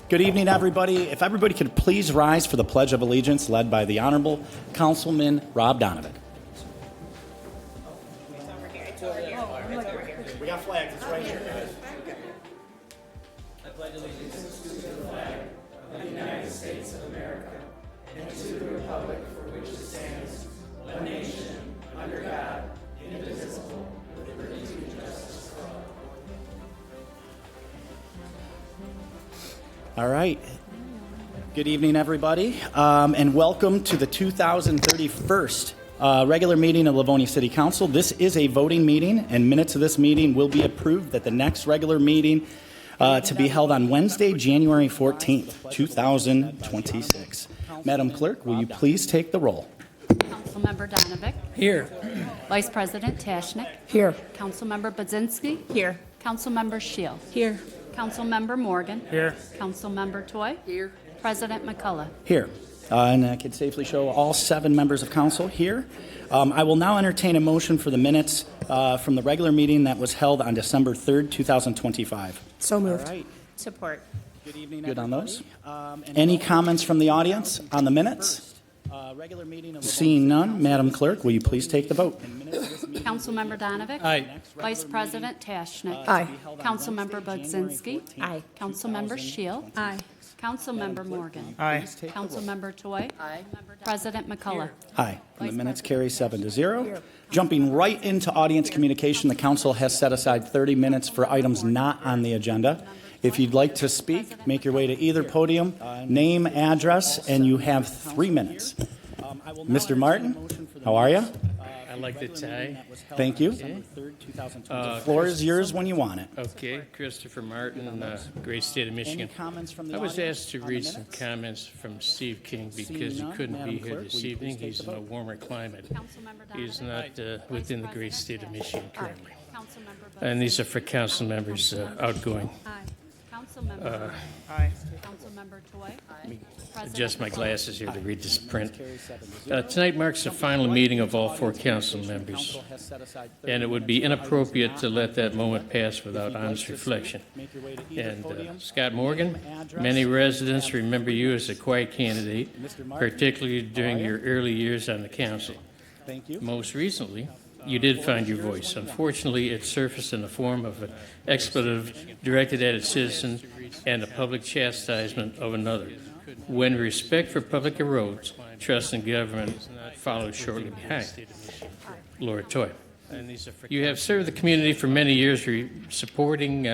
Good evening, everybody. If everybody could please rise for the Pledge of Allegiance led by the Honorable Councilman Rob Donovan. We got flags. It's right here, guys. I pledge allegiance to the flag of the United States of America and to the republic for which it stands, one nation, under God, indivisible, with liberty and justice for all. All right. Good evening, everybody, and welcome to the 2031st regular meeting of Livonia City Council. This is a voting meeting, and minutes of this meeting will be approved at the next regular meeting to be held on Wednesday, January 14th, 2026. Madam Clerk, will you please take the roll? Councilmember Donovic. Here. Vice President Tashnik. Here. Councilmember Budzinski. Here. Councilmember Shield. Here. Councilmember Morgan. Here. Councilmember Toy. Here. President McCullough. Here. And I can safely show all 7 members of council here. I will now entertain a motion for the minutes from the regular meeting that was held on December 3rd, 2025. So moved. All right. Support. Good evening, good on those. Any comments from the audience on the minutes? Seeing none, Madam Clerk, will you please take the vote? Councilmember Donovic. Aye. Vice President Tashnik. Aye. Councilmember Budzinski. Aye. Councilmember Shield. Aye. Councilmember Morgan. Aye. Councilmember Toy. President McCullough. Aye. And the minutes carry 7-0. Jumping right into audience communication, the council has set aside 30 minutes for items not on the agenda. If you'd like to speak, make your way to either podium, name, address, and you have 3 minutes. Mr. Martin, how are you? I like the tie. Thank you. The floor is yours when you want it. Okay, Christopher Martin, great state of Michigan. Comments from the I was audience asked to on the read some minutes? comments from Steve King because he none, couldn't Madam be here Clerk, this will you evening. please take He's the in a vote? warmer climate. Councilmember He's Donovic. not within the great state of Michigan currently. Councilmember And these are for council members outgoing. Aye. Councilmember. Aye. Councilmember Toy. Adjust my glasses here to read this print. Tonight marks the final meeting of all 4 council members, and it would be inappropriate to let that moment pass without honest reflection. And Scott Morgan, many residents remember you as a quiet candidate, particularly during your early years on the council. Thank you. Most recently, you did find your voice. Unfortunately, it surfaced in the form of an expletive directed at a citizen and a public chastisement of another. When respect for public erodes, trust in government follows shortly behind. Laura Toy. You have served the community for many years, supported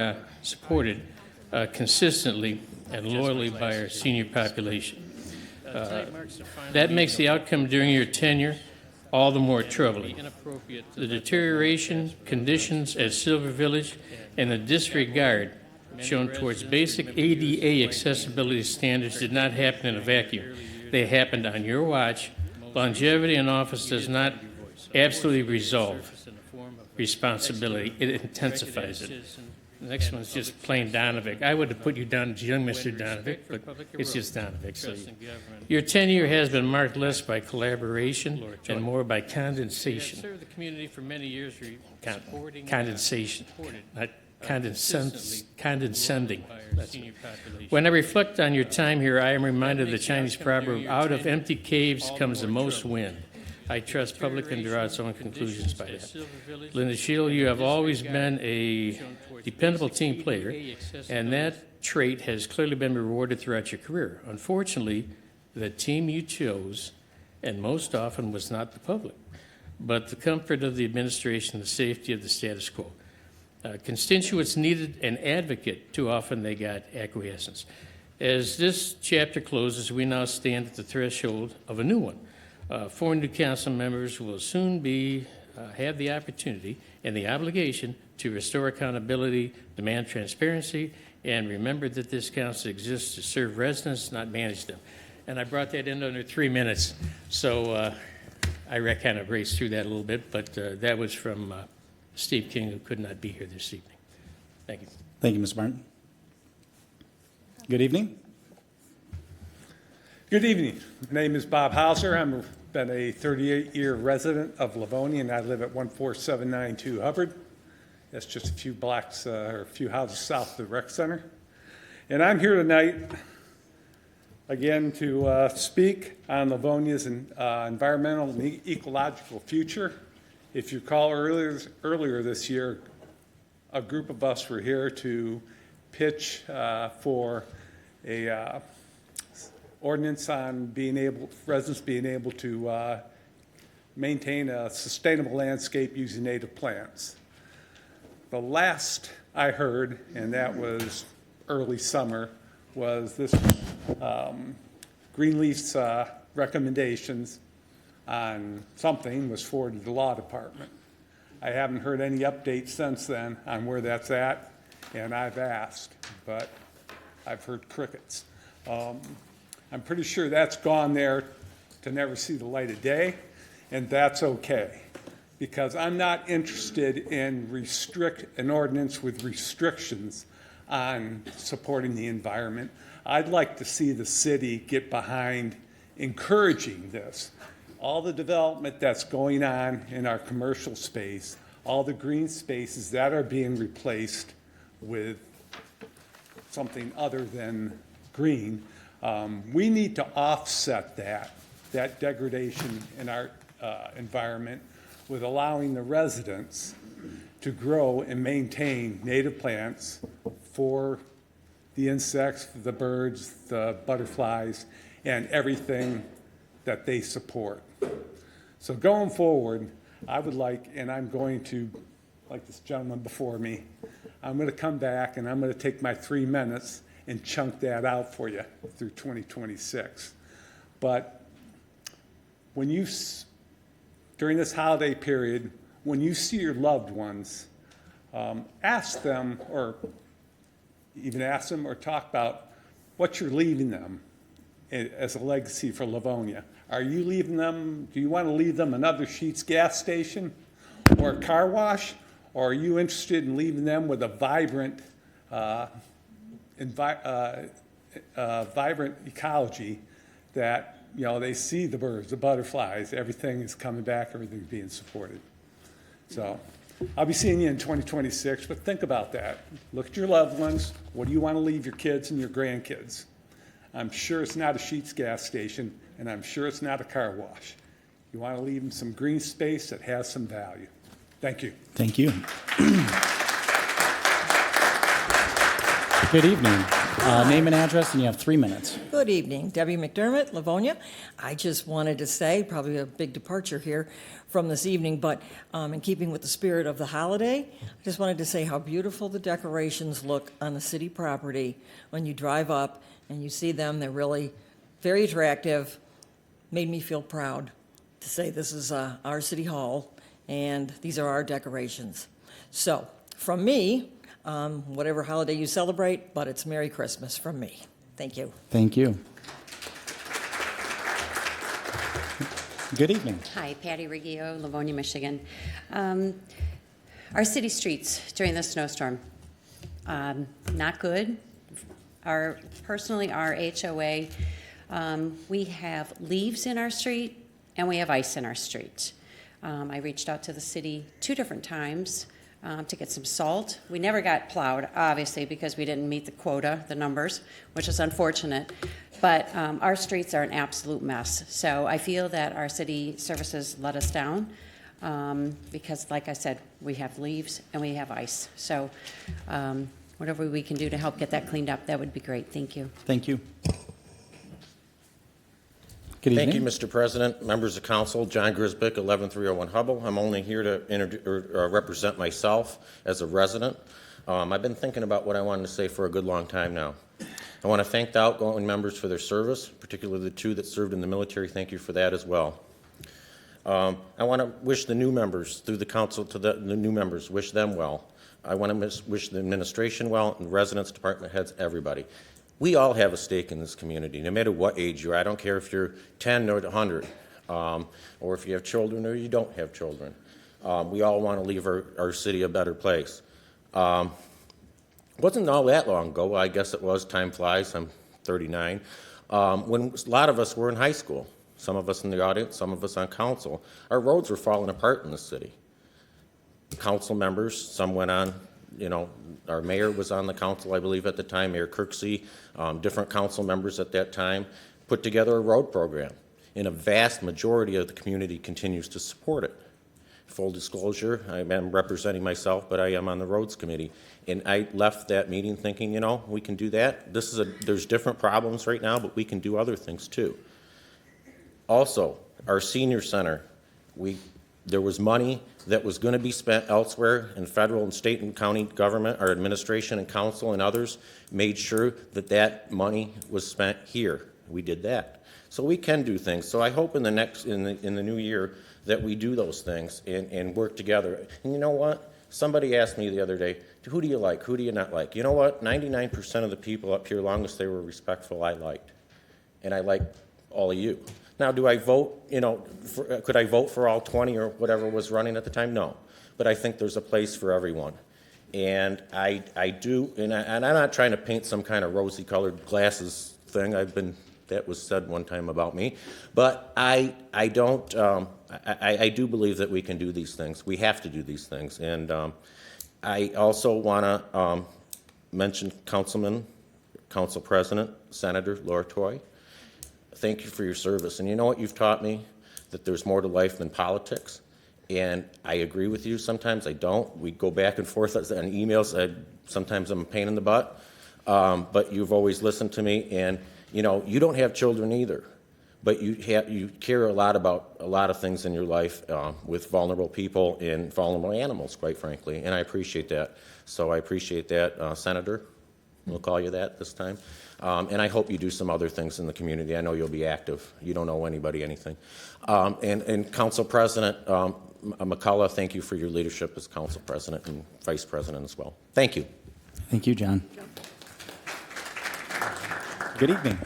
consistently and loyally by our senior population. That makes the outcome during your tenure all the more troubling. The deterioration conditions at Silver Village and the disregard shown towards basic ADA accessibility standards did not happen in a vacuum. They happened on your watch. Longevity in office does not absolutely resolve responsibility. It intensifies it. The next one's just plain Donovic. I would have put you down as young Mr. Donovic, but it's just Donovic. So your tenure has been marked less by collaboration and more by condensation. Served the community for many years. Condensation, not condescending. When I reflect on your time here, I am reminded of the Chinese proverb, out of empty caves comes the most wind. I trust public can draw its own conclusions by that. Linda Shield, you have always been a dependable team player, and that trait has clearly been rewarded throughout your career. Unfortunately, the team you chose, and most often was not the public, but the comfort of the administration and the safety of the status quo. Constituents needed an advocate. Too often they got acquiescence. As this chapter closes, we now stand at the threshold of a new one. 4 new council members will soon have the opportunity and the obligation to restore accountability, demand transparency, and remember that this council exists to serve residents, not manage them. And I brought that in under 3 minutes, so I kind of raced through that a little bit, but that was from Steve King, who could not be here this evening. Thank you. Thank you, Mr. Martin. Good evening. Good evening. My name is Bob Hauser. I've been a 38-year resident of Livonia, and I live at 14792 Hubbard. That's just a few blocks or a few houses south of the rec center. And I'm here tonight, again, to speak on Livonia's environmental and ecological future. If you recall earlier this year, a group of us were here to pitch for a ordinance on residents being able to maintain a sustainable landscape using native plants. The last I heard, and that was early summer, was this Greenleaf's recommendations on something was forwarded to the law department. I haven't heard any updates since then on where that's at, and I've asked, but I've heard crickets. I'm pretty sure that's gone there to never see the light of day, and that's okay, because I'm not interested in an ordinance with restrictions on supporting the environment. I'd like to see the city get behind encouraging this. All the development that's going on in our commercial space, all the green spaces that are being replaced with something other than green, we need to offset that degradation in our environment with allowing the residents to grow and maintain native plants for the insects, the birds, the butterflies, and everything that they support. So going forward, I would like, and I'm going to, like this gentleman before me, I'm going to come back and I'm going to take my 3 minutes and chunk that out for you through 2026. But when you, during this holiday period, when you see your loved ones, ask them, or even ask them or talk about what you're leaving them as a legacy for Livonia. Are you leaving them, do you want to leave them another Sheetz gas station or a car wash? Or are you interested in leaving them with a vibrant, vibrant ecology that, you know, they see the birds, the butterflies, everything is coming back, everything's being supported. So I'll be seeing you in 2026, but think about that. Look at your loved ones. What do you want to leave your kids and your grandkids? I'm sure it's not a Sheetz gas station, and I'm sure it's not a car wash. You want to leave them some green space that has some value. Thank you. Thank you. Good evening. Name and address, and you have 3 minutes. Good evening. Debbie McDermott, Livonia. I just wanted to say, probably a big departure here from this evening, but in keeping with the spirit of the holiday, I just wanted to say how beautiful the decorations look on the city property when you drive up and you see them. They're really very attractive. Made me feel proud to say this is our city hall, and these are our decorations. So, from me, whatever holiday you celebrate, but it's Merry Christmas from me. Thank you. Thank you. Good evening. Hi, Patty Riggio, Livonia, Michigan. Our city streets during the snowstorm, not good. Personally, our HOA, we have leaves in our street and we have ice in our street. I reached out to the city 2 different times to get some salt. We never got plowed, obviously, because we didn't meet the quota, the numbers, which is unfortunate. But our streets are an absolute mess. So I feel that our city services let us down because, like I said, we have leaves and we have ice. So whatever we can do to help get that cleaned up, that would be great. Thank you. Thank you. Good evening. Thank you, Mr. President, members of council. John Grisbick, 11301 Hubble. I'm only here to represent myself as a resident. I've been thinking about what I wanted to say for a good long time now. I want to thank the outgoing members for their service, particularly the 2 that served in the military. Thank you for that as well. I want to wish the new members, through the council to the new members, wish them well. I want to wish the administration well, and residents, department heads, everybody. We all have a stake in this community, no matter what age you are. I don't care if you're 10 or 100, or if you have children or you don't have children. We all want to leave our city a better place. Wasn't all that long ago, well, I guess it was, time flies, I'm 39, when a lot of us were in high school, some of us in the audience, some of us on council. Our roads were falling apart in the city. Council members, some went on our mayor was on the council, I believe, at the time, Mayor Kirksey, different council members at that time, put together a road program. And a vast majority of the community continues to support it. Full disclosure, I am representing myself, but I am on the roads committee. And I left that meeting thinking, we can do that. There's different problems right now, but we can do other things too. Also, our senior center, there was money that was going to be spent elsewhere in federal and state and county government. Our administration and council and others made sure that money was spent here. We did that. So we can do things. So I hope in the new year that we do those things and work together. And you know what? Somebody asked me the other day, who do you like? Who do you not like? You know what? 99% of the people up here, long as they were respectful, I liked. And I like all of you. Now, do I vote, could I vote for all 20 or whatever was running at the time? No. But I think there's a place for everyone. And I do, and I'm not trying to paint some kind of rosy-colored glasses thing. That was said one time about me. But I do believe that we can do these things. We have to do these things. And I also want to mention Council President, Senator Laura Toy. Thank you for your service. And you know what you've taught me? That there's more to life than politics. And I agree with you. Sometimes I don't. We go back and forth on emails. Sometimes I'm a pain in the butt. But you've always listened to me. And, you don't have children either. But you care a lot about a lot of things in your life with vulnerable people and vulnerable animals, quite frankly. And I appreciate that. So I appreciate that, Senator. We'll call you that this time. And I hope you do some other things in the community. I know you'll be active. You don't owe anybody anything. And Council President McCullough, thank you for your leadership as Council President and Vice President as well. Thank you. Thank you, John. Good evening.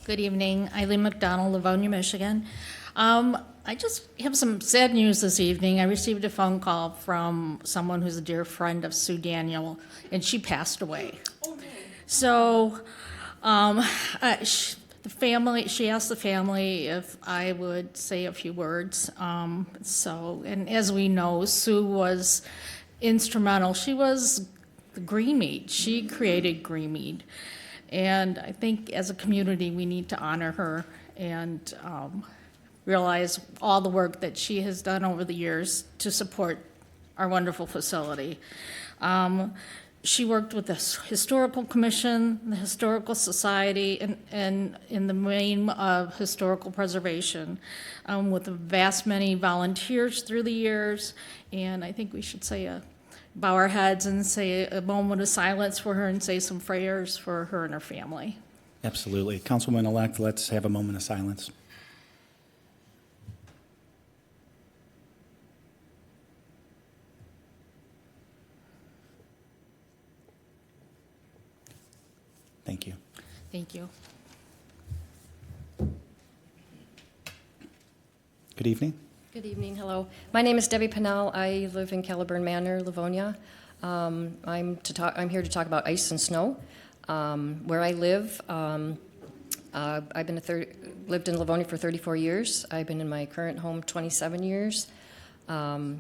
Good evening. Eileen McDonald, Livonia, Michigan. I just have some sad news this evening. I received a phone call from someone who's a dear friend of Sue Daniel, and she passed away. So she asked the family if I would say a few words. And as we know, Sue was instrumental. She was the Green Mead. She created Green Mead. And I think as a community, we need to honor her and realize all the work that she has done over the years to support our wonderful facility. She worked with the Historical Commission, the Historical Society, and in the name of historical preservation, with a vast many volunteers through the years. And I think we should bow our heads and say a moment of silence for her and say some prayers for her and her family. Absolutely. Councilwoman-elect, let's have a moment of silence. Thank you. Thank you. Good evening. Good evening, hello. My name is Debbie Pennell. I live in Caliburn Manor, Livonia. I'm here to talk about ice and snow. Where I live, I've lived in Livonia for 34 years. I've been in my current home 27 years. Over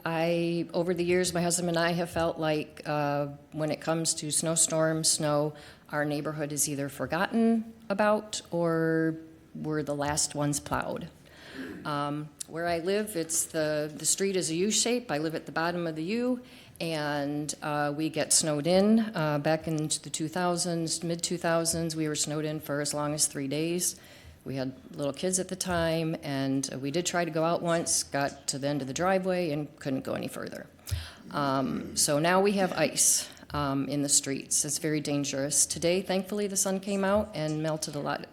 the years, my husband and I have felt like when it comes to snowstorms, snow, our neighborhood is either forgotten about or we're the last ones plowed. Where I live, the street is a U shape. I live at the bottom of the U, and we get snowed in. Back in the 2000s, mid-2000s, we were snowed in for as long as 3 days. We had little kids at the time, and we did try to go out once, got to the end of the driveway, and couldn't go any further. So now we have ice in the streets. It's very dangerous. Today, thankfully, the sun came out and melted a lot.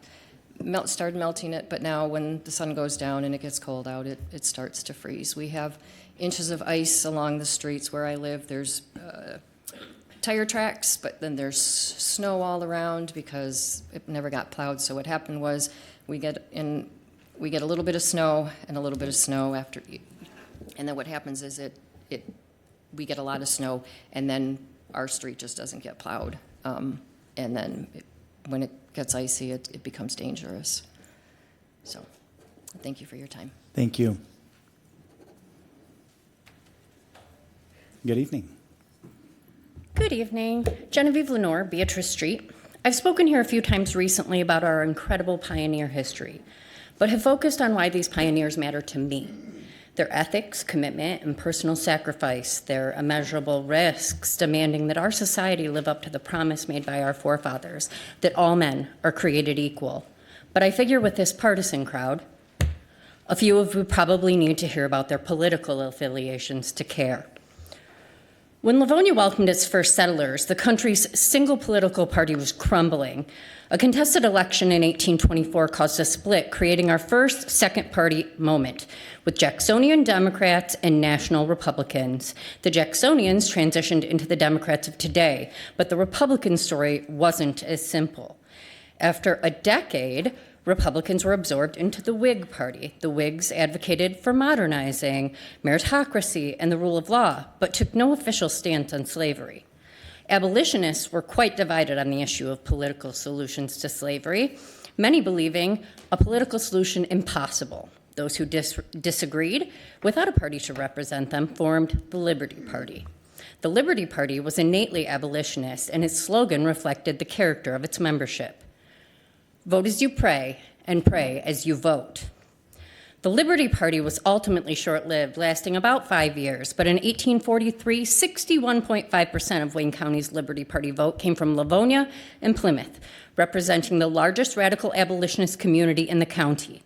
Started melting it, but now when the sun goes down and it gets cold out, it starts to freeze. We have inches of ice along the streets where I live. There's tire tracks, but then there's snow all around because it never got plowed. So what happened was we get a little bit of snow and a little bit of snow after, and then what happens is we get a lot of snow and then our street just doesn't get plowed, and then when it gets icy, it becomes dangerous. So, thank you for your time. Thank you. Good evening. Good evening. Genevieve Lenore, Beatrice Street. I've spoken here a few times recently about our incredible pioneer history, but have focused on why these pioneers matter to me. Their ethics, commitment, and personal sacrifice, their immeasurable risks demanding that our society live up to the promise made by our forefathers that all men are created equal. But I figure with this partisan crowd, a few of you probably need to hear about their political affiliations to care. When Livonia welcomed its first settlers, the country's single political party was crumbling. A contested election in 1824 caused a split, creating our first second party moment, with Jacksonian Democrats and National Republicans. The Jacksonians transitioned into the Democrats of today, but the Republican story wasn't as simple. After a decade, Republicans were absorbed into the Whig Party. The Whigs advocated for modernizing, meritocracy, and the rule of law, but took no official stance on slavery. Abolitionists were quite divided on the issue of political solutions to slavery, many believing a political solution impossible. Those who disagreed, without a party to represent them, formed the Liberty Party. The Liberty Party was innately abolitionist, and its slogan reflected the character of its membership. Vote as you pray, and pray as you vote. The Liberty Party was ultimately short-lived, lasting about 5 years, but in 1843, 61.5% of Wayne County's Liberty Party vote came from Livonia and Plymouth, representing the largest radical abolitionist community in the county.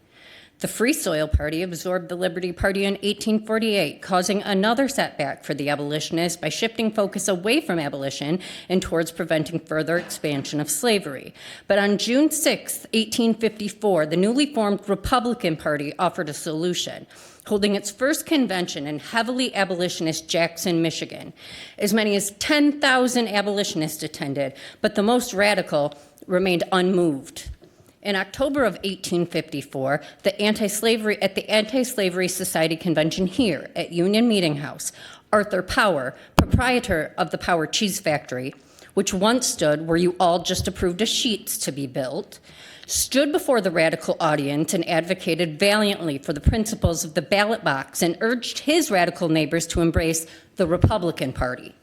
The Free Soil Party absorbed the Liberty Party in 1848, causing another setback for the abolitionists by shifting focus away from abolition and towards preventing further expansion of slavery. But on June 6, 1854, the newly formed Republican Party offered a solution, holding its first convention in heavily abolitionist Jackson, Michigan. As many as 10,000 abolitionists attended, but the most radical remained unmoved. In October of 1854, at the Anti-Slavery Society Convention here at Union Meeting House, Arthur Power, proprietor of the Power Cheese Factory, which once stood where you all just approved a sheets to be built, stood before the radical audience and advocated valiantly for the principles of the ballot box and urged his radical neighbors to embrace the Republican Party.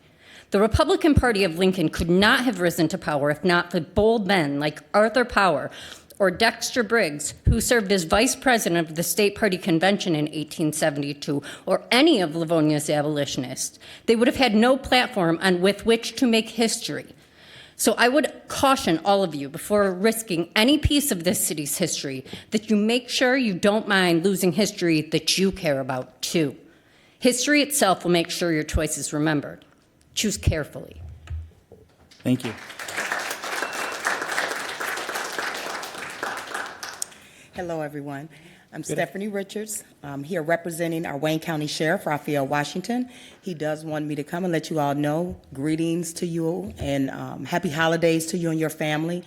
The Republican Party of Lincoln could not have risen to power if not for bold men like Arthur Power or Dexter Briggs, who served as vice president of the state party convention in 1872, or any of Livonia's abolitionists. They would have had no platform with which to make history. So I would caution all of you before risking any piece of this city's history that you make sure you don't mind losing history that you care about too. History itself will make sure your choice is remembered. Choose carefully. Thank you. Hello, everyone. I'm Stephanie Richards. I'm here representing our Wayne County Sheriff, Raphael Washington. He does want me to come and let you all know greetings to you and happy holidays to you and your family.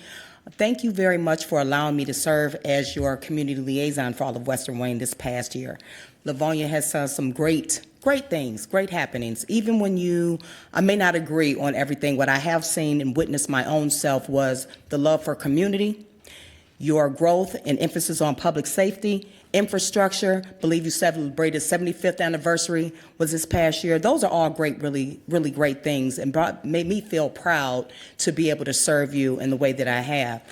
Thank you very much for allowing me to serve as your community liaison for all of Western Wayne this past year. Livonia has some great things, great happenings. Even when I may not agree on everything, what I have seen and witnessed my own self was the love for community, your growth and emphasis on public safety, infrastructure. Believe you celebrated 75th anniversary was this past year. Those are all great, really, really great things, and made me feel proud to be able to serve you in the way that I have.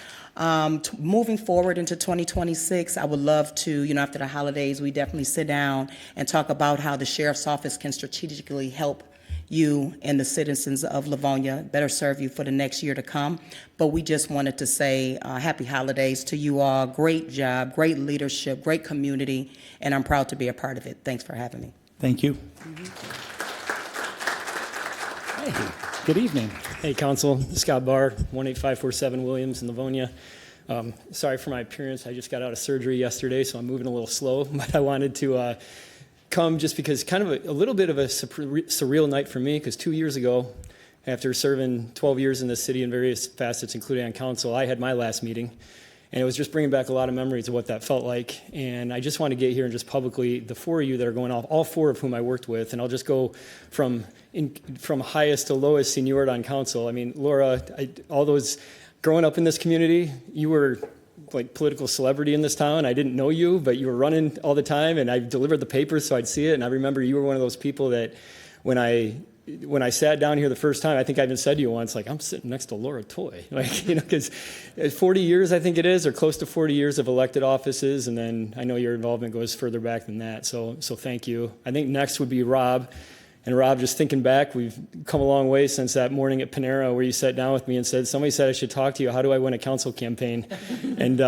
Moving forward into 2026, I would love to, after the holidays, we definitely sit down and talk about how the Sheriff's Office can strategically help you and the citizens of Livonia better serve you for the next year to come. But we just wanted to say happy holidays to you all. Great job, great leadership, great community, and I'm proud to be a part of it. Thanks for having me. Thank you. Hey, good evening. Hey, Council. Scott Barr, 18547 Williams in Livonia. Sorry for my appearance. I just got out of surgery yesterday, so I'm moving a little slow. But I wanted to come just because kind of a little bit of a surreal night for me, because 2 years ago, after serving 12 years in this city in various facets, including on council, I had my last meeting. And it was just bringing back a lot of memories of what that felt like. And I just want to get here and just publicly, the four of you that are going off, all four of whom I worked with, and I'll just go from highest to lowest seniority on council. I mean, Laura, all those, growing up in this community, you were like political celebrity in this town. I didn't know you, but you were running all the time, and I delivered the papers so I'd see it. And I remember you were one of those people that when I when I sat down here the first time, I think I even said to you once, like, I'm sitting next to Laura Toy. Like, because 40 years, I think it is, or close to 40 years of elected offices, and then I know your involvement goes further back than that, so thank you. I think next would be Rob. And Rob, just thinking back, we've come a long way since that morning at Panera where you sat down with me and said, somebody said I should talk to you. How do I win a council campaign? And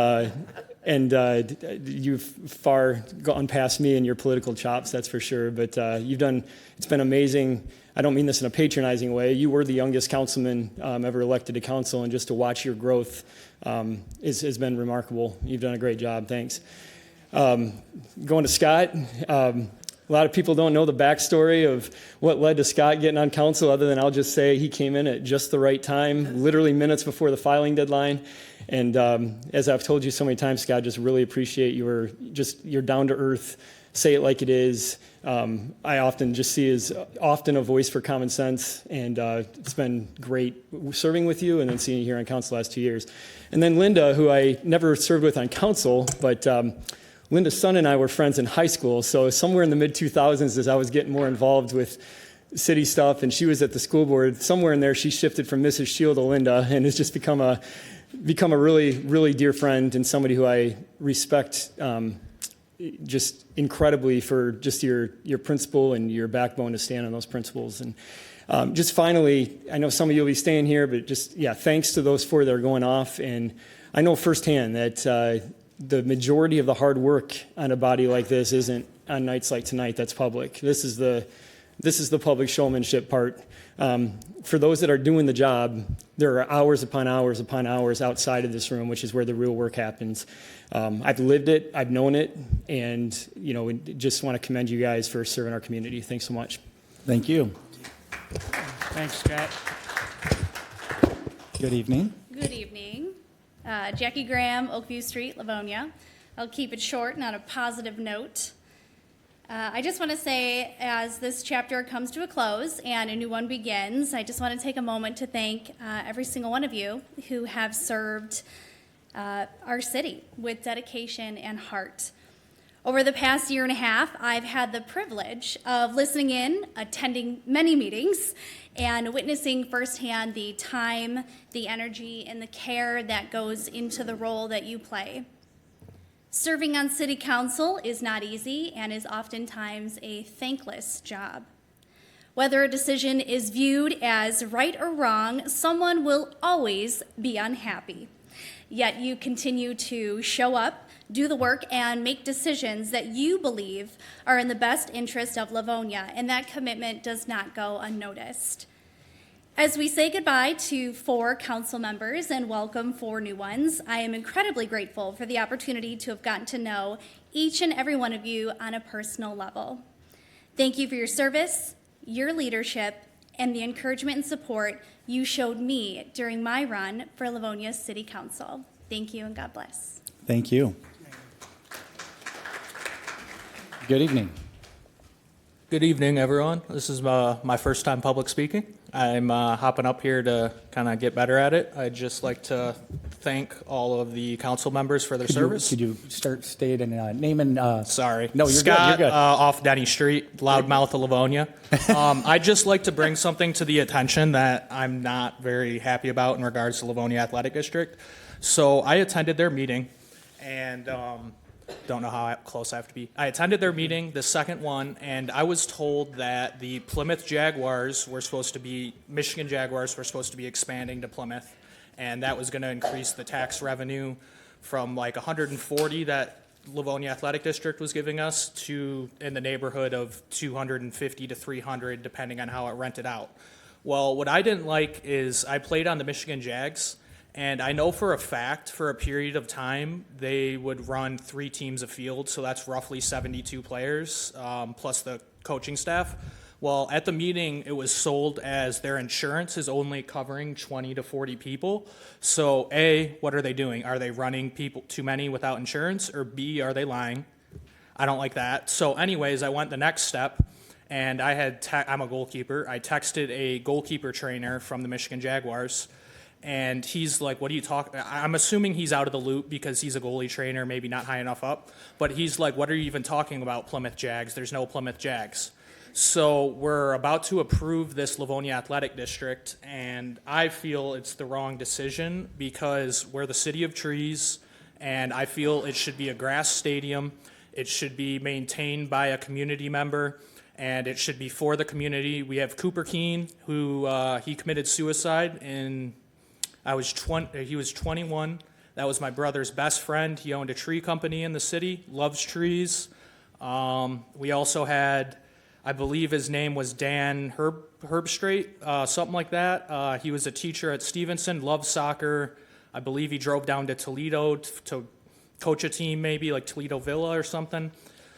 you've far gone past me in your political chops, that's for sure. But it's been amazing. I don't mean this in a patronizing way. You were the youngest councilman ever elected to council, and just to watch your growth has been remarkable. You've done a great job. Thanks. Going to Scott. A lot of people don't know the backstory of what led to Scott getting on council, other than I'll just say he came in at just the right time, literally minutes before the filing deadline. And as I've told you so many times, Scott, just really appreciate your down to earth, say it like it is. I often just see as often a voice for common sense, and it's been great serving with you and then seeing you here on council the last 2 years. And then Linda, who I never served with on council, but Linda's son and I were friends in high school, so somewhere in the mid-2000s, as I was getting more involved with city stuff, and she was at the school board, somewhere in there she shifted from Mrs. Shield to Linda, and has just become a really, really dear friend, and somebody who I respect just incredibly for just your principle and your backbone to stand on those principles. And just finally, I know some of you will be staying here, but just, thanks to those 4 that are going off, and I know firsthand that the majority of the hard work on a body like this isn't on nights like tonight. That's public. This is the public showmanship part. For those that are doing the job, there are hours upon hours upon hours outside of this room, which is where the real work happens. I've lived it, I've known it, and we just want to commend you guys for serving our community. Thanks so much. Thank you. Thanks, Scott. Good evening. Good evening. Jackie Graham, Oakview Street, Livonia. I'll keep it short and on a positive note. I just want to say, as this chapter comes to a close and a new one begins, I just want to take a moment to thank every single one of you who have served our city with dedication and heart. Over the past year and a half, I've had the privilege of listening in, attending many meetings, and witnessing firsthand the time, the energy, and the care that goes into the role that you play. Serving on city council is not easy and is oftentimes a thankless job. Whether a decision is viewed as right or wrong, someone will always be unhappy. Yet you continue to show up, do the work, and make decisions that you believe are in the best interest of Livonia, and that commitment does not go unnoticed. As we say goodbye to 4 council members and welcome 4 new ones, I am incredibly grateful for the opportunity to have gotten to know each and every one of you on a personal level. Thank you for your service, your leadership, and the encouragement and support you showed me during my run for Livonia City Council. Thank you and God bless. Thank you. Good evening. Good evening, everyone. This is my first time public speaking. I'm hopping up here to kind of get better at it. I'd just like to thank all of the council members for their service. Could you state and name and... Sorry. No, you're Scott, good. You're good. Off Denny Street, loudmouth of Livonia. I'd just like to bring something to the attention that I'm not very happy about in regards to Livonia Athletic District. So I attended their meeting, and don't know how close I have to be. I attended their meeting, the second one, and I was told that the Plymouth Jaguars were supposed to be, Michigan Jaguars were supposed to be expanding to Plymouth, and that was going to increase the tax revenue from like 140 that Livonia Athletic District was giving us to in the neighborhood of 250 to 300, depending on how it rented out. Well, what I didn't like is I played on the Michigan Jags, and I know for a fact, for a period of time, they would run 3 teams of field, so that's roughly 72 players, plus the coaching staff. Well, at the meeting, it was sold as their insurance is only covering 20 to 40 people. So A, what are they doing? Are they running people too many without insurance? Or B, are they lying? I don't like that. So anyways, I went the next step, and I'm a goalkeeper. I texted a goalkeeper trainer from the Michigan Jaguars, and he's like, what are you talking? I'm assuming he's out of the loop because he's a goalie trainer, maybe not high enough up. But he's like, what are you even talking about, Plymouth Jags? There's no Plymouth Jags. So we're about to approve this Livonia Athletic District, and I feel it's the wrong decision because we're the city of trees, and I feel it should be a grass stadium. It should be maintained by a community member, and it should be for the community. We have Cooper Keene, who he committed suicide, and he was 21. That was my brother's best friend. He owned a tree company in the city, loves trees. We also had, I believe his name was Dan Herbstreit, something like that. He was a teacher at Stevenson, loved soccer. I believe he drove down to Toledo to coach a team, maybe like Toledo Villa or something.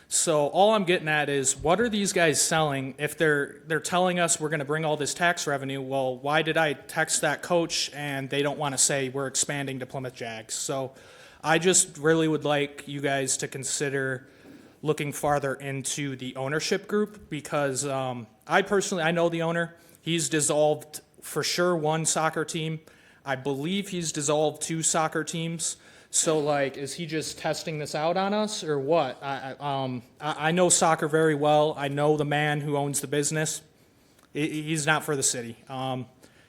So all I'm getting at is, what are these guys selling? If they're telling us we're going to bring all this tax revenue, well, why did I text that coach and they don't want to say we're expanding to Plymouth Jags? So I just really would like you guys to consider looking farther into the ownership group, because I know the owner. He's dissolved for sure one soccer team. I believe he's dissolved 2 soccer teams. So, like, is he just testing this out on us or what? I know soccer very well. I know the man who owns the business. He's not for the city.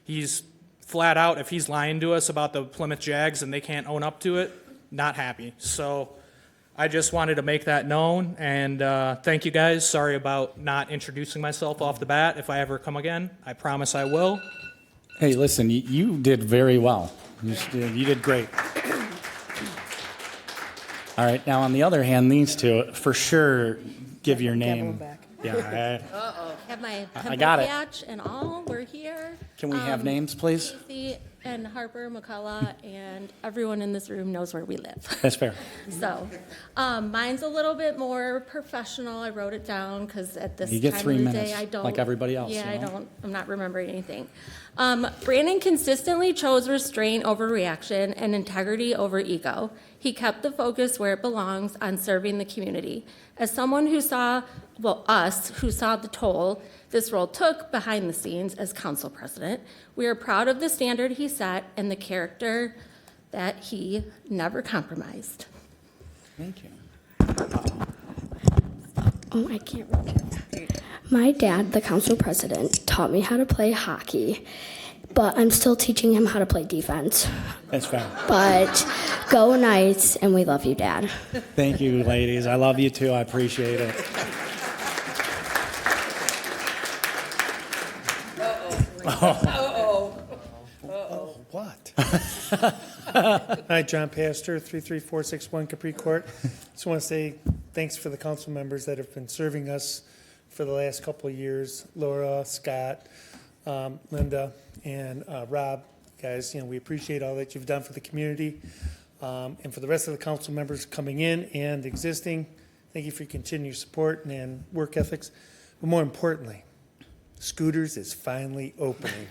He's flat out, if he's lying to us about the Plymouth Jags and they can't own up to it, not happy. So I just wanted to make that known, and thank you guys. Sorry about not introducing myself off the bat. If I ever come again, I promise I will. Hey, listen, you did very well. You did great. All right, now on the other hand, these two, for sure, give your name. Yeah, Have my I got it. patch and all. We're here. Can we have names, please? Casey and Harper McCullough, and everyone in this room knows where we live. That's fair. So, mine's a little bit more professional. I wrote it down because at this You get time 3 of the minutes, day, I don't. like everybody else, Yeah, you know? I'm not remembering anything. Brandon consistently chose restraint over reaction and integrity over ego. He kept the focus where it belongs, on serving the community. As someone who saw, us who saw the toll this role took behind the scenes as council president, we are proud of the standard he set and the character that he never compromised. Thank you. Oh, I can't read. My dad, the council president, taught me how to play hockey, but I'm still teaching him how to play defense. That's fair. But go Knights, and we love you, Dad. Thank you, ladies. I love you too. I appreciate it. What? Hi, John Pastor, 33461 Capri Court. Just want to say thanks for the council members that have been serving us for the last couple of years. Laura, Scott, Linda, and Rob. Guys, we appreciate all that you've done for the community. And for the rest of the council members coming in and existing, thank you for your continued support and work ethics. But more importantly, Scooters is finally opening.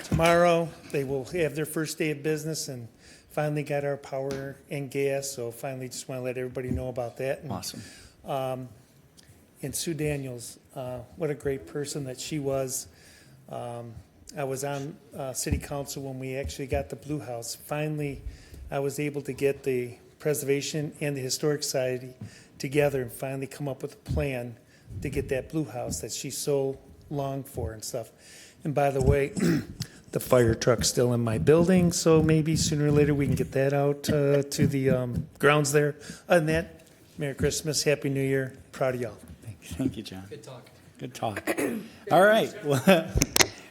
Tomorrow, they will have their first day of business and finally got our power and gas. So finally, just want to let everybody know about that. And, awesome. And Sue Daniels, what a great person that she was. I was on city council when we actually got the Blue House. Finally, I was able to get the Preservation and the Historic Society together and finally come up with a plan to get that Blue House that she so longed for and stuff. And by the way, the fire truck's still in my building, so maybe sooner or later we can get that out to the grounds there. Other than that, Merry Christmas, Happy New Year, proud of y'all. Thank you, John. Good talk. Good talk. All right. Well,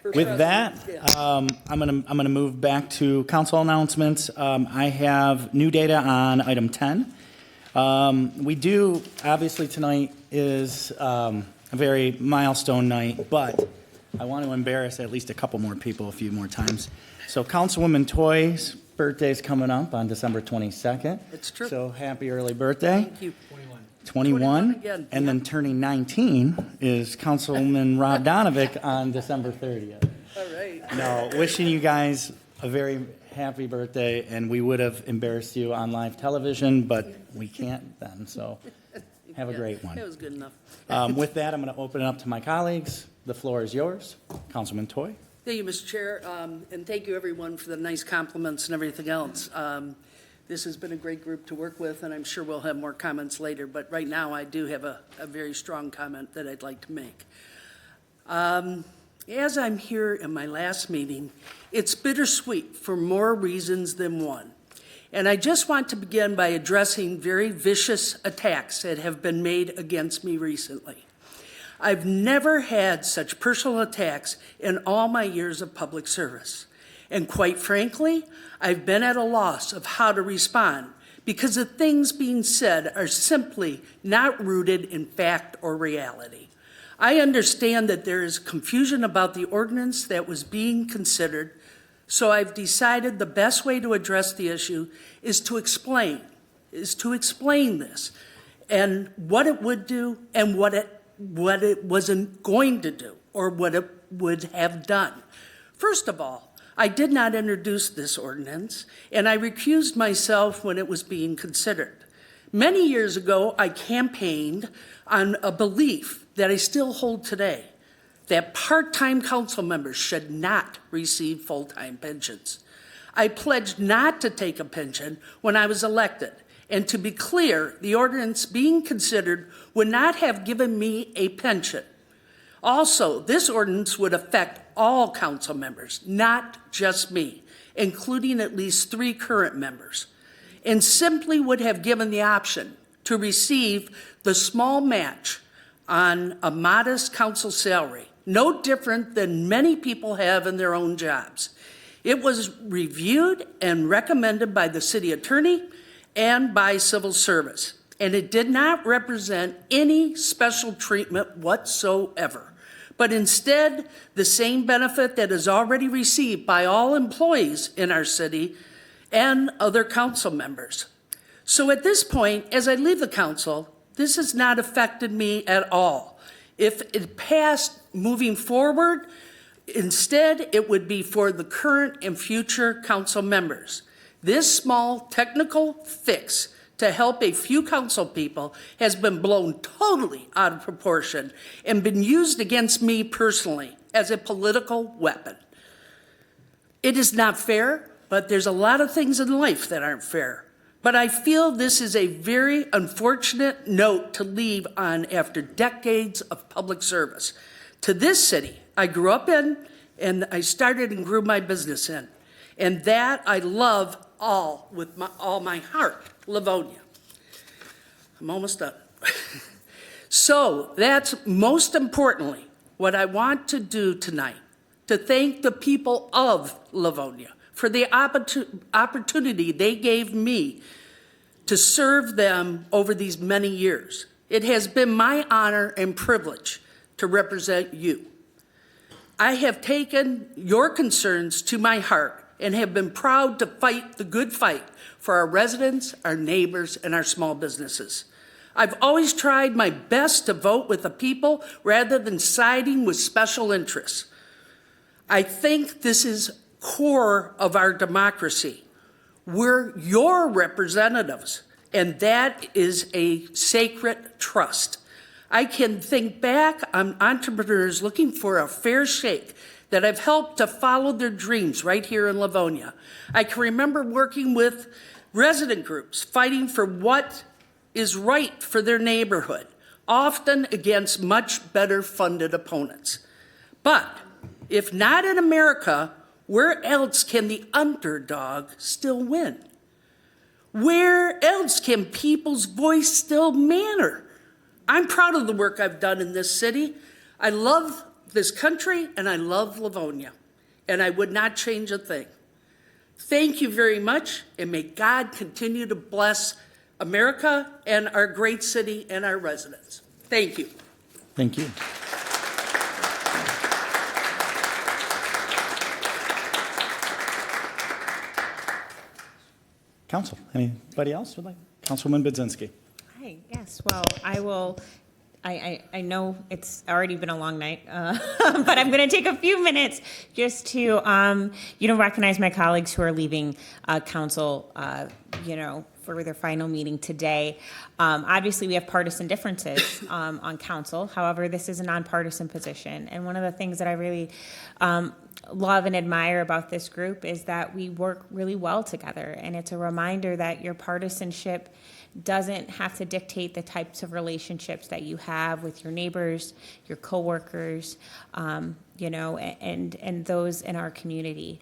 with that, I'm gonna move back to council announcements. I have new data on item 10. We do, obviously tonight is a very milestone night, but I want to embarrass at least a couple more people a few more times. So Councilwoman Toy's birthday is coming up on December 22nd. It's true. So happy early birthday. Thank you. 21, again. and then turning 19 is Councilman Rob Donovic on December 30th. All right. No, wishing you guys a very happy birthday, and we would have embarrassed you on live television, but we can't then, so have a great one. That was good enough. With that, I'm going to open it up to my colleagues. The floor is yours. Councilman Toy. Thank you, Mr. Chair, and thank you, everyone, for the nice compliments and everything else. This has been a great group to work with, and I'm sure we'll have more comments later, but right now I do have a very strong comment that I'd like to make. As I'm here in my last meeting, it's bittersweet for more reasons than one. And I just want to begin by addressing very vicious attacks that have been made against me recently. I've never had such personal attacks in all my years of public service. And quite frankly, I've been at a loss of how to respond because the things being said are simply not rooted in fact or reality. I understand that there is confusion about the ordinance that was being considered, so I've decided the best way to address the issue is to explain this and what it would do and what it wasn't going to do or what it would have done. First of all, I did not introduce this ordinance, and I recused myself when it was being considered. Many years ago, I campaigned on a belief that I still hold today, that part-time council members should not receive full-time pensions. I pledged not to take a pension when I was elected, and to be clear, the ordinance being considered would not have given me a pension. Also, this ordinance would affect all council members, not just me, including at least 3 current members, and simply would have given the option to receive the small match on a modest council salary, no different than many people have in their own jobs. It was reviewed and recommended by the city attorney and by civil service, and it did not represent any special treatment whatsoever, but instead the same benefit that is already received by all employees in our city and other council members. So at this point, as I leave the council, this has not affected me at all. If it passed moving forward, instead it would be for the current and future council members. This small technical fix to help a few council people has been blown totally out of proportion and been used against me personally as a political weapon. It is not fair, but there's a lot of things in life that aren't fair. But I feel this is a very unfortunate note to leave on after decades of public service to this city I grew up in and I started and grew my business in. And that I love all with all my heart, Livonia. I'm almost done. So that's most importantly what I want to do tonight, to thank the people of Livonia for the opportunity they gave me to serve them over these many years. It has been my honor and privilege to represent you. I have taken your concerns to my heart and have been proud to fight the good fight for our residents, our neighbors, and our small businesses. I've always tried my best to vote with the people rather than siding with special interests. I think this is core of our democracy. We're your representatives, and that is a sacred trust. I can think back on entrepreneurs looking for a fair shake that I've helped to follow their dreams right here in Livonia. I can remember working with resident groups fighting for what is right for their neighborhood, often against much better funded opponents. But if not in America, where else can the underdog still win? Where else can people's voice still matter? I'm proud of the work I've done in this city. I love this country and I love Livonia, and I would not change a thing. Thank you very much, and may God continue to bless America and our great city and our residents. Thank you. Thank you. Council, anybody else would like? Councilwoman Budzinski. Hi, yes, well, I will, I know it's already been a long night, but I'm going to take a few minutes just to, recognize my colleagues who are leaving council, for their final meeting today. Obviously, we have partisan differences on council. However, this is a nonpartisan position. And one of the things that I really love and admire about this group is that we work really well together, and it's a reminder that your partisanship doesn't have to dictate the types of relationships that you have with your neighbors, your coworkers, you know, and those in our community.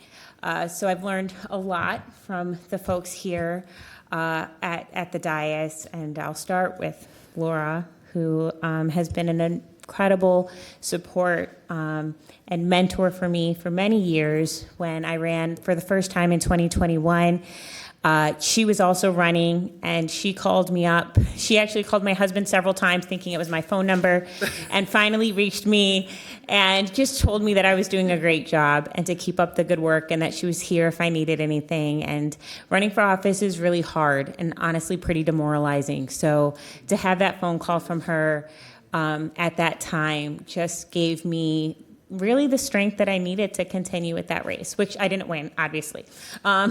So I've learned a lot from the folks here at the dais, and I'll start with Laura, who has been an incredible support and mentor for me for many years. When I ran for the first time in 2021, she was also running, and she called me up. She actually called my husband several times thinking it was my phone number, and finally reached me and just told me that I was doing a great job and to keep up the good work, and that she was here if I needed anything. And running for office is really hard and honestly pretty demoralizing. So to have that phone call from her at that time just gave me really the strength that I needed to continue with that race, which I didn't win, obviously. But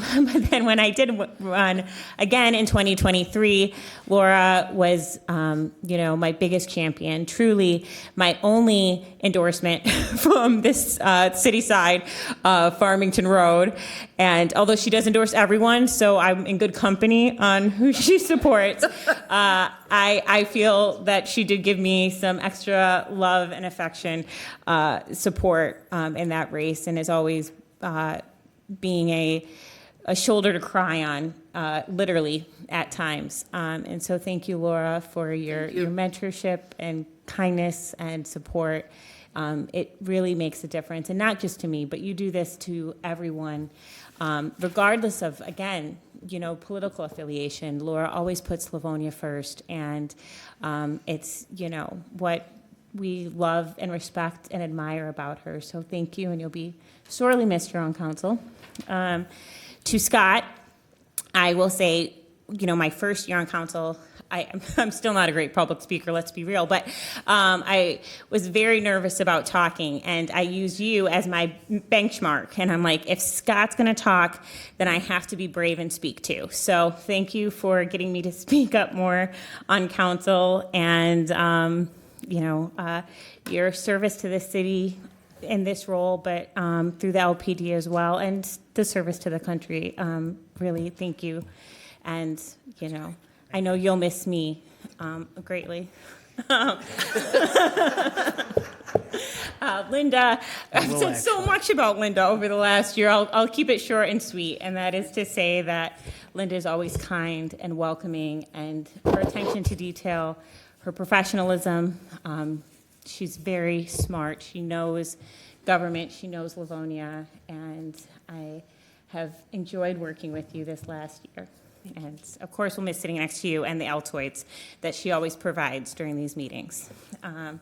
then when I did run again in 2023, Laura was, you know, my biggest champion, truly my only endorsement from this city side of Farmington Road. And although she does endorse everyone, so I'm in good company on who she supports, I feel that she did give me some extra love and affection, support in that race, and is always being a shoulder to cry on, literally at times. And so thank you, Laura, for your mentorship and kindness and support. It really makes a difference, and not just to me, but you do this to everyone, regardless of, again, you know, political affiliation. Laura always puts Livonia first, and it's, you know, what we love and respect and admire about her. So thank you, and you'll be sorely missed here on council. To Scott, I will say, you know, my first year on council, I'm still not a great public speaker, let's be real, but I was very nervous about talking, and I used you as my benchmark. And I'm like, if Scott's going to talk, then I have to be brave and speak too. So thank you for getting me to speak up more on council, and you know, your service to the city in this role, but through the LPD as well, and the service to the country. Really, thank you. And, you know, I know you'll miss me greatly. Linda, I've said so much about Linda over the last year. I'll keep it short and sweet, and that is to say that Linda is always kind and welcoming, and her attention to detail, her professionalism. She's very smart. She knows government. She knows Livonia, and I have enjoyed working with you this last year. And of course, we'll miss sitting next to you and the Altoids that she always provides during these meetings. And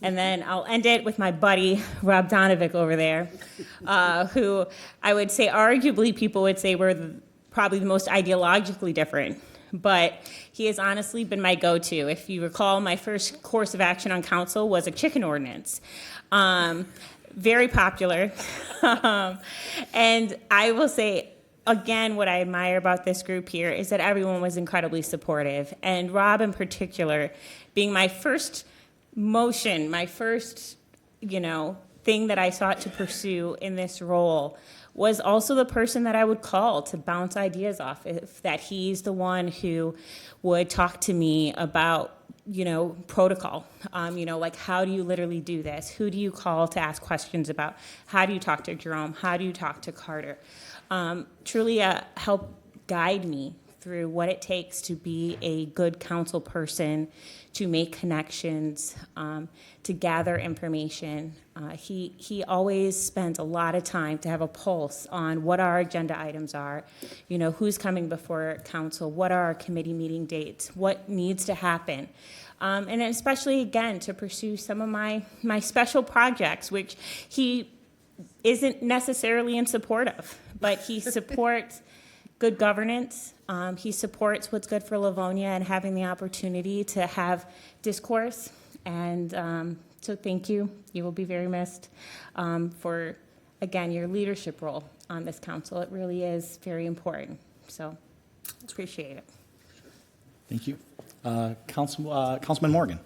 then I'll end it with my buddy, Rob Donovic over there, who I would say arguably people would say we're probably the most ideologically different. But he has honestly been my go-to. If you recall, my first course of action on council was a chicken ordinance. Very popular. And I will say, again, what I admire about this group here is that everyone was incredibly supportive. And Rob in particular, being my first motion, my first, you know, thing that I sought to pursue in this role, was also the person that I would call to bounce ideas off, if that he's the one who would talk to me about, you know, protocol, you know, like how do you literally do this? Who do you call to ask questions about? How do you talk to Jerome? How do you talk to Carter? Truly help guide me through what it takes to be a good council person, to make connections, to gather information. He always spends a lot of time to have a pulse on what our agenda items are, you know, who's coming before council, what are our committee meeting dates, what needs to happen. And especially, again, to pursue some of my special projects, which he isn't necessarily in support of, but he supports good governance. He supports what's good for Livonia and having the opportunity to have discourse. And so thank you. You will be very missed for, again, your leadership role on this council. It really is very important. So appreciate it. Thank you. Councilman Morgan.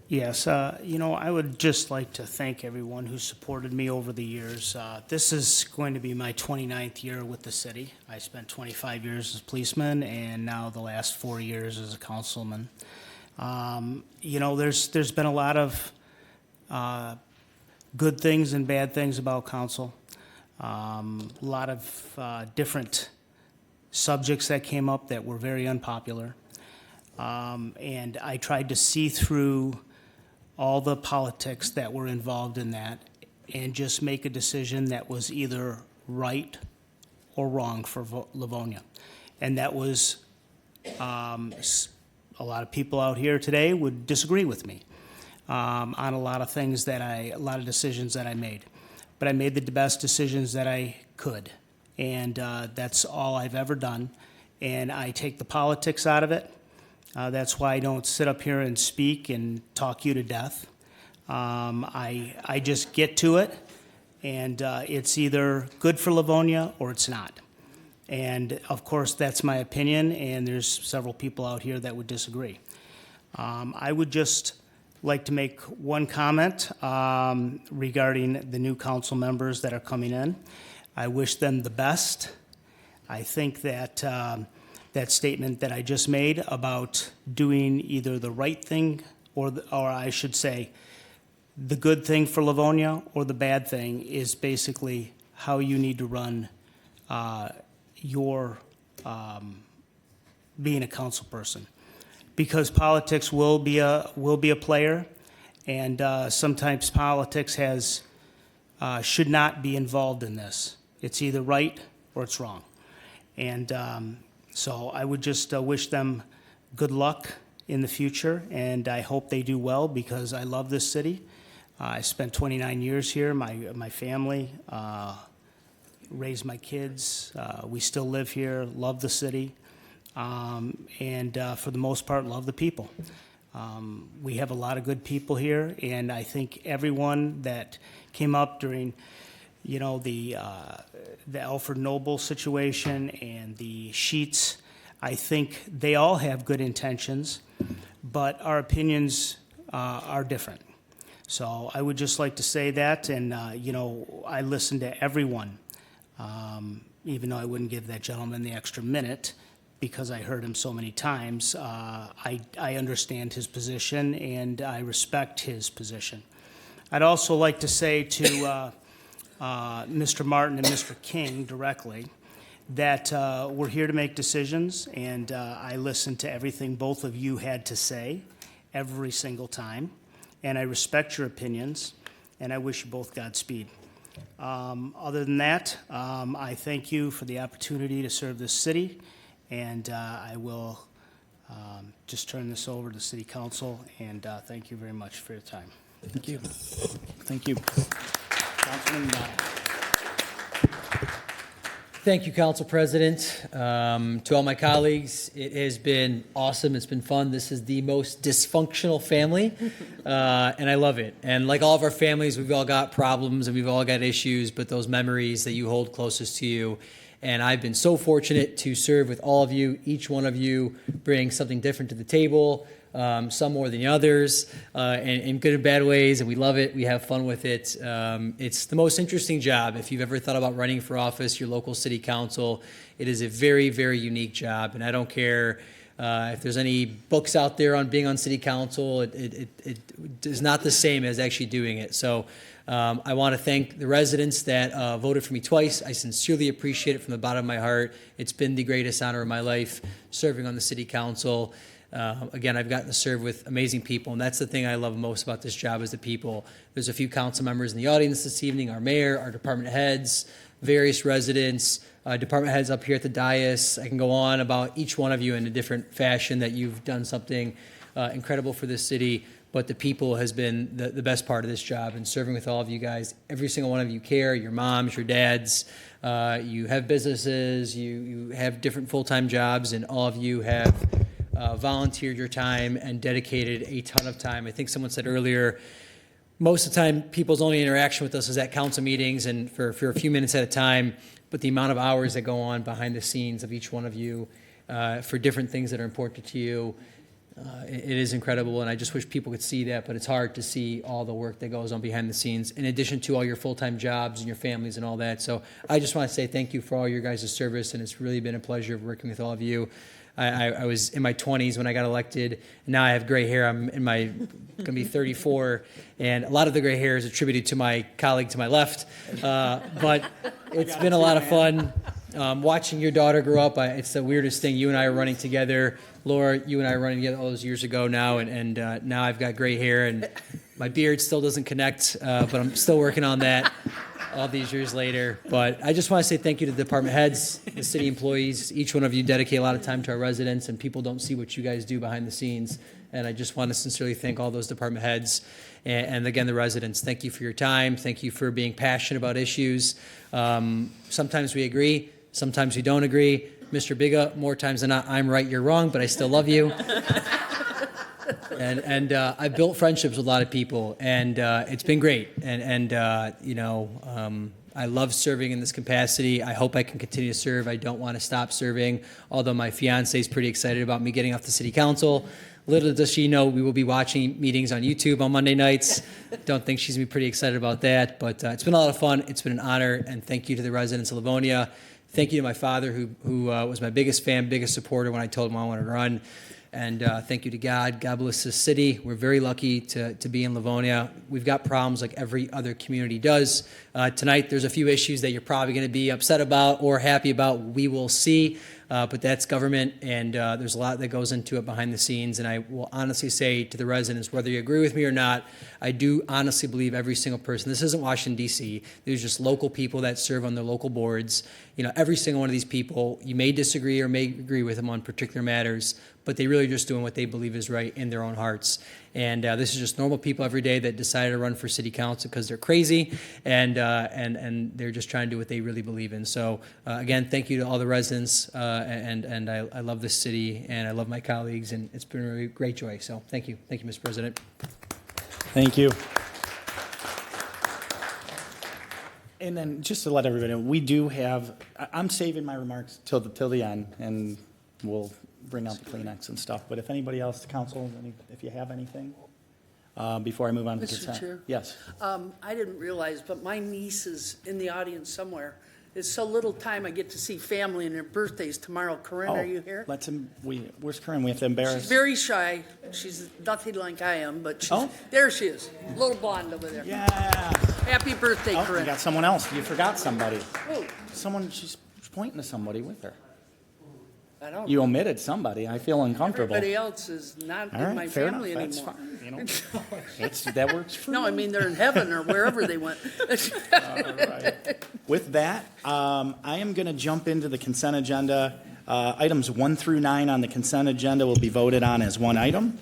Yes, I would just like to thank everyone who supported me over the years. This is going to be my 29th year with the city. I spent 25 years as a policeman and now the last 4 years as a councilman. There's been a lot of good things and bad things about council. A lot of different subjects that came up that were very unpopular. And I tried to see through all the politics that were involved in that and just make a decision that was either right or wrong for Livonia. And that was, a lot of people out here today would disagree with me on a lot of things a lot of decisions that I made. But I made the best decisions that I could. And that's all I've ever done. And I take the politics out of it. That's why I don't sit up here and speak and talk you to death. I just get to it, and it's either good for Livonia or it's not. And of course, that's my opinion, and there's several people out here that would disagree. I would just like to make one comment regarding the new council members that are coming in. I wish them the best. I think that that statement that I just made about doing either the right thing or I should say the good thing for Livonia or the bad thing is basically how you need to run your being a council person, because politics will be a player, and sometimes politics should not be involved in this. It's either right or it's wrong, and so I would just wish them good luck in the future, and I hope they do well because I love this city. I spent 29 years here. My family raised my kids. We still live here, love the city, and for the most part, love the people. We have a lot of good people here, and I think everyone that came up during the Alfred Noble situation and the Sheets, I think they all have good intentions, but our opinions are different. So I would just like to say that, and I listen to everyone, even though I wouldn't give that gentleman the extra minute because I heard him so many times. I understand his position, and I respect his position. I'd also like to say to Mr. Martin and Mr. King directly that we're here to make decisions, and I listened to everything both of you had to say every single time, and I respect your opinions, and I wish you both Godspeed. Other than that, I thank you for the opportunity to serve this city, and I will just turn this over to the City Council, and thank you very much for your time. Thank you. Thank you. Councilman Thank you, Council President. To all my colleagues, it has been awesome. It's been fun. This is the most dysfunctional family, and I love it. And like all of our families, we've all got problems and we've all got issues, but those memories that you hold closest to you. And I've been so fortunate to serve with all of you. Each one of you brings something different to the table. Some more than others, in good and bad ways, and we love it. We have fun with it. It's the most interesting job. If you've ever thought about running for office, your local city council, it is a very, very unique job, and I don't care if there's any books out there on being on city council. It is not the same as actually doing it. So I want to thank the residents that voted for me twice. I sincerely appreciate it from the bottom of my heart. It's been the greatest honor of my life, serving on the city council. Again, I've gotten to serve with amazing people, and that's the thing I love most about this job is the people. There's a few council members in the audience this evening, our mayor, our department heads, various residents, department heads up here at the dais. I can go on about each one of you in a different fashion that you've done something incredible for this city, but the people has been the best part of this job, and serving with all of you guys. Every single one of you care, your moms, your dads, you have businesses, you have different full-time jobs, and all of you have volunteered your time and dedicated a ton of time. I think someone said earlier, most of the time people's only interaction with us is at council meetings and for a few minutes at a time, but the amount of hours that go on behind the scenes of each one of you for different things that are important to you, It is incredible, and I just wish people could see that, but it's hard to see all the work that goes on behind the scenes, in addition to all your full-time jobs and your families and all that. So I just want to say thank you for all your guys' service, and it's really been a pleasure working with all of you. I was in my 20s when I got elected. Now I have gray hair. I'm going to be 34, and a lot of the gray hair is attributed to my colleague to my left. But it's been a lot of fun watching your daughter grow up. It's the weirdest thing. You and I are running together. Laura, you and I were running together all those years ago now, and now I've got gray hair, and my beard still doesn't connect, but I'm still working on that all these years later. But I just want to say thank you to the department heads, the city employees. Each one of you dedicate a lot of time to our residents, and people don't see what you guys do behind the scenes. And I just want to sincerely thank all those department heads. And again, the residents, thank you for your time. Thank you for being passionate about issues. Sometimes we agree, sometimes we don't agree. Mr. Biga, more times than not, I'm right, you're wrong, but I still love you. And I built friendships with a lot of people, and it's been great. And I love serving in this capacity. I hope I can continue to serve. I don't want to stop serving, although my fiance is pretty excited about me getting off the city council. Little does she know we will be watching meetings on YouTube on Monday nights. Don't think she's going to be pretty excited about that, but it's been a lot of fun. It's been an honor, and thank you to the residents of Livonia. Thank you to my father, who was my biggest fan, biggest supporter when I told him I wanted to run. And thank you to God. God bless this city. We're very lucky to be in Livonia. We've got problems like every other community does. Tonight, there's a few issues that you're probably going to be upset about or happy about. We will see. But that's government, and there's a lot that goes into it behind the scenes. And I will honestly say to the residents, whether you agree with me or not, I do honestly believe every single person. This isn't Washington, D.C. There's just local people that serve on their local boards. You know, every single one of these people, you may disagree or may agree with them on particular matters, but they really are just doing what they believe is right in their own hearts. And this is just normal people every day that decided to run for city council because they're crazy and they're just trying to do what they really believe in. So again, thank you to all the residents, and I love this city and I love my colleagues, and it's been a really great joy. So thank you, Mr. President. Thank you. And then just to let everybody know, we do have, I'm saving my remarks till the end, and we'll bring out the Kleenex and stuff. But if anybody else, council, if you have anything, before I move on to consent. Mr. Chair? Yes. I didn't realize, but my niece is in the audience somewhere. It's so little time I get to see family, and their birthday's tomorrow. Corinne, are you here? Where's Corinne? We have to embarrass. She's very shy. She's nothing like I am, but there she is, little blonde over there. Yeah. Happy birthday, Corinne. You got someone else. You forgot somebody. Who? Someone, she's pointing to somebody with her. I don't You know. omitted somebody. I feel uncomfortable. Everybody else is not All in right, my fair family enough. That's anymore. fine. You know, that works for No, me. I mean, they're in heaven or wherever they went. With that, I am going to jump into the consent agenda. Items 1 through 9 on the consent agenda will be voted on as one item.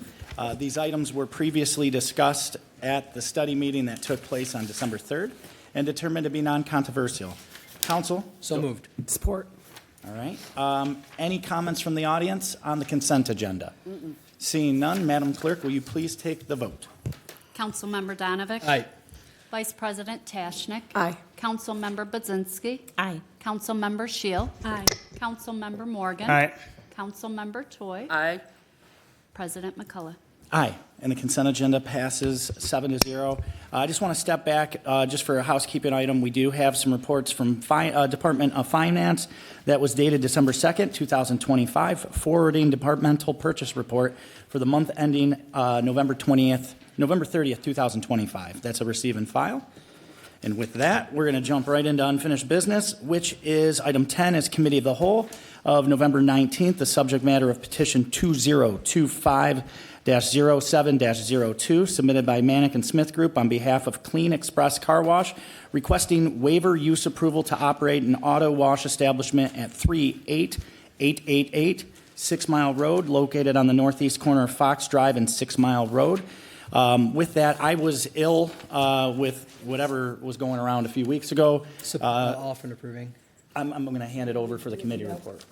These items were previously discussed at the study meeting that took place on December 3rd and determined to be non-controversial. Council? So moved. Support. All right. Any comments from the audience on the consent agenda? Seeing none, Madam Clerk, will you please take the vote? Councilmember Donovic? Aye. Vice President Tashnik? Aye. Councilmember Budzinski? Aye. Councilmember Shield? Aye. Councilmember Morgan? Aye. Councilmember Toy? Aye. President McCullough? Aye, and the consent agenda passes 7-0. I just want to step back just for a housekeeping item. We do have some reports from Department of Finance that was dated December 2nd, 2025, forwarding departmental purchase report for the month ending November 30th, 2025. That's a receive and file. And with that, we're going to jump right into unfinished business, which is item 10 is Committee of the Whole of November 19th, the subject matter of petition 2025-07-02 submitted by Manick and Smith Group on behalf of Clean Express Car Wash, requesting waiver use approval to operate an auto wash establishment at 38888 6 Mile Road, located on the northeast corner of Fox Drive and 6 Mile Road. With that, I was ill with whatever was going around a few weeks ago. Off and approving. I'm going to hand it over for the committee report.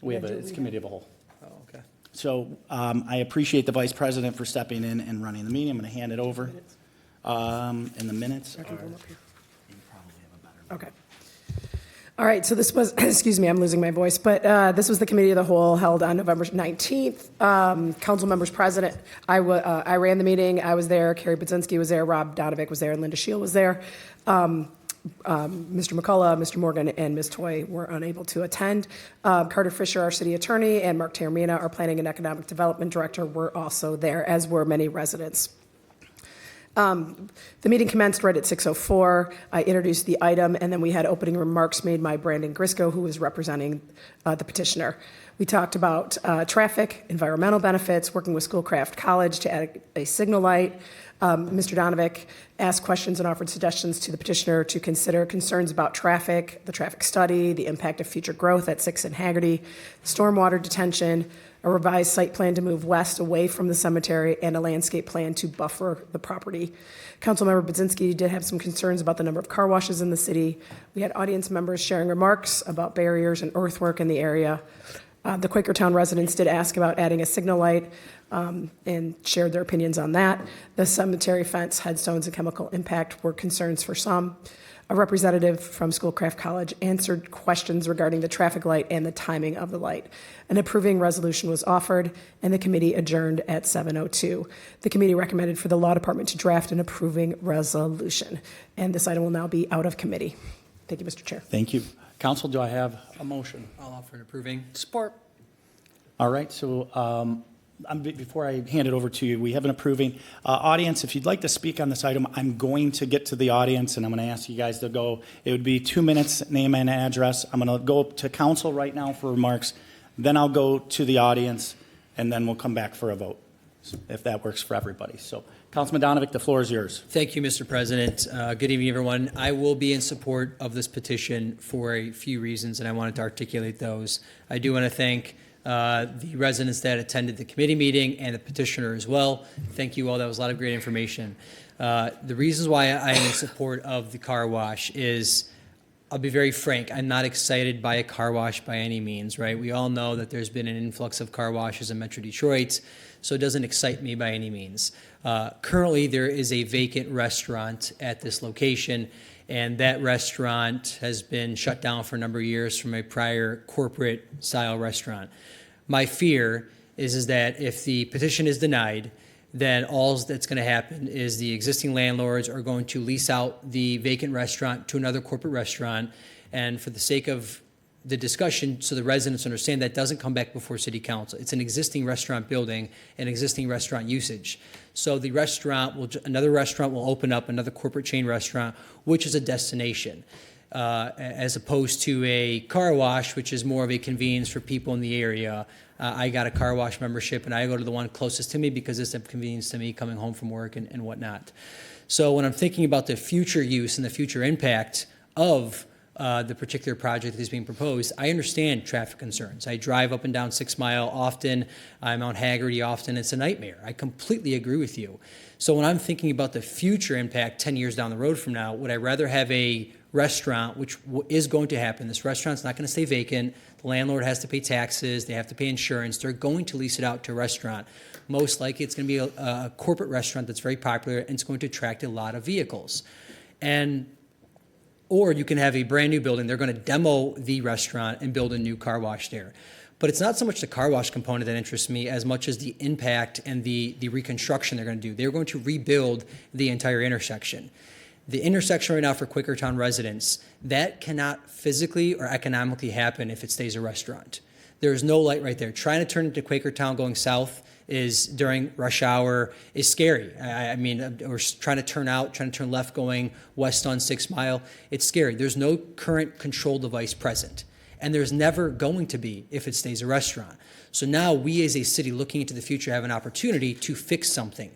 We have it's committee of a whole. Oh, okay. So I appreciate the vice president for stepping in and running the meeting. I'm going to hand it over. And the minutes. Okay. All right, so this was, excuse me, I'm losing my voice, but this was the committee of the whole held on November 19th. Council members present, I ran the meeting, I was there, Carrie Budzinski was there, Rob Donovic was there, and Linda Shield was there. Mr. McCullough, Mr. Morgan, and Ms. Toy were unable to attend. Carter Fisher, our city attorney, and Mark Taormina, our planning and economic development director, were also there, as were many residents. The meeting commenced right at 6:04. I introduced the item, and then we had opening remarks made by Brandon Grisco, who was representing the petitioner. We talked about traffic, environmental benefits, working with Schoolcraft College to add a signal light. Mr. Donovic asked questions and offered suggestions to the petitioner to consider concerns about traffic, the traffic study, the impact of future growth at 6 and Haggerty, stormwater detention, a revised site plan to move west away from the cemetery, and a landscape plan to buffer the property. Councilmember Budzinski did have some concerns about the number of car washes in the city. We had audience members sharing remarks about barriers and earthwork in the area. The Quakertown residents did ask about adding a signal light and shared their opinions on that. The cemetery fence, headstones, and chemical impact were concerns for some. A representative from Schoolcraft College answered questions regarding the traffic light and the timing of the light. An approving resolution was offered, and the committee adjourned at 7:02. The committee recommended for the law department to draft an approving resolution, and this item will now be out of committee. Thank you, Mr. Chair. Thank you. Council, do I have a motion? I'll offer an approving. Support. All right, so before I hand it over to you, we have an approving. Audience, if you'd like to speak on this item, I'm going to get to the audience, and I'm going to ask you guys to go. It would be 2 minutes, name and address. I'm going to go to council right now for remarks. Then I'll go to the audience, and then we'll come back for a vote, if that works for everybody. So, Councilman Donovic, the floor is yours. Thank you, Mr. President. Good evening, everyone. I will be in support of this petition for a few reasons, and I wanted to articulate those. I do want to thank the residents that attended the committee meeting and the petitioner as well. Thank you all. That was a lot of great information. The reasons why I am in support of the car wash is, I'll be very frank, I'm not excited by a car wash by any means, right? We all know that there's been an influx of car washes in Metro Detroit, so it doesn't excite me by any means. Currently, there is a vacant restaurant at this location, and that restaurant has been shut down for a number of years from a prior corporate-style restaurant. My fear is that if the petition is denied, then all that's going to happen is the existing landlords are going to lease out the vacant restaurant to another corporate restaurant, and for the sake of the discussion, so the residents understand, that doesn't come back before City Council. It's an existing restaurant building and existing restaurant usage. So the another restaurant will open up, another corporate chain restaurant, which is a destination, as opposed to a car wash, which is more of a convenience for people in the area. I got a car wash membership, and I go to the one closest to me because it's a convenience to me coming home from work and whatnot. So when I'm thinking about the future use and the future impact of the particular project that is being proposed, I understand traffic concerns. I drive up and down 6 Mile often. I'm on Haggerty often. It's a nightmare. I completely agree with you. So when I'm thinking about the future impact 10 years down the road from now, would I rather have a restaurant, which is going to happen? This restaurant's not going to stay vacant. The landlord has to pay taxes. They have to pay insurance. They're going to lease it out to a restaurant. Most likely it's going to be a corporate restaurant that's very popular, and it's going to attract a lot of vehicles. Or you can have a brand new building. They're going to demo the restaurant and build a new car wash there. But it's not so much the car wash component that interests me as much as the impact and the reconstruction they're going to do. They're going to rebuild the entire intersection. The intersection right now for Quakertown residents, that cannot physically or economically happen if it stays a restaurant. There's no light right there. Trying to turn into Quakertown going south is during rush hour is scary. I mean, or trying to turn left going west on 6 Mile, it's scary. There's no current control device present, and there's never going to be if it stays a restaurant. So now we as a city looking into the future have an opportunity to fix something.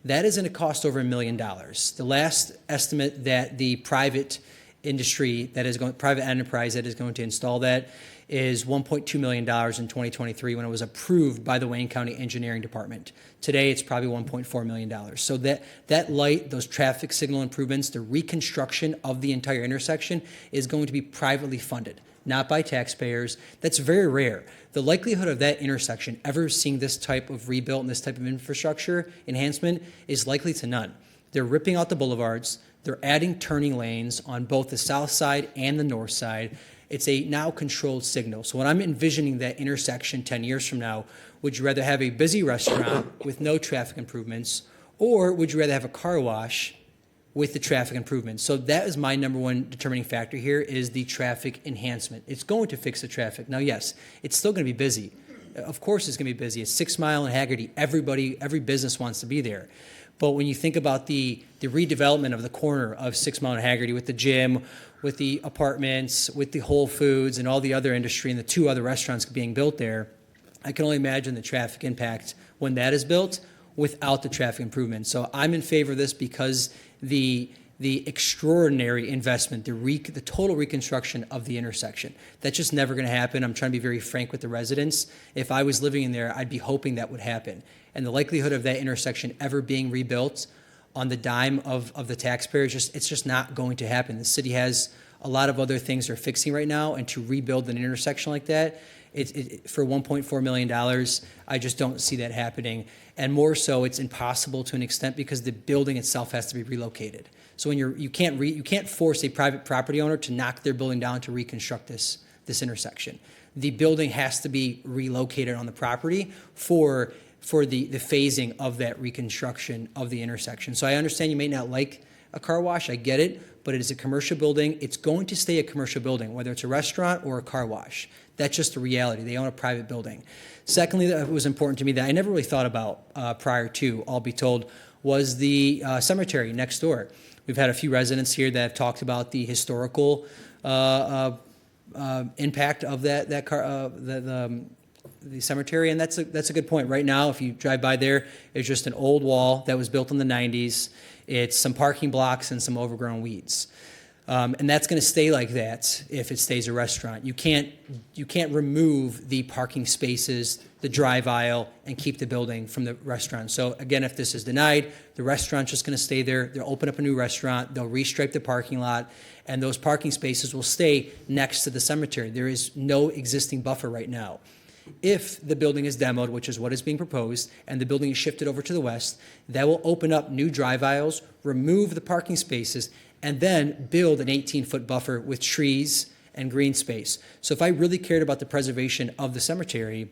That is going to cost over $1 million. The last estimate that the private enterprise that is going to install that is $1.2 million in 2023 when it was approved by the Wayne County Engineering Department. Today, it's probably $1.4 million. So that light, those traffic signal improvements, the reconstruction of the entire intersection is going to be privately funded, not by taxpayers. That's very rare. The likelihood of that intersection ever seeing this type of rebuild and this type of infrastructure enhancement is likely to none. They're ripping out the boulevards. They're adding turning lanes on both the south side and the north side. It's a now controlled signal. So when I'm envisioning that intersection 10 years from now, would you rather have a busy restaurant with no traffic improvements, or would you rather have a car wash with the traffic improvements? So that is my number one determining factor here, is the traffic enhancement. It's going to fix the traffic. Now, yes, it's still going to be busy. Of course it's going to be busy. It's 6 Mile and Haggerty. Every business wants to be there. But when you think about the redevelopment of the corner of 6 Mile and Haggerty with the gym, with the apartments, with the Whole Foods and all the other industry and the 2 other restaurants being built there, I can only imagine the traffic impact when that is built without the traffic improvement. So I'm in favor of this because the extraordinary investment, the total reconstruction of the intersection, that's just never going to happen. I'm trying to be very frank with the residents. If I was living in there, I'd be hoping that would happen. And the likelihood of that intersection ever being rebuilt on the dime of the taxpayers, it's just not going to happen. The city has a lot of other things they're fixing right now, and to rebuild an intersection like that, for $1.4 million, I just don't see that happening. And more so, it's impossible to an extent because the building itself has to be relocated. So when you can't force a private property owner to knock their building down to reconstruct this intersection. The building has to be relocated on the property for the phasing of that reconstruction of the intersection. So I understand you may not like a car wash, I get it, but it is a commercial building. It's going to stay a commercial building, whether it's a restaurant or a car wash. That's just the reality. They own a private building. Secondly, that was important to me that I never really thought about prior to, I'll be told, was the cemetery next door. We've had a few residents here that have talked about the historical impact of the cemetery, and that's a good point. Right now, if you drive by there, it's just an old wall that was built in the 90s. It's some parking blocks and some overgrown weeds. And that's going to stay like that if it stays a restaurant. You can't remove the parking spaces, the drive aisle, and keep the building from the restaurant. So again, if this is denied, the restaurant's just going to stay there. They'll open up a new restaurant. They'll restripe the parking lot, and those parking spaces will stay next to the cemetery. There is no existing buffer right now. If the building is demoed, which is what is being proposed, and the building is shifted over to the west, that will open up new drive aisles, remove the parking spaces, and then build an 18-foot buffer with trees and green space. So if I really cared about the preservation of the cemetery,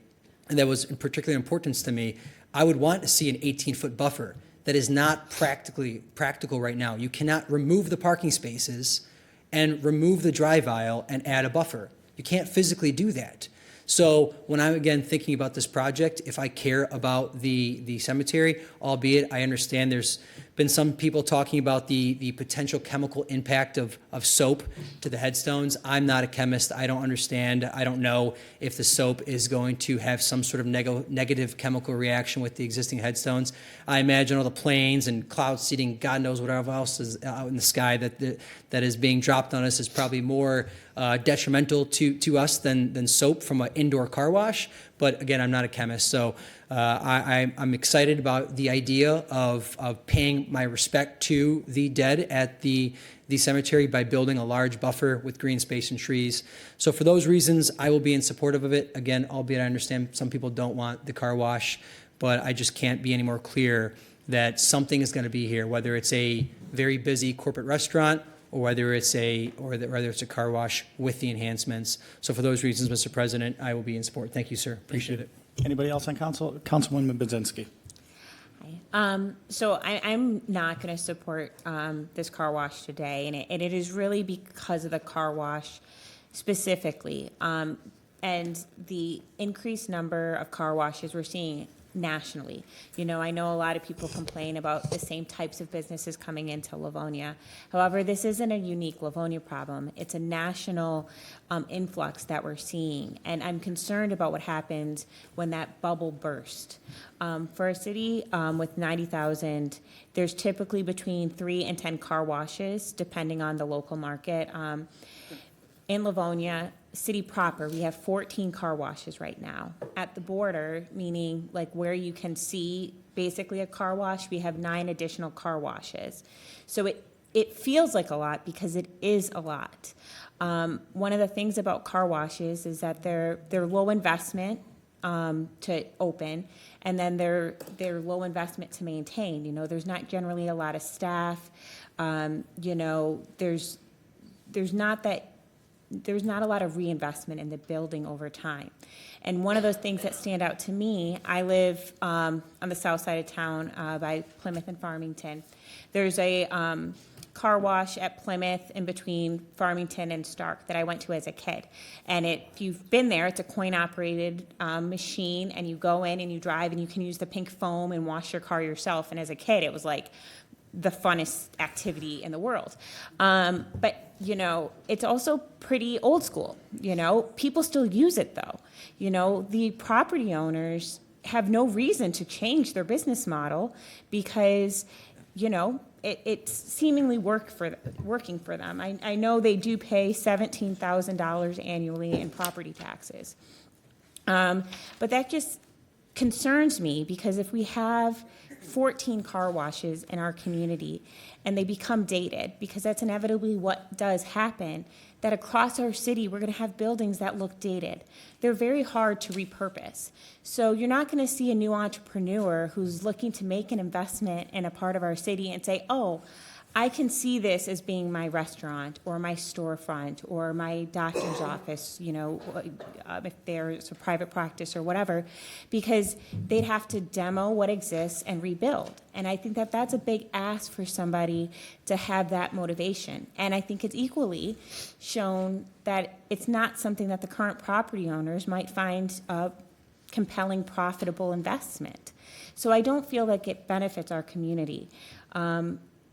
and that was in particular importance to me, I would want to see an 18-foot buffer. That is not practical right now. You cannot remove the parking spaces and remove the drive aisle and add a buffer. You can't physically do that. So when I'm, again, thinking about this project, if I care about the cemetery, albeit I understand there's been some people talking about the potential chemical impact of soap to the headstones. I'm not a chemist. I don't understand. I don't know if the soap is going to have some sort of negative chemical reaction with the existing headstones. I imagine all the planes and cloud seeding, God knows whatever else is out in the sky that is being dropped on us is probably more detrimental to us than soap from an indoor car wash. But again, I'm not a chemist, so I'm excited about the idea of paying my respect to the dead at the cemetery by building a large buffer with green space and trees. So for those reasons, I will be in support of it. Again, albeit I understand some people don't want the car wash, but I just can't be any more clear that something is going to be here, whether it's a very busy corporate restaurant or whether it's a car wash with the enhancements. So for those reasons, Mr. President, I will be in support. Thank you, sir. Appreciate it. Anybody else on council? Councilwoman Budzinski. So I'm not going to support this car wash today, and it is really because of the car wash specifically, and the increased number of car washes we're seeing nationally. You know, I know a lot of people complain about the same types of businesses coming into Livonia. However, this isn't a unique Livonia problem. It's a national influx that we're seeing. And I'm concerned about what happens when that bubble burst. For a city with 90,000, there's typically between 3 and 10 car washes, depending on the local market. In Livonia, city proper, we have 14 car washes right now. At the border, meaning like where you can see basically a car wash, we have 9 additional car washes. So it feels like a lot because it is a lot. One of the things about car washes is that they're low investment to open, and then they're low investment to maintain. You know, there's not generally a lot of staff. You know, there's not that there's not a lot of reinvestment in the building over time. And one of those things that stand out to me, I live on the south side of town by Plymouth and Farmington. There's a car wash at Plymouth in between Farmington and Stark that I went to as a kid. And if you've been there, it's a coin-operated machine, and you go in and you drive, and you can use the pink foam and wash your car yourself. And as a kid, it was like the funnest activity in the world. But, you know, it's also pretty old school. You know, people still use it, though. You know, the property owners have no reason to change their business model because, you know, it's seemingly working for them. I know they do pay $17,000 annually in property taxes. But that just concerns me, because if we have 14 car washes in our community and they become dated, because that's inevitably what does happen, that across our city we're going to have buildings that look dated. They're very hard to repurpose. So you're not going to see a new entrepreneur who's looking to make an investment in a part of our city and say, oh, I can see this as being my restaurant or my storefront or my doctor's office, you know, if there's a private practice or whatever, because they'd have to demo what exists and rebuild. And I think that that's a big ask for somebody to have that motivation. And I think it's equally shown that it's not something that the current property owners might find a compelling, profitable investment. So I don't feel like it benefits our community.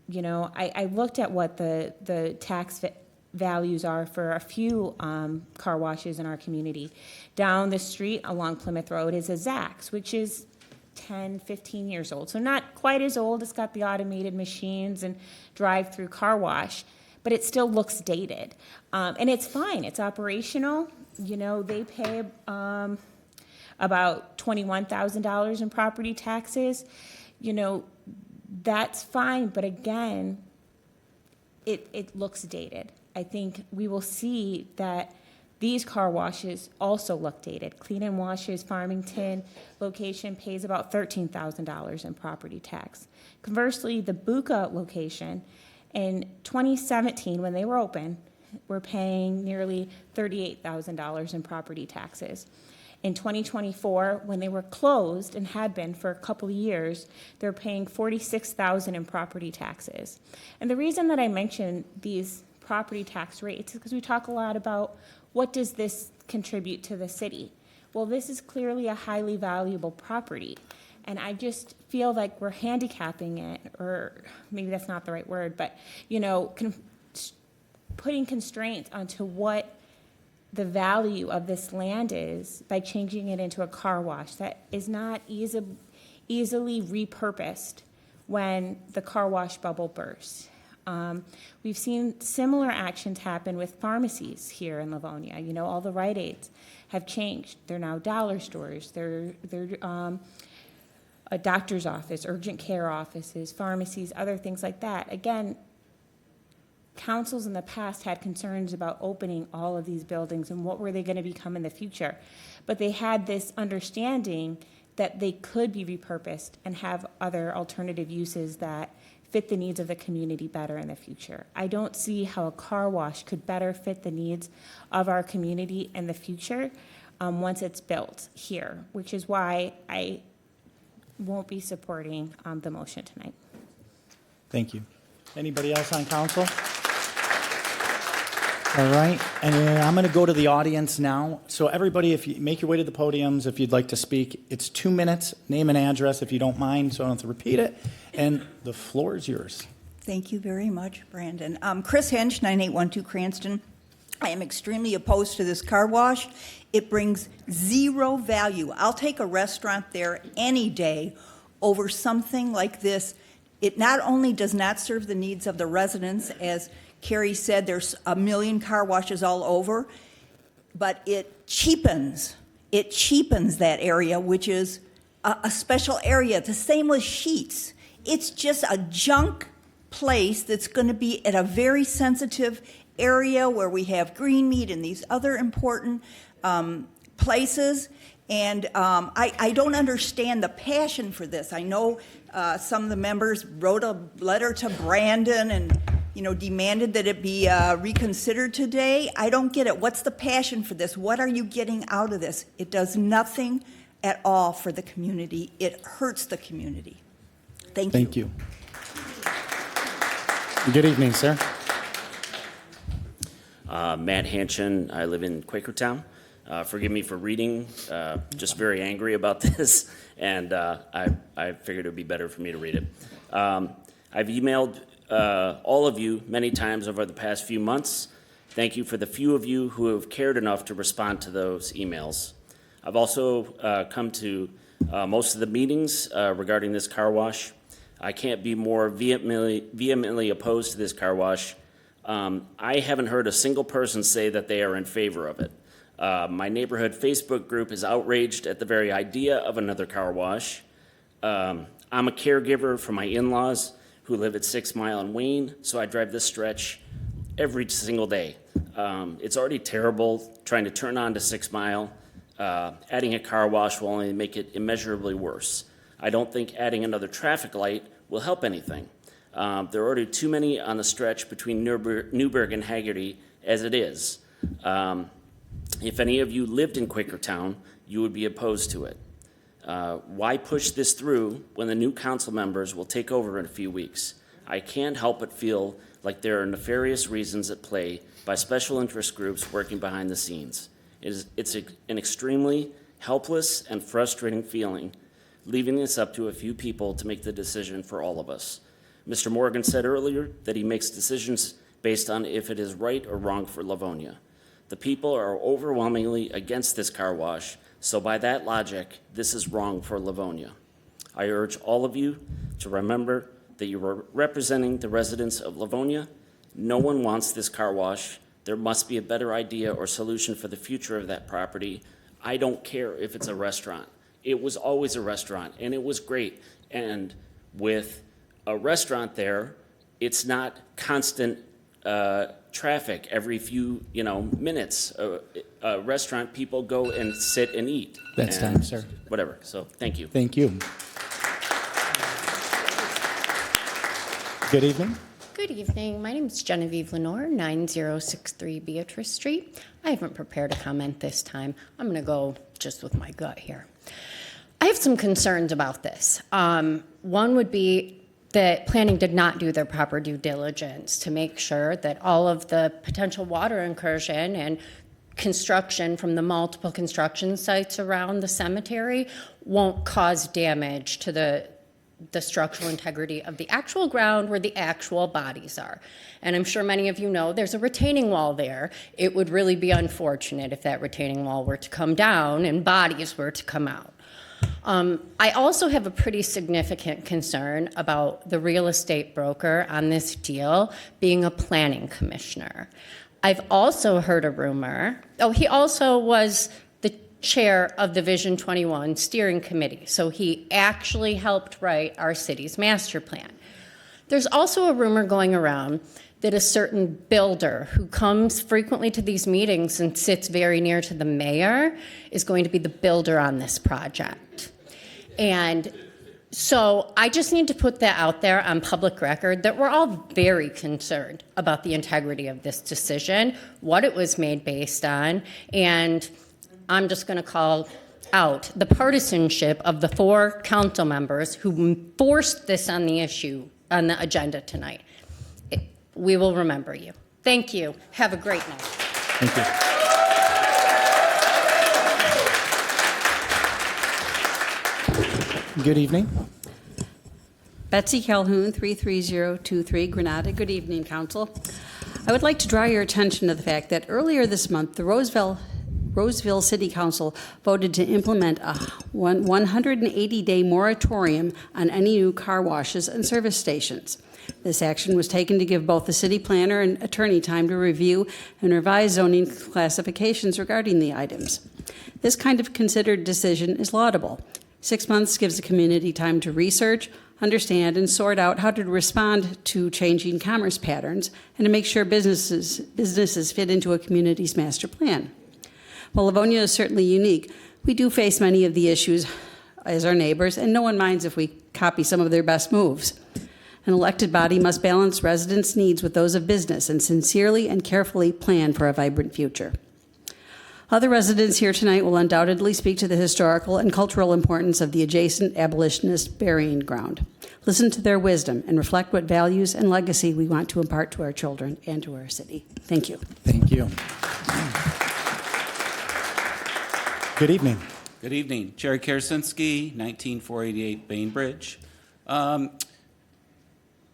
You know, I looked at what the tax values are for a few car washes in our community. Down the street along Plymouth Road is a Zack's, which is 10, 15 years old. So not quite as old. It's got the automated machines and drive-through car wash, but it still looks dated. And it's fine. It's operational. You know, they pay about $21,000 in property taxes. You know, that's fine, but again, it looks dated. I think we will see that these car washes also look dated. Clean and Wash's Farmington location pays about $13,000 in property tax. Conversely, the Buca location in 2017, when they were open, were paying nearly $38,000 in property taxes. In 2024, when they were closed and had been for a couple of years, they're paying $46,000 in property taxes. And the reason that I mention these property tax rates is because we talk a lot about what does this contribute to the city. Well, this is clearly a highly valuable property. And I just feel like we're handicapping it, or maybe that's not the right word, but, you know, putting constraints onto what the value of this land is by changing it into a car wash that is not easily repurposed when the car wash bubble bursts. We've seen similar actions happen with pharmacies here in Livonia. You know, all the Rite Aids have changed. They're now dollar stores. They're a doctor's office, urgent care offices, pharmacies, other things like that. Again, councils in the past had concerns about opening all of these buildings and what were they going to become in the future. But they had this understanding that they could be repurposed and have other alternative uses that fit the needs of the community better in the future. I don't see how a car wash could better fit the needs of our community in the future once it's built here, which is why I won't be supporting the motion tonight. Thank you. Anybody else on council? All right, and I'm going to go to the audience now. So everybody, if you make your way to the podiums, if you'd like to speak, it's 2 minutes, name and address if you don't mind, so I don't have to repeat it, and the floor is yours. Thank you very much, Brandon. Chris Hench, 9812 Cranston. I am extremely opposed to this car wash. It brings zero value. I'll take a restaurant there any day over something like this. It not only does not serve the needs of the residents, as Carrie said, there's 1 million car washes all over, but it cheapens that area, which is a special area. The same with Sheets. It's just a junk place that's going to be at a very sensitive area where we have green meat and these other important places. And I don't understand the passion for this. I know some of the members wrote a letter to Brandon, and demanded that it be reconsidered today. I don't get it. What's the passion for this? What are you getting out of this? It does nothing at all for the community. It hurts the community. Thank you. Thank you. Good evening, sir. Matt Hanchin. I live in Quakertown. Forgive me for reading. Just very angry about this, and I figured it would be better for me to read it. I've emailed all of you many times over the past few months. Thank you for the few of you who have cared enough to respond to those emails. I've also come to most of the meetings regarding this car wash. I can't be more vehemently opposed to this car wash. I haven't heard a single person say that they are in favor of it. My neighborhood Facebook group is outraged at the very idea of another car wash. I'm a caregiver for my in-laws who live at 6 Mile and Wayne, so I drive this stretch every single day. It's already terrible trying to turn on to 6 Mile. Adding a car wash will only make it immeasurably worse. I don't think adding another traffic light will help anything. There are already too many on the stretch between Newburgh and Haggerty as it is. If any of you lived in Quakertown, you would be opposed to it. Why push this through when the new council members will take over in a few weeks? I can't help but feel like there are nefarious reasons at play by special interest groups working behind the scenes. It's an extremely helpless and frustrating feeling, leaving this up to a few people to make the decision for all of us. Mr. Morgan said earlier that he makes decisions based on if it is right or wrong for Livonia. The people are overwhelmingly against this car wash, so by that logic, this is wrong for Livonia. I urge all of you to remember that you are representing the residents of Livonia. No one wants this car wash. There must be a better idea or solution for the future of that property. I don't care if it's a restaurant. It was always a restaurant, and it was great. And with a restaurant there, it's not constant traffic every few minutes. A restaurant, people go and sit and eat. That's and time, sir. Whatever. So thank you. Thank you. Good evening. Good evening. My name is Genevieve Lenore, 9063 Beatrice Street. I haven't prepared a comment this time. I'm going to go just with my gut here. I have some concerns about this. One would be that planning did not do their proper due diligence to make sure that all of the potential water incursion and construction from the multiple construction sites around the cemetery won't cause damage to the structural integrity of the actual ground where the actual bodies are. And I'm sure many of you know there's a retaining wall there. It would really be unfortunate if that retaining wall were to come down and bodies were to come out. I also have a pretty significant concern about the real estate broker on this deal being a planning commissioner. I've also heard a rumor, he also was the chair of the Vision 21 steering committee, so he actually helped write our city's master plan. There's also a rumor going around that a certain builder who comes frequently to these meetings and sits very near to the mayor is going to be the builder on this project. And so I just need to put that out there on public record that we're all very concerned about the integrity of this decision, what it was made based on, and I'm just going to call out the partisanship of the 4 council members who forced this on the agenda tonight. We will remember you. Thank you. Have a great night. Thank you. Good evening. Betsy Calhoun, 33023 Granada. Good evening, Council. I would like to draw your attention to the fact that earlier this month, the Roseville City Council voted to implement a 180-day moratorium on any new car washes and service stations. This action was taken to give both the city planner and attorney time to review and revise zoning classifications regarding the items. This kind of considered decision is laudable. 6 months gives the community time to research, understand, and sort out how to respond to changing commerce patterns and to make sure businesses fit into a community's master plan. While Livonia is certainly unique, we do face many of the issues as our neighbors, and no one minds if we copy some of their best moves. An elected body must balance residents' needs with those of business and sincerely and carefully plan for a vibrant future. Other residents here tonight will undoubtedly speak to the historical and cultural importance of the adjacent abolitionist burying ground. Listen to their wisdom and reflect what values and legacy we want to impart to our children and to our city. Thank you. Thank you. Good evening. Good evening. Jerry Karasinski, 19488 Bainbridge.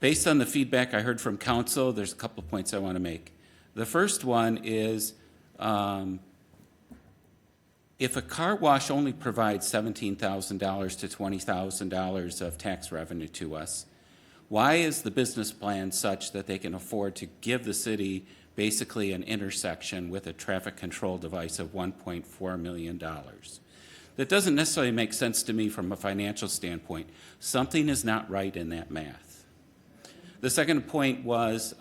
Based on the feedback I heard from council, there's a couple of points I want to make. The first one is if a car wash only provides $17,000 to $20,000 of tax revenue to us, why is the business plan such that they can afford to give the city basically an intersection with a traffic control device of $1.4 million? That doesn't necessarily make sense to me from a financial standpoint. Something is not right in that math. The second point was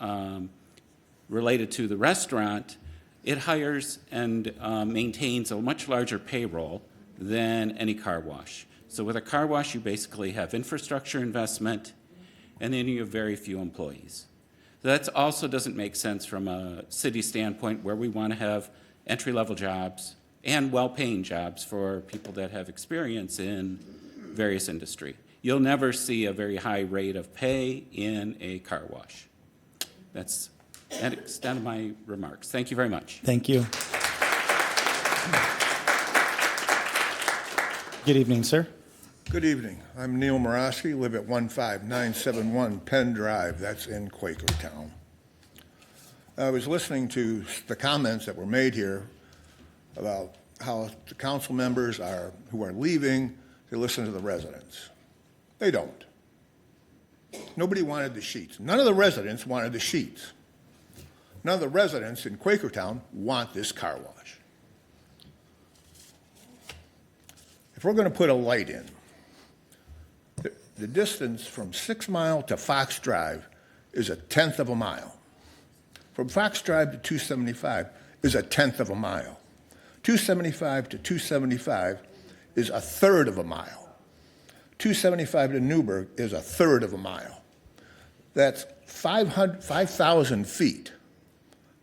related to the restaurant. It hires and maintains a much larger payroll than any car wash. So with a car wash, you basically have infrastructure investment, and then you have very few employees. So that also doesn't make sense from a city standpoint where we want to have entry-level jobs and well-paying jobs for people that have experience in various industry. You'll never see a very high rate of pay in a car wash. That's the extent of my remarks. Thank you very much. Thank you. Good evening, sir. Good evening. I'm Neil Morosky, live at 15971 Penn Drive. That's in Quakertown. I was listening to the comments that were made here about how the council members who are leaving, they listen to the residents. They don't. Nobody wanted the sheets. None of the residents wanted the sheets. None of the residents in Quakertown want this car wash. If we're going to put a light in, the distance from 6 Mile to Fox Drive is 1/10 of a mile. From Fox Drive to 275 is 1/10 of a mile. 275 to 275 is 1/3 of a mile. 275 to Newburgh is 1/3 of a mile. That's 5,000 feet.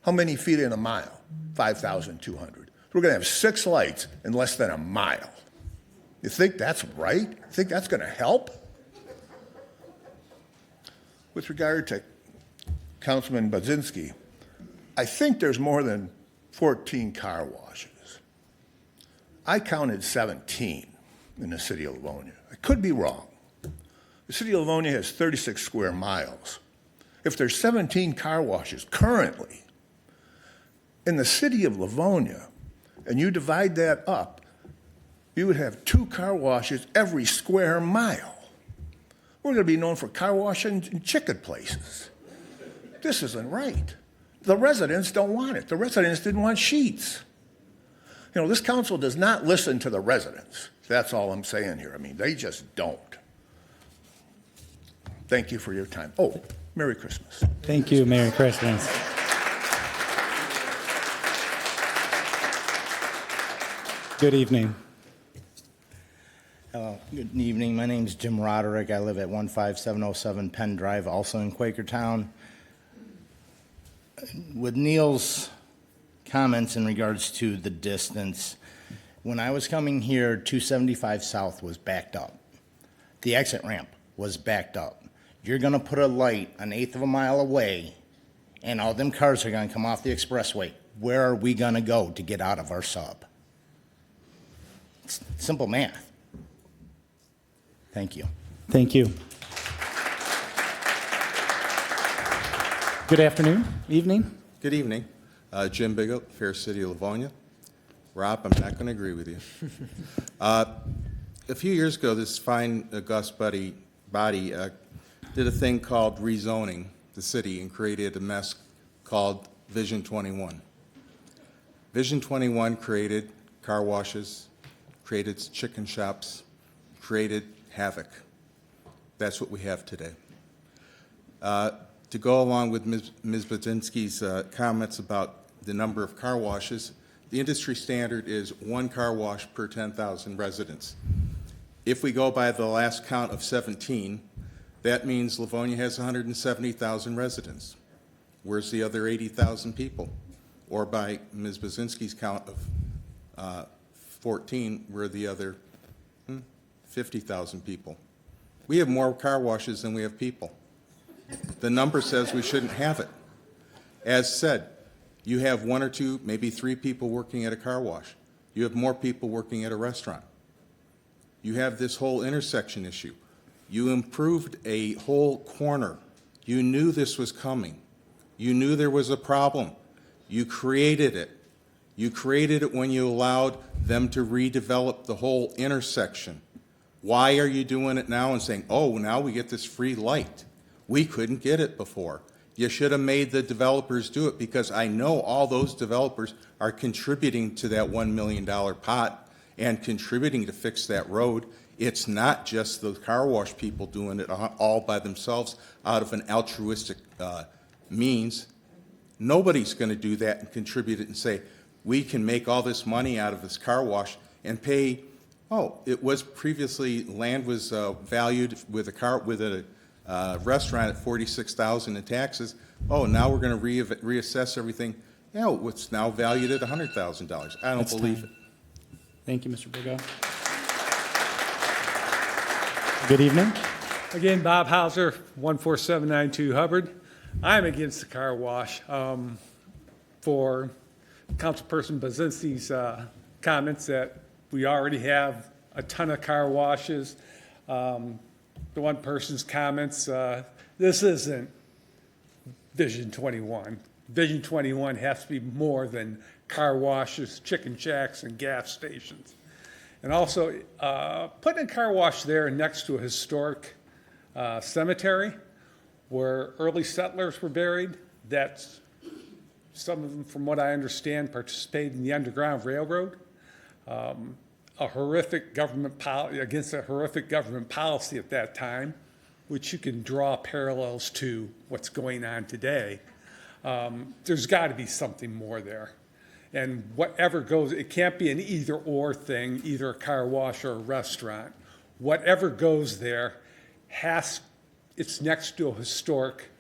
How many feet in a mile? 5,200. We're going to have 6 lights in less than a mile. You think that's right? You think that's going to help? With regard to Councilman Budzinski, I think there's more than 14 car washes. I counted 17 in the city of Livonia. I could be wrong. The city of Livonia has 36 square miles. If there's 17 car washes currently in the city of Livonia, and you divide that up, you would have 2 car washes every square mile. We're going to be known for car washing and chicken places. This isn't right. The residents don't want it. The residents didn't want sheets. You know, this council does not listen to the residents. That's all I'm saying here. I mean, they just don't. Thank you for your time. Oh, Merry Christmas. Thank you. Merry Christmas. Good evening. Good evening. My name is Jim Roderick. I live at 15707 Penn Drive, also in Quakertown. With Neil's comments in regards to the distance, when I was coming here, 275 South was backed up. The exit ramp was backed up. You're going to put a light an 1/8 of a mile away, and all them cars are going to come off the expressway. Where are we going to go to get out of our sub? It's simple math. Thank you. Thank you. Good afternoon, evening. Good evening. Jim Biggett, Fair City of Livonia. Rob, I'm not going to agree with you. A few years ago, this fine august body did a thing called rezoning the city and created a mess called Vision 21. Vision 21 created car washes, created chicken shops, created havoc. That's what we have today. To go along with Ms. Budzinski's comments about the number of car washes, the industry standard is 1 car wash per 10,000 residents. If we go by the last count of 17, That means Livonia has 170,000 residents. Where's the other 80,000 people? Or by Ms. Bazinski's count of 14, where the other 50,000 people? We have more car washes than we have people. The number says we shouldn't have it. As said, you have 1 or 2, maybe 3 people working at a car wash. You have more people working at a restaurant. You have this whole intersection issue. You improved a whole corner. You knew this was coming. You knew there was a problem. You created it. You created it when you allowed them to redevelop the whole intersection. Why are you doing it now and saying, oh, now we get this free light? We couldn't get it before. You should have made the developers do it, because I know all those developers are contributing to that $1 million pot and contributing to fix that road. It's not just the car wash people doing it all by themselves out of an altruistic means. Nobody's going to do that and contribute it and say, we can make all this money out of this car wash and pay. Oh, it was previously, land was valued with a restaurant at $46,000 in taxes. Oh, now we're going to reassess everything. Yeah, it's now valued at $100,000. I don't believe it. Thank you, Mr. Brigo. Good evening. Again, Bob Hauser, 14792 Hubbard. I'm against the car wash. For Councilperson Bazinski's comments that we already have a ton of car washes. The one person's comments, this isn't Vision 21. Vision 21 has to be more than car washes, chicken shacks, and gas stations. And also, putting a car wash there next to a historic cemetery where early settlers were buried, that's some of them, from what I understand, participated in the Underground Railroad. A horrific government against a horrific government policy at that time, which you can draw parallels to what's going on today. There's got to be something more there. And whatever goes, it can't be an either-or thing, either a car wash or a restaurant. Whatever goes there it's next to a historic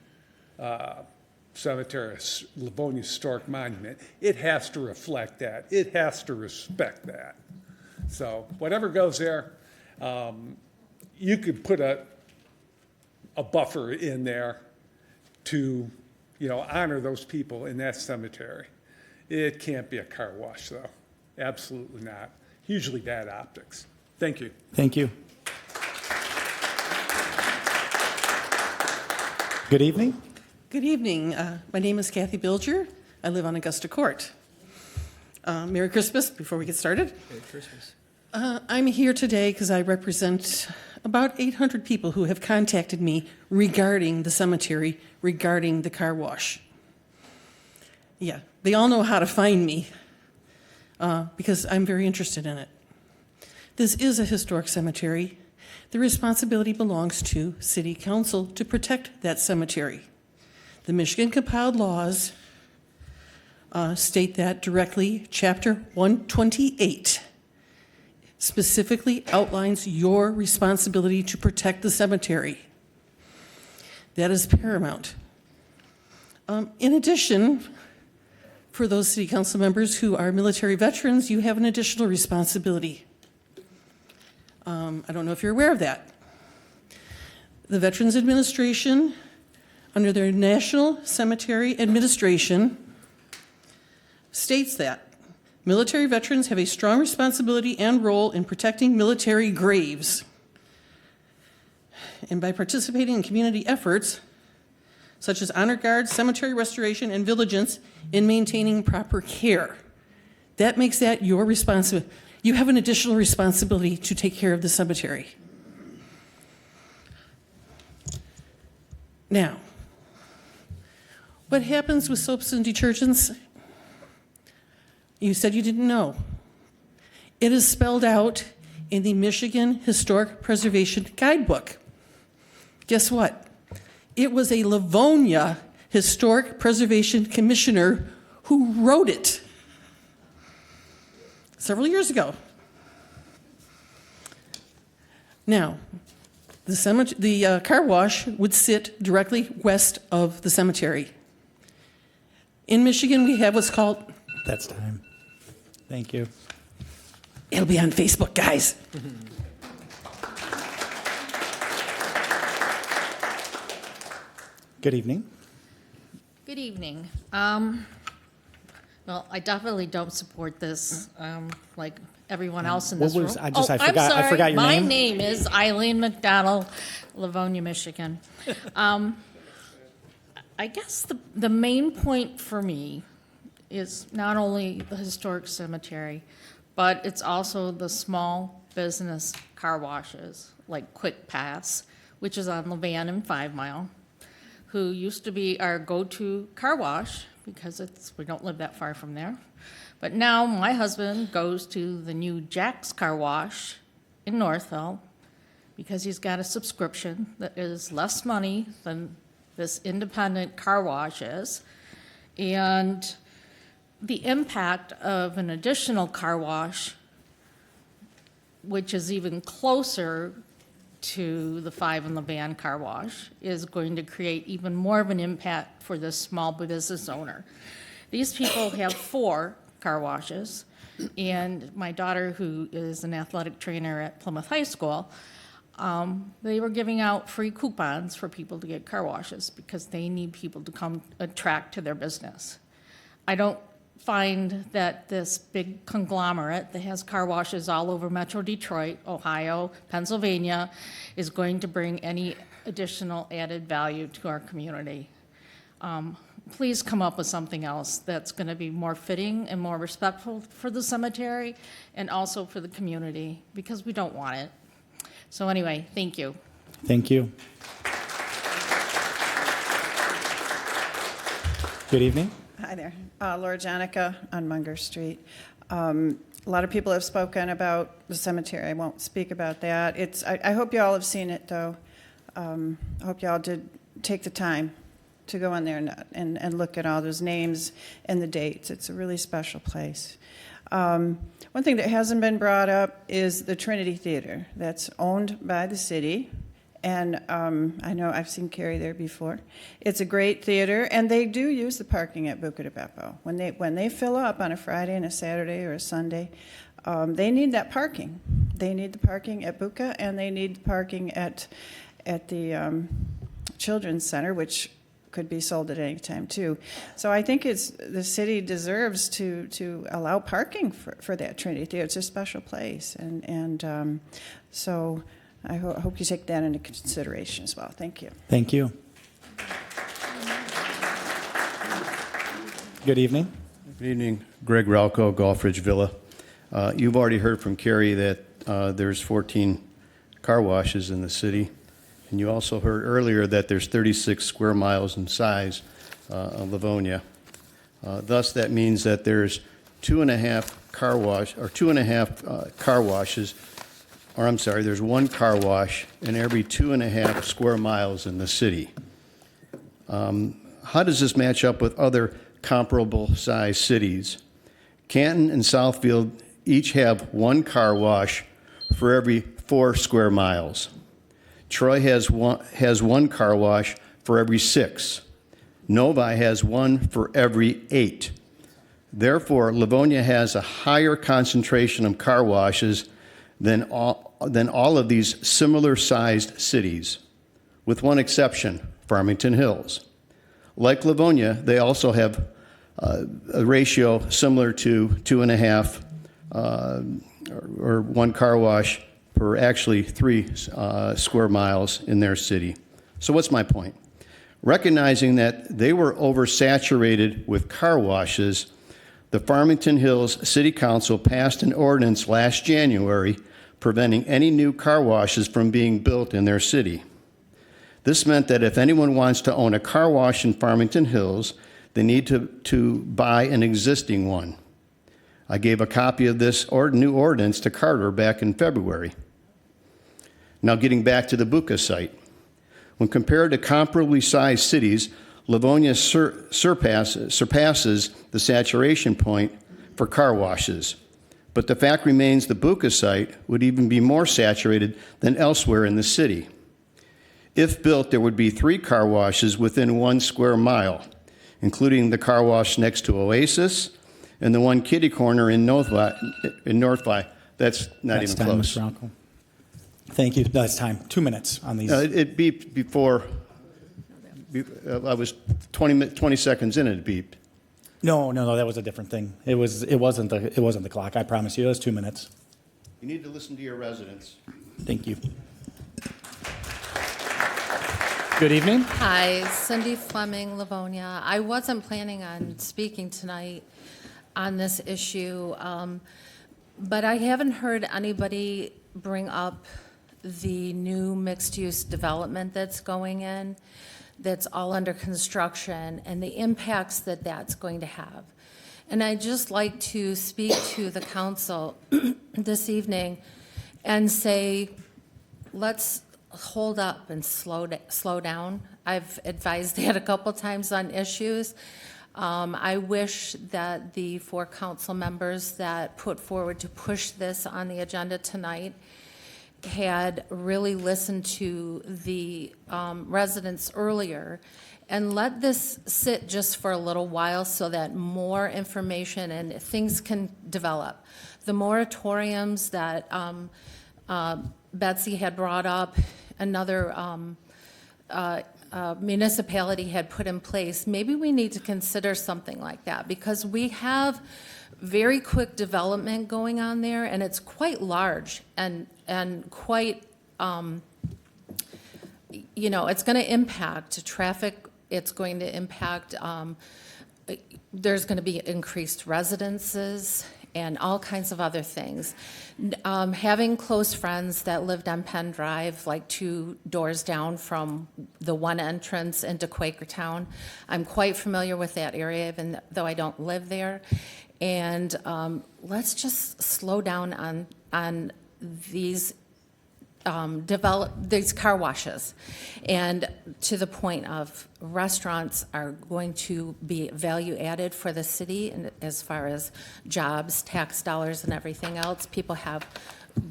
cemetery, a Livonia historic monument. It has to reflect that. It has to respect that. So whatever goes there, you could put a buffer in there to, honor those people in that cemetery. It can't be a car wash, though. Absolutely not. Hugely bad optics. Thank you. Thank you. Good evening. Good evening. My name is Kathy Bilger. I live on Augusta Court. Merry Christmas before we get started. Merry Christmas. I'm here today because I represent about 800 people who have contacted me regarding the cemetery, regarding the car wash. Yeah, they all know how to find me because I'm very interested in it. This is a historic cemetery. The responsibility belongs to City Council to protect that cemetery. The Michigan compiled laws state that directly. Chapter 128 specifically outlines your responsibility to protect the cemetery. That is paramount. In addition, for those city council members who are military veterans, you have an additional responsibility. I don't know if you're aware of that. The Veterans Administration, under their National Cemetery Administration, states that military veterans have a strong responsibility and role in protecting military graves. And by participating in community efforts, such as honor guards, cemetery restoration, and vigilance in maintaining proper care. That makes that your responsibility. You have an additional responsibility to take care of the cemetery. Now, what happens with soaps and detergents? You said you didn't know. It is spelled out in the Michigan Historic Preservation Guidebook. Guess what? It was a Livonia Historic Preservation Commissioner who wrote it several years ago. Now, The car wash would sit directly west of the cemetery. In Michigan, we have what's called... That's time. Thank you. It'll be on Facebook, guys. Good evening. Good evening. Well, I definitely don't support this, like everyone else in What this was- room. I just- I I'm forgot- I sorry. forgot your My name. name is Eileen McDonald, Livonia, Michigan. I guess the main point for me is not only the historic cemetery, but it's also the small business car washes, like Quick Pass, which is on Levan and 5 Mile, who used to be our go-to car wash because we don't live that far from there. But now my husband goes to the new Jack's Car Wash in Northville because he's got a subscription that is less money than this independent car wash is. And the impact of an additional car wash, which is even closer to the 5 and Levan car wash, is going to create even more of an impact for this small business owner. These people have 4 car washes, and my daughter, who is an athletic trainer at Plymouth High School, they were giving out free coupons for people to get car washes because they need people to come attract to their business. I don't find that this big conglomerate that has car washes all over Metro Detroit, Ohio, Pennsylvania, is going to bring any additional added value to our community. Please come up with something else that's going to be more fitting and more respectful for the cemetery and also for the community, because we don't want it. So anyway, thank you. Thank you. Good evening. Hi there. Laura Janica on Munger Street. A lot of people have spoken about the cemetery. I won't speak about that. I hope you all have seen it, though. I hope you all did take the time to go in there and look at all those names and the dates. It's a really special place. One thing that hasn't been brought up is the Trinity Theater. That's owned by the city. And I know I've seen Carrie there before. It's a great theater, and they do use the parking at Buca di Beppo. When they fill up on a Friday and a Saturday or a Sunday, they need that parking. They need the parking at Buca, and they need the parking at the Children's Center, which could be sold at any time too. So I think the city deserves to allow parking for that Trinity Theater. It's a special place, and so. I hope you take that into consideration as well. Thank you. Thank you. Good evening. Good evening. Greg Ralco, Golf Ridge Villa. You've already heard from Carrie that there's 14 car washes in the city. And you also heard earlier that there's 36 square miles in size of Livonia. Thus, that means that there's 2.5 car washes, or I'm sorry, there's 1 car wash in every 2.5 square miles in the city. How does this match up with other comparable sized cities? Canton and Southfield each have 1 car wash for every 4 square miles. Troy has one car wash for every 6. Novi has 1 for every 8. Therefore, Livonia has a higher concentration of car washes than all of these similar-sized cities, with one exception, Farmington Hills. Like Livonia, they also have a ratio similar to 2.5 or 1 car wash per actually 3 square miles in their city. So what's my point? Recognizing that they were oversaturated with car washes, the Farmington Hills City Council passed an ordinance last January preventing any new car washes from being built in their city. This meant that if anyone wants to own a car wash in Farmington Hills, they need to buy an existing one. I gave a copy of this new ordinance to Carter back in February. Now getting back to the Buca site. When compared to comparably sized cities, Livonia surpasses the saturation point for car washes. But the fact remains the Buca site would even be more saturated than elsewhere in the city. If built, there would be 3 car washes within 1 square mile, including the car wash next to Oasis and the one kitty corner in Northby. That's not That's even time, close. Mr. Rocco. Thank you. That's time. 2 minutes on these. It beeped before. I was 20 seconds in, it beeped. No, that was a different thing. It wasn't the clock. I promise you, it was 2 minutes. You need to listen to your residents. Thank you. Good evening. Hi, Cindy Fleming, Livonia. I wasn't planning on speaking tonight on this issue, but I haven't heard anybody bring up the new mixed-use development that's going in, that's all under construction, and the impacts that that's going to have. And I'd just like to speak to the council this evening and say, let's hold up and slow down. I've advised that a couple times on issues. I wish that the 4 council members that put forward to push this on the agenda tonight had really listened to the residents earlier and let this sit just for a little while so that more information and things can develop. The moratoriums that Betsy had brought up, another municipality had put in place, maybe we need to consider something like that, because we have very quick development going on there, and it's quite large and quite, it's going to impact traffic. It's going to impact, there's going to be increased residences and all kinds of other things. Having close friends that lived on Penn Drive, like 2 doors down from the one entrance into Quakertown, I'm quite familiar with that area, even though I don't live there. And let's just slow down on these these car washes. And to the point of restaurants are going to be value added for the city, and as far as jobs, tax dollars, and everything else. People have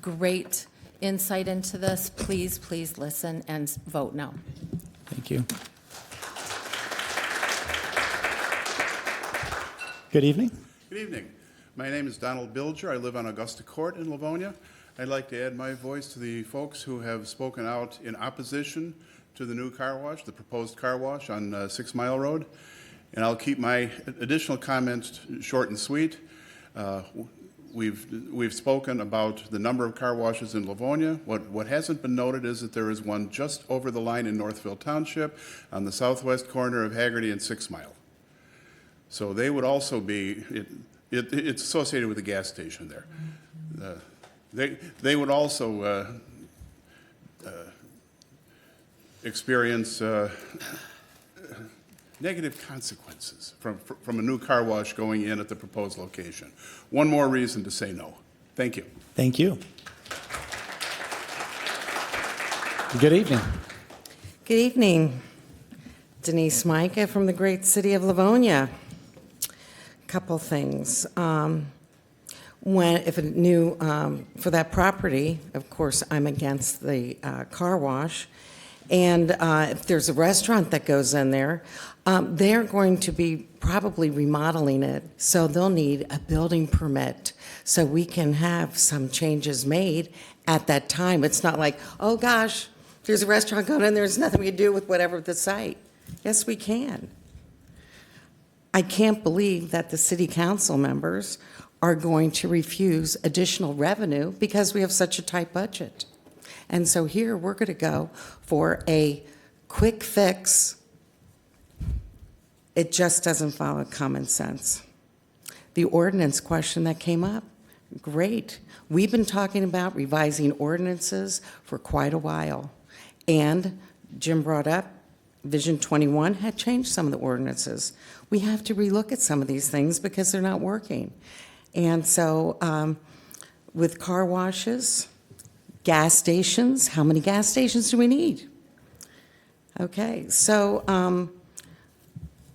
great insight into this. Please, please listen and vote no. Thank you. Good evening. Good evening. My name is Donald Bilger. I live on Augusta Court in Livonia. I'd like to add my voice to the folks who have spoken out in opposition to the new car wash, the proposed car wash on 6 Mile Road. And I'll keep my additional comments short and sweet. We've spoken about the number of car washes in Livonia. What hasn't been noted is that there is one just over the line in Northville Township on the southwest corner of Haggerty and 6 Mile. So they would also be, it's associated with the gas station there. They would also experience negative consequences from a new car wash going in at the proposed location. One more reason to say no. Thank you. Thank you. Good evening. Good evening. Denise Micah from the great city of Livonia. Couple things. If a new, for that property, of course, I'm against the car wash. And if there's a restaurant that goes in there, they're going to be probably remodeling it. So they'll need a building permit so we can have some changes made at that time. It's not like, oh gosh, there's a restaurant going in, there's nothing we can do with whatever the site. Yes, we can. I can't believe that the city council members are going to refuse additional revenue because we have such a tight budget. And so here we're going to go for a quick fix. It just doesn't follow common sense. The ordinance question that came up, great. We've been talking about revising ordinances for quite a while. And Jim brought up Vision 21 had changed some of the ordinances. We have to relook at some of these things because they're not working. And so with car washes, gas stations, how many gas stations do we need? Okay, so of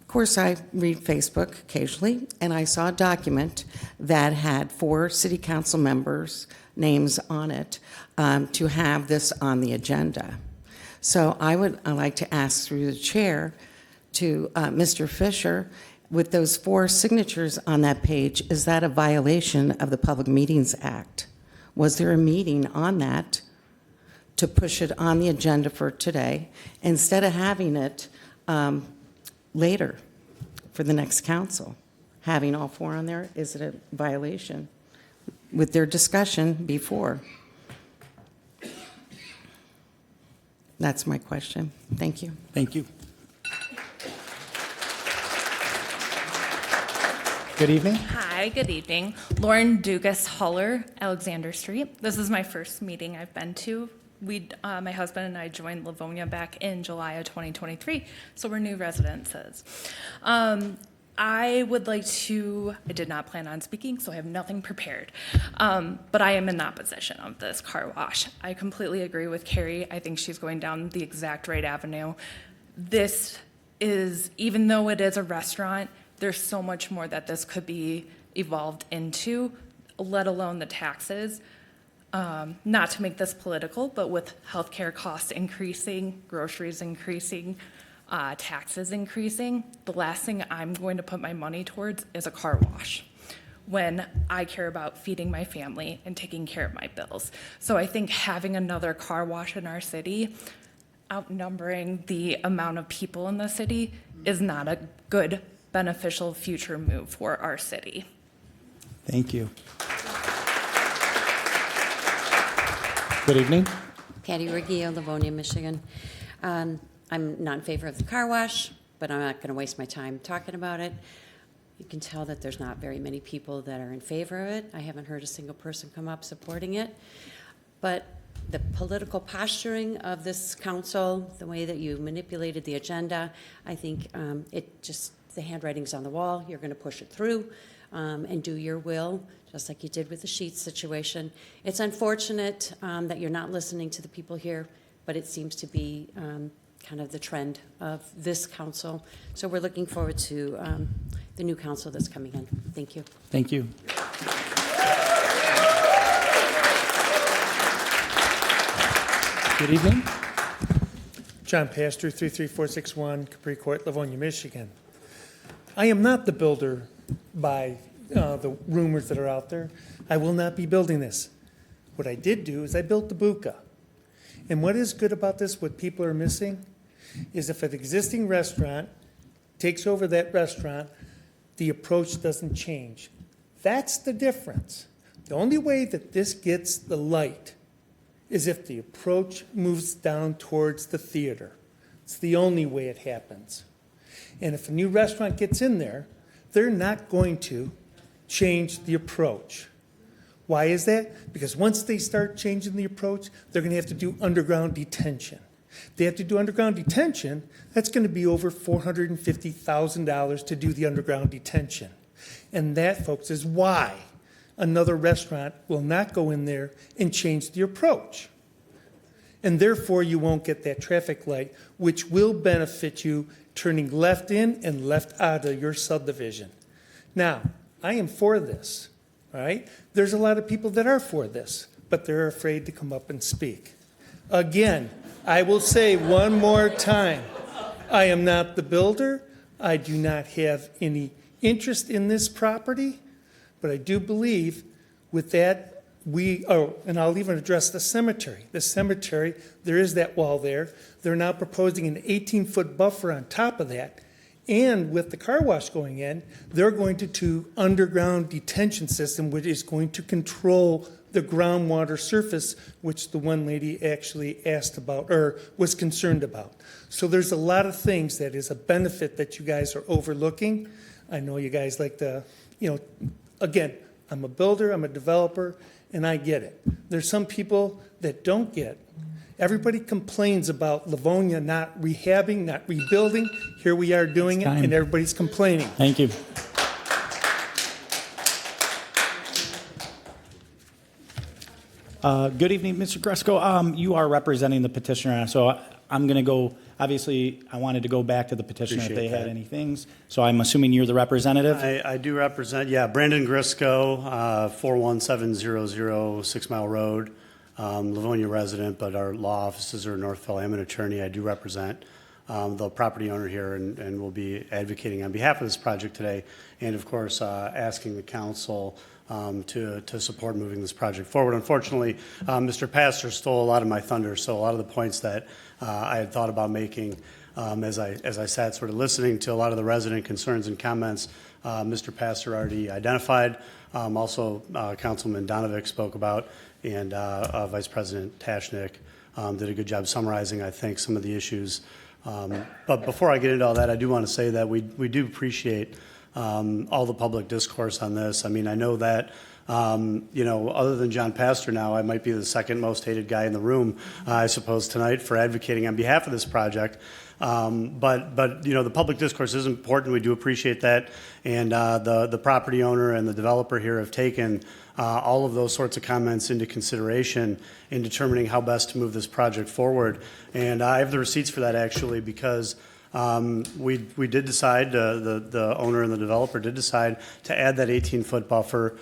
course I read Facebook occasionally, and I saw a document that had 4 city council members' names on it to have this on the agenda. So I'd like to ask through the chair to Mr. Fisher, with those 4 signatures on that page, is that a violation of the Public Meetings Act? Was there a meeting on that to push it on the agenda for today instead of having it later for the next council? Having all 4 on there, is it a violation with their discussion before? That's my question. Thank you. Thank you. Good evening. Hi, good evening. Lauren Dugas Huller, Alexander Street. This is my first meeting I've been to. My husband and I joined Livonia back in July of 2023, so we're new residences. I did not plan on speaking, so I have nothing prepared. But I am in opposition of this car wash. I completely agree with Carrie. I think she's going down the exact right avenue. This is, even though it is a restaurant, there's so much more that this could be evolved into, let alone the taxes. Not to make this political, but with healthcare costs increasing, groceries increasing, taxes increasing, the last thing I'm going to put my money towards is a car wash when I care about feeding my family and taking care of my bills. So I think having another car wash in our city, outnumbering the amount of people in the city, is not a good, beneficial future move for our city. Thank you. Good evening. Patty Riggio, Livonia, Michigan. I'm not in favor of the car wash, but I'm not going to waste my time talking about it. You can tell that there's not very many people that are in favor of it. I haven't heard a single person come up supporting it. But the political posturing of this council, the way that you manipulated the agenda, I think the handwriting's on the wall. You're going to push it through and do your will, just like you did with the Sheets situation. It's unfortunate that you're not listening to the people here, but it seems to be kind of the trend of this council. So we're looking forward to the new council that's coming in. Thank you. Thank you. Good evening. John Pastor, 33461 Capri Court, Livonia, Michigan. I am not the builder by the rumors that are out there. I will not be building this. What I did do is I built the Buca. And what is good about this, what people are missing, is if an existing restaurant takes over that restaurant, the approach doesn't change. That's the difference. The only way that this gets the light is if the approach moves down towards the theater. It's the only way it happens. And if a new restaurant gets in there, they're not going to change the approach. Why is that? Because once they start changing the approach, they're going to have to do underground detention. They have to do underground detention, that's going to be over $450,000 to do the underground detention. And that, folks, is why another restaurant will not go in there and change the approach. And therefore, you won't get that traffic light, which will benefit you turning left in and left out of your subdivision. Now, I am for this, all right? There's a lot of people that are for this, but they're afraid to come up and speak. Again, I will say one more time, I am not the builder. I do not have any interest in this property, but I do believe with that, and I'll even address the cemetery. The cemetery, there is that wall there. They're now proposing an 18-foot buffer on top of that. And with the car wash going in, they're going to do underground detention system, which is going to control the groundwater surface, which the one lady actually asked about or was concerned about. So there's a lot of things that is a benefit that you guys are overlooking. I know you guys like to, again, I'm a builder, I'm a developer, and I get it. There's some people that don't get. Everybody complains about Livonia not rehabbing, not rebuilding. Here we are doing it, and everybody's complaining. Thank you. Good evening, Mr. Gresco. You are representing the petitioner, so I'm going to go, obviously, I wanted to go back to the petitioner if they had any things. So I'm assuming you're the representative? I do represent, Brandon Grisco, 41700 6 Mile Road. Livonia resident, but our law offices are in Northville. I am an attorney. I do represent the property owner here and will be advocating on behalf of this project today, and of course asking the council to support moving this project forward. Unfortunately, Mr. Pastor stole a lot of my thunder, so a lot of the points that I had thought about making as I sat sort of listening to a lot of the resident concerns and comments, Mr. Pastor already identified. Also, Councilman Donovic spoke about, and Vice President Tashnik did a good job summarizing, I think, some of the issues. But before I get into all that, I do want to say that we do appreciate all the public discourse on this. I mean, I know that, other than John Pastor now, I might be the second most hated guy in the room, I suppose, tonight for advocating on behalf of this project. But the public discourse is important. We do appreciate that. And the property owner and the developer here have taken all of those sorts of comments into consideration in determining how best to move this project forward. And I have the receipts for that, actually, because we did decide, the owner and the developer did decide to add that 18-foot buffer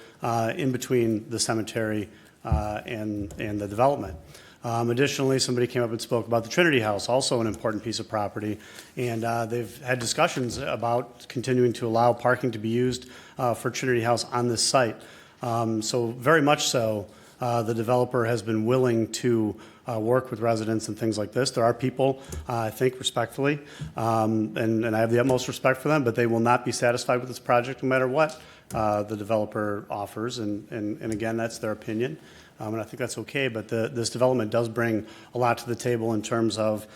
in between the cemetery and the development. Additionally, somebody came up and spoke about the Trinity House, also an important piece of property, and they've had discussions about continuing to allow parking to be used for Trinity House on this site. So very much so, the developer has been willing to work with residents and things like this. There are people, I think, respectfully, and I have the utmost respect for them, but they will not be satisfied with this project no matter what the developer offers, and again, that's their opinion. And I think that's okay, but this development does bring a lot to the table in terms of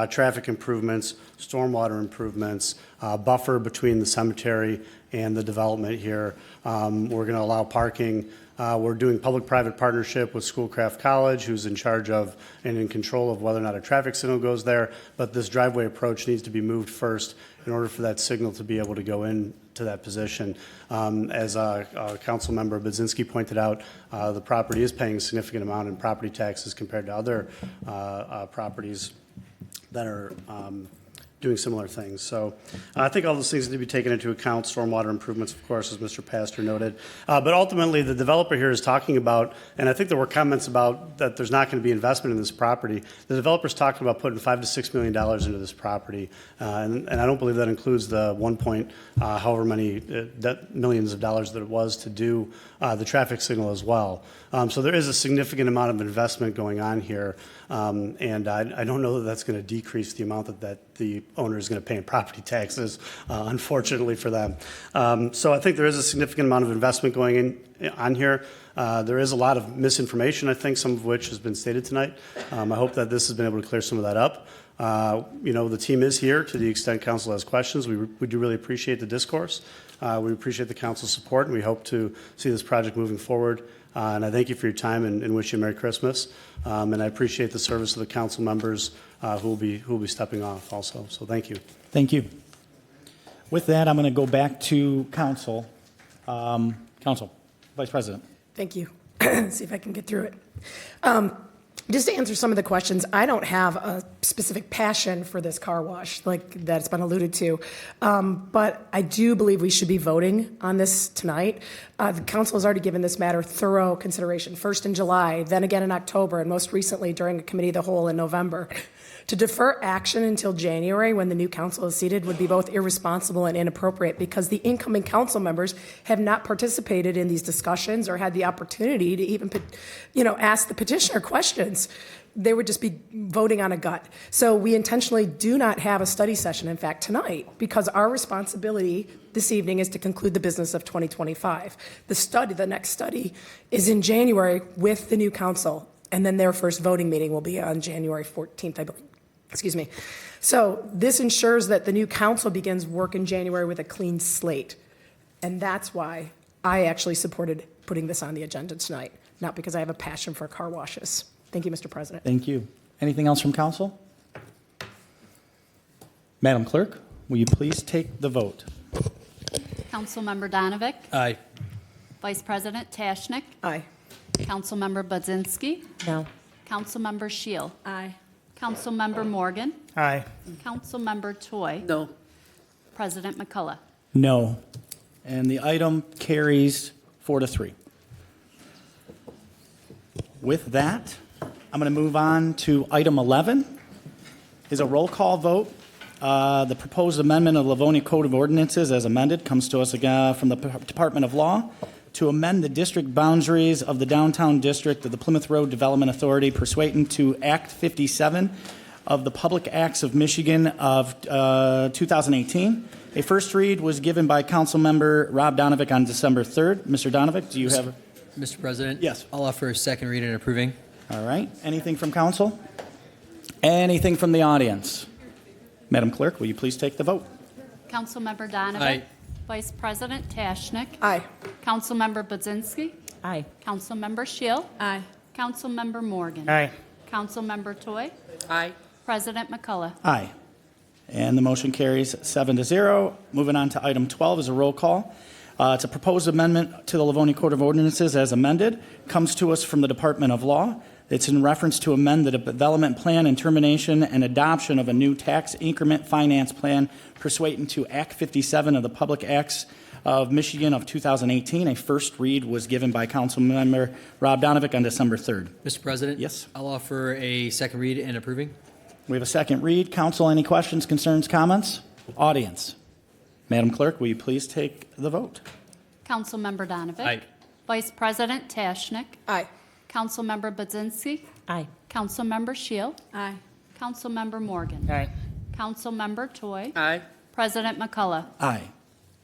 traffic improvements, stormwater improvements, buffer between the cemetery and the development here. We're going to allow parking. We're doing public-private partnership with Schoolcraft College, who's in charge of and in control of whether or not a traffic signal goes there, but this driveway approach needs to be moved first in order for that signal to be able to go into that position. As Council Member Budzinski pointed out, the property is paying a significant amount in property taxes compared to other properties that are doing similar things. So I think all those things need to be taken into account, stormwater improvements, of course, as Mr. Pastor noted. But ultimately, the developer here is talking about, and I think there were comments about that there's not going to be investment in this property. The developer's talking about putting $5 to $6 million into this property, and I don't believe that includes the however many millions of dollars that it was to do the traffic signal as well. So there is a significant amount of investment going on here, and I don't know that that's going to decrease the amount that the owner is going to pay in property taxes, unfortunately for them. So I think there is a significant amount of investment going on here. There is a lot of misinformation, I think, some of which has been stated tonight. I hope that this has been able to clear some of that up. The team is here to the extent council has questions. We do really appreciate the discourse. We appreciate the council's support, and we hope to see this project moving forward. And I thank you for your time and wish you a Merry Christmas. And I appreciate the service of the council members who will be stepping off also. So thank you. Thank you. With that, I'm going to go back to council. Council, Vice President. Thank you. See if I can get through it. Just to answer some of the questions, I don't have a specific passion for this car wash like that's been alluded to, but I do believe we should be voting on this tonight. The council has already given this matter thorough consideration, first in July, then again in October, and most recently during a committee of the whole in November. To defer action until January when the new council is seated would be both irresponsible and inappropriate because the incoming council members have not participated in these discussions or had the opportunity to even, ask the petitioner questions. They would just be voting on a gut. So we intentionally do not have a study session, in fact, tonight, because our responsibility this evening is to conclude the business of 2025. The next study is in January with the new council, and then their first voting meeting will be on January 14th, I believe. Excuse me. So this ensures that the new council begins work in January with a clean slate. And that's why I actually supported putting this on the agenda tonight, not because I have a passion for car washes. Thank you, Mr. President. Thank you. Anything else from council? Madam Clerk, will you please take the vote? Councilmember Donovic. Aye. Vice President Tashnik. Aye. Councilmember Budzinski. No. Councilmember Shield. Aye. Councilmember Morgan. Aye. Councilmember Toy. No. President McCullough. No. And the item carries 4-3. With that, I'm going to move on to item 11, is a roll call vote. The proposed amendment of Livonia Code of Ordinances as amended comes to us again from the Department of Law to amend the district boundaries of the downtown district of the Plymouth Road Development Authority pursuant to Act 57 of the Public Acts of Michigan of 2018. A first read was given by Councilmember Rob Donovic on December 3rd. Mr. Donovic, do you have? Mr. President? Yes. I'll offer a second read and approving. All right. Anything from council? Anything from the audience? Madam Clerk, will you please take the vote? Councilmember Donovan. Aye. Vice President Tashnik. Aye. Councilmember Budzinski. Aye. Councilmember Shield. Aye. Councilmember Morgan. Aye. Councilmember Toy. Aye. President McCullough. Aye. And the motion carries 7-0. Moving on to item 12 is a roll call. It's a proposed amendment to the Livonia Code of Ordinances as amended. Comes to us from the Department of Law. It's in reference to amend the development plan and termination and adoption of a new tax increment finance plan pursuant to Act 57 of the Public Acts of Michigan of 2018. A first read was given by Councilmember Rob Donovic on December 3rd. Mr. President? Yes. I'll offer a second read and approving. We have a second read. Council, any questions, concerns, comments? Audience. Madam Clerk, will you please take the vote? Councilmember Donovan. Aye. Vice President Tashnik. Aye. Councilmember Budzinski. Aye. Councilmember Shield. Aye. Councilmember Morgan. Aye. Councilmember Toy. Aye. President McCullough. Aye.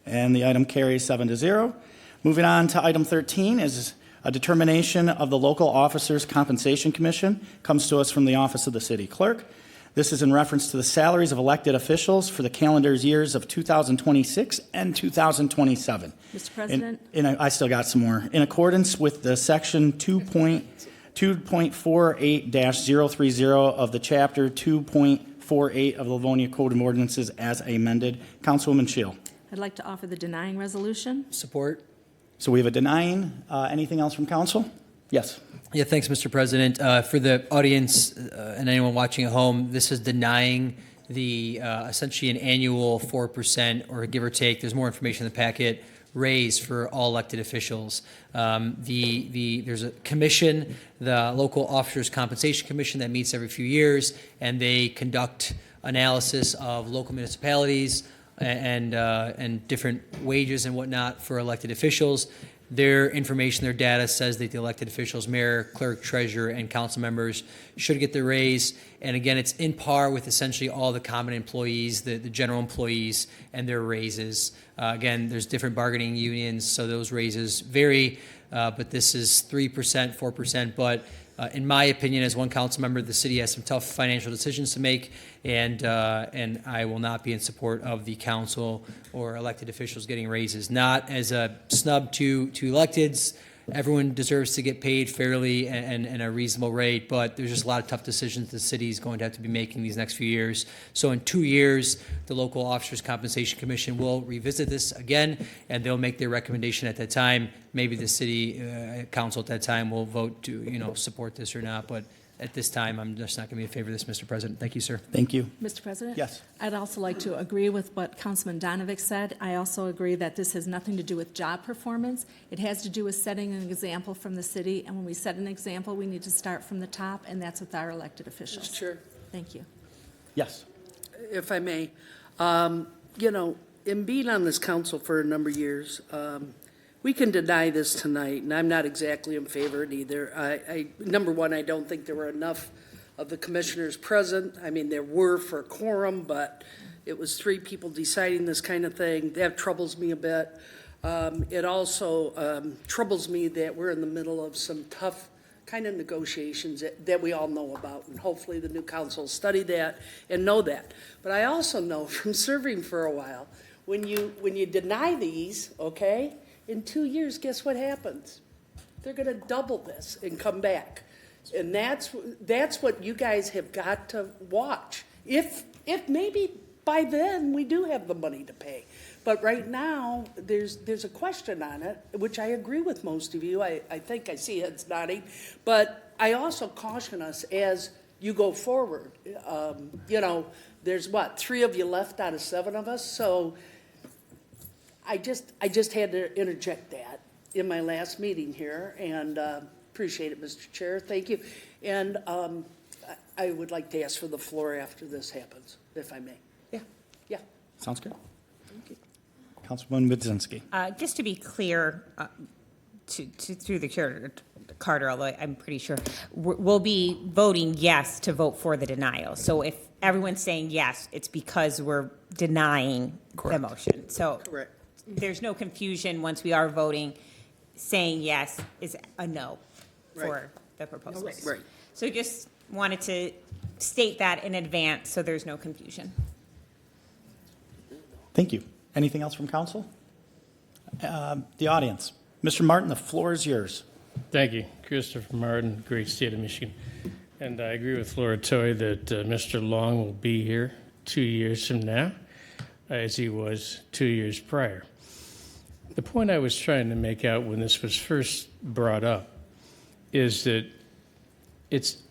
And the item carries 7-0. Moving on to item 13 is a determination of the Local Officers Compensation Commission. Comes to us from the Office of the City Clerk. This is in reference to the salaries of elected officials for the calendar years of 2026 and 2027. Mr. President? I still got some more. In accordance with the section 2.48-030 of the chapter 2.48 of the Livonia Code of Ordinances as amended. Councilwoman Shield. I'd like to offer the denying resolution. Support. So we have a denying. Anything else from council? Yes. Yeah, thanks, Mr. President. For the audience and anyone watching at home, this is denying the essentially an annual 4% or give or take. There's more information in the packet. Raise for all elected officials. There's a commission, the Local Officers Compensation Commission, that meets every few years, and they conduct analysis of local municipalities and different wages and whatnot for elected officials. Their information, their data says that the elected officials, mayor, clerk, treasurer, and council members should get their raise. And again, it's in par with essentially all the common employees, the general employees, and their raises. Again, there's different bargaining unions, so those raises vary, but this is 3%, 4%. But in my opinion, as one council member, the city has some tough financial decisions to make, and I will not be in support of the council or elected officials getting raises. Not as a snub to electeds. Everyone deserves to get paid fairly and a reasonable rate, but there's just a lot of tough decisions the city is going to have to be making these next few years. So in 2 years, the Local Officers Compensation Commission will revisit this again, and they'll make their recommendation at that time. Maybe the city council at that time will vote to support this or not, but at this time, I'm just not going to be in favor of this, Mr. President. Thank you, sir. Thank you. Mr. President? Yes. I'd also like to agree with what Councilman Donovic said. I also agree that this has nothing to do with job performance. It has to do with setting an example from the city, and when we set an example, we need to start from the top, and that's with our elected officials. Mr. Chair. Thank you. Yes. If I may, in being on this council for a number of years, we can deny this tonight, and I'm not exactly in favor of it either. Number one, I don't think there were enough of the commissioners present. I mean, there were for quorum, but it was 3 people deciding this kind of thing. That troubles me a bit. It also troubles me that we're in the middle of some tough kind of negotiations that we all know about, and hopefully the new council will study that and know that. But I also know from serving for a while, when you deny these, okay, in 2 years, guess what happens? They're going to double this and come back. And that's what you guys have got to watch. If maybe by then we do have the money to pay. But right now, there's a question on it, which I agree with most of you. I think I see heads nodding. But I also caution us as you go forward. There's 3 of you left out of 7 of us. So I just had to interject that in my last meeting here, and Appreciate it, Mr. Chair. Thank you. And I would like to ask for the floor after this happens, if I may. Yeah. Yeah. Sounds good. Councilwoman Budzinski. Just to be clear, through the Carter, although I'm pretty sure, we'll be voting yes to vote for the denial. So if everyone's saying yes, it's because we're denying the motion. So Correct. there's no confusion once we are voting. Saying yes is a no for the proposal. Right. So just wanted to state that in advance so there's no confusion. Thank you. Anything else from council? The audience. Mr. Martin, the floor is yours. Thank you. Christopher Martin, great state of Michigan. And I agree with Laura Toy that Mr. Long will be here 2 years from now, as he was 2 years prior. The point I was trying to make out when this was first brought up is that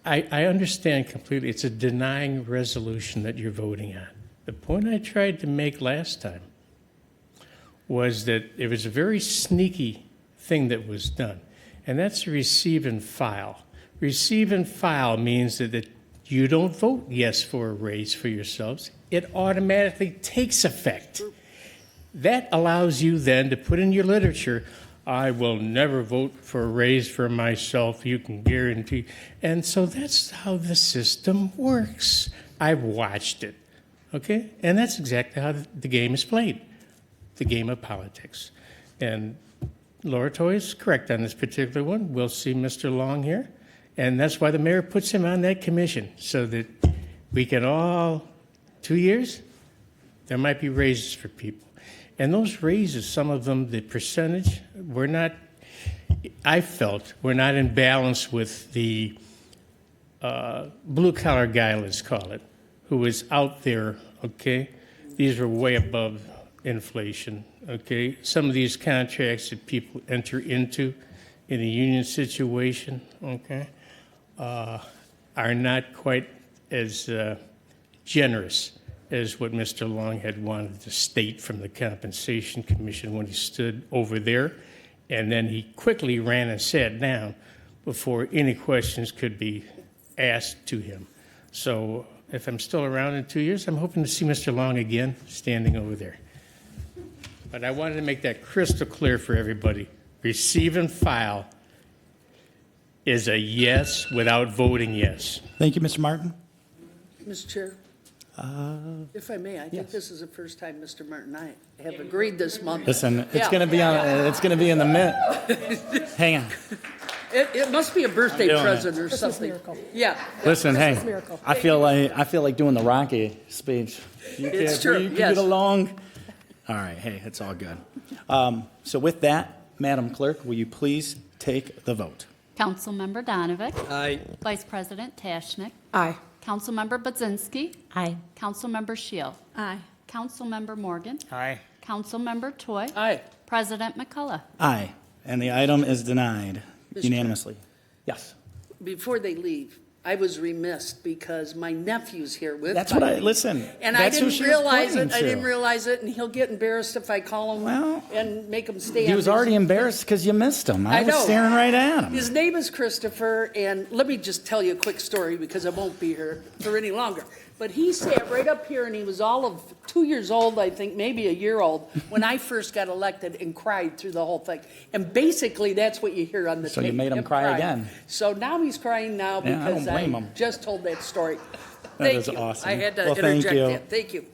I understand completely, it's a denying resolution that you're voting on. The point I tried to make last time was that it was a very sneaky thing that was done, and that's receive and file. Receive and file means that you don't vote yes for a raise for yourselves. It automatically takes effect. That allows you then to put in your literature, I will never vote for a raise for myself, you can guarantee. And so that's how the system works. I've watched it, okay? And that's exactly how the game is played, the game of politics. And Laura Toy is correct on this particular one. We'll see Mr. Long here. And that's why the mayor puts him on that commission, so that we can all, 2 years, there might be raises for people. And those raises, some of them, the percentage, I felt, we're not in balance with the blue-collar guy, let's call it, who was out there, okay? These were way above inflation, okay? Some of these contracts that people enter into in a union situation, okay, are not quite as generous as what Mr. Long had wanted to state from the Compensation Commission when he stood over there. And then he quickly ran and sat down before any questions could be asked to him. So if I'm still around in 2 years, I'm hoping to see Mr. Long again standing over there. But I wanted to make that crystal clear for everybody. Receive and file is a yes without voting yes. Thank you, Mr. Martin. Mr. Chair, if I may, I think this is the first time Mr. Martin and I have agreed this month. Listen, it's going to be on. It's going to be in the minute. Hang on. It must be a birthday present or something. Yeah. Listen, hey, miracle. I feel like doing the Rocky speech. It's true. You can Yes. get along. All right. Hey, it's all good. So with that, Madam Clerk, will you please take the vote? Councilmember Donovic. Aye. Vice President Tashnik. Aye. Councilmember Budzinski. Aye. Councilmember Shield. Aye. Councilmember Morgan. Aye. Councilmember Toy. Aye. President McCullough. Aye, and the item is denied Mr. unanimously. Yes. Before they leave, I was remiss because my nephew's here with That's me. what I listen. And that's I who didn't she was realize pointing it. I to. didn't realize it, and he'll get embarrassed if I call him and make him stay. He on was his- already embarrassed because you missed him. I was know. staring right at him. His name is Christopher, and let me just tell you a quick story because I won't be here for any longer. But he sat right up here, and he was all of 2 years old, I think, maybe a year old, when I first got elected, and cried through the whole thing. And basically, that's what you hear on the So tape. you made him cry crying. again. So now he's crying now Yeah, I don't because blame him. just told that story. That Thank is you. awesome. I had to Well, thank interject you. that. Thank you.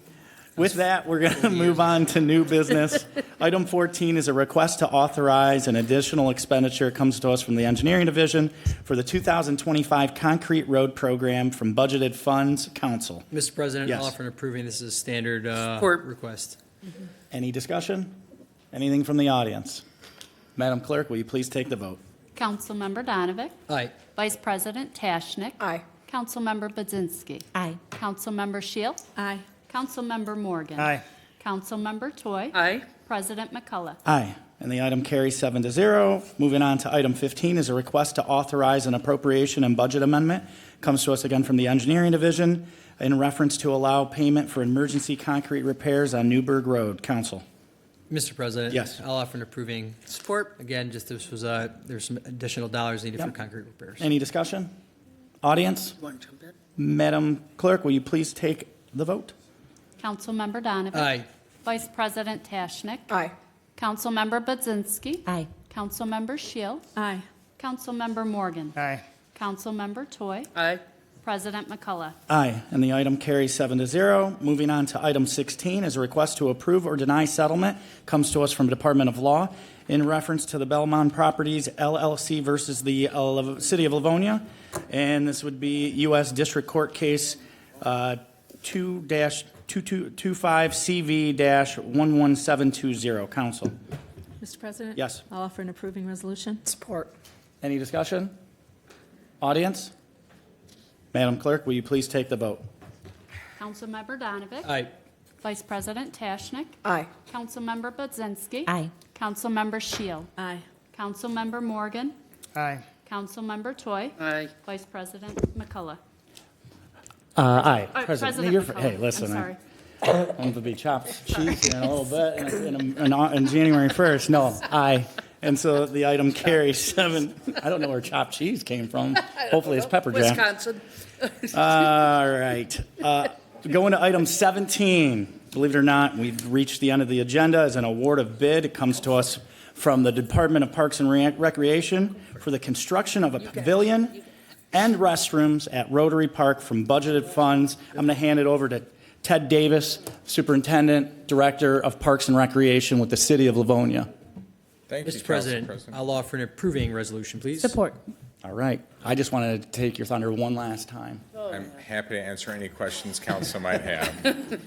With that, we're going to move on to new business. Item 14 is a request to authorize an additional expenditure. It comes to us from the Engineering Division for the 2025 Concrete Road Program from budgeted funds. Council. Mr. President, Yes. I'll offer an approving. This is a standard Support. request. Any discussion? Anything from the audience? Madam Clerk, will you please take the vote? Councilmember Donovic. Aye. Vice President Tashnik. Aye. Councilmember Budzinski. Aye. Councilmember Shield. Aye. Councilmember Morgan. Aye. Councilmember Toy. Aye. President McCullough. Aye. And the item carries 7-0. Moving on to item 15 is a request to authorize an appropriation and budget amendment. Comes to us again from the Engineering Division in reference to allow payment for emergency concrete repairs on Newburgh Road. Council. Mr. President. Yes. I'll offer an approving. Support. Again, just this was, there's some additional dollars needed for Yep. concrete repairs. Any discussion? Audience? You want to jump in? Madam Clerk, will you please take the vote? Councilmember Donovan. Aye. Vice President Tashnik. Aye. Councilmember Budzinski. Aye. Councilmember Shields. Aye. Councilmember Morgan. Aye. Councilmember Toy. Aye. President McCullough. Aye, and the item carries 7-0. Moving on to item 16 is a request to approve or deny settlement. Comes to us from Department of Law in reference to the Belmont Properties LLC versus the City of Livonia. And this would be U.S. District Court Case 2-25CV-11720. Counsel. Mr. President? Yes. I'll offer an approving resolution. Support. Any discussion? Audience? Madam Clerk, will you please take the vote? Councilmember Donovan. Aye. Vice President Tashnik. Aye. Councilmember Budzinski. Aye. Councilmember Shield. Aye. Councilmember Morgan. Aye. Councilmember Toy. Aye. Vice President McCullough. Aye. President You're, McCullough. hey, listen. I'm sorry. I'm going to be chopped cheese here in a little bit in January 1st. No, aye. And so the item carries 7. I don't know where chopped cheese came from. Hopefully it's pepper jack. Wisconsin. All right. Going to item 17. Believe it or not, we've reached the end of the agenda as an award of bid. It comes to us from the Department of Parks and Recreation for the construction of a pavilion and restrooms at Rotary Park from budgeted funds. I'm going to hand it over to Ted Davis, Superintendent, Director of Parks and Recreation with the City of Livonia. Thank you, Mr. Council President, I'll offer an approving resolution, please. Support. All right. I just wanted to take your thunder one last time. I'm happy to answer any questions council might have.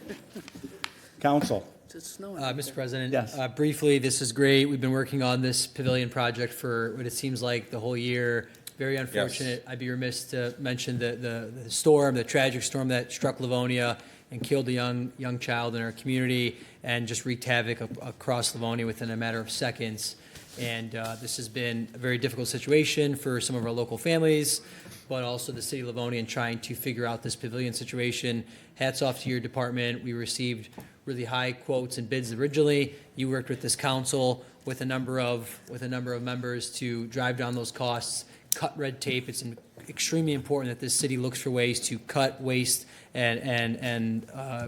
Council. It's snowing. Mr. President. Yes. Briefly, this is great. We've been working on this pavilion project for what it seems like the whole year. Very unfortunate. I'd be remiss to mention the storm, the tragic storm that struck Livonia and killed a young child in our community and just wreaked havoc across Livonia within a matter of seconds. And this has been a very difficult situation for some of our local families, but also the city of Livonia in trying to figure out this pavilion situation. Hats off to your department. We received really high quotes and bids originally. You worked with this council with a number of members to drive down those costs, cut red tape. It's extremely important that this city looks for ways to cut waste and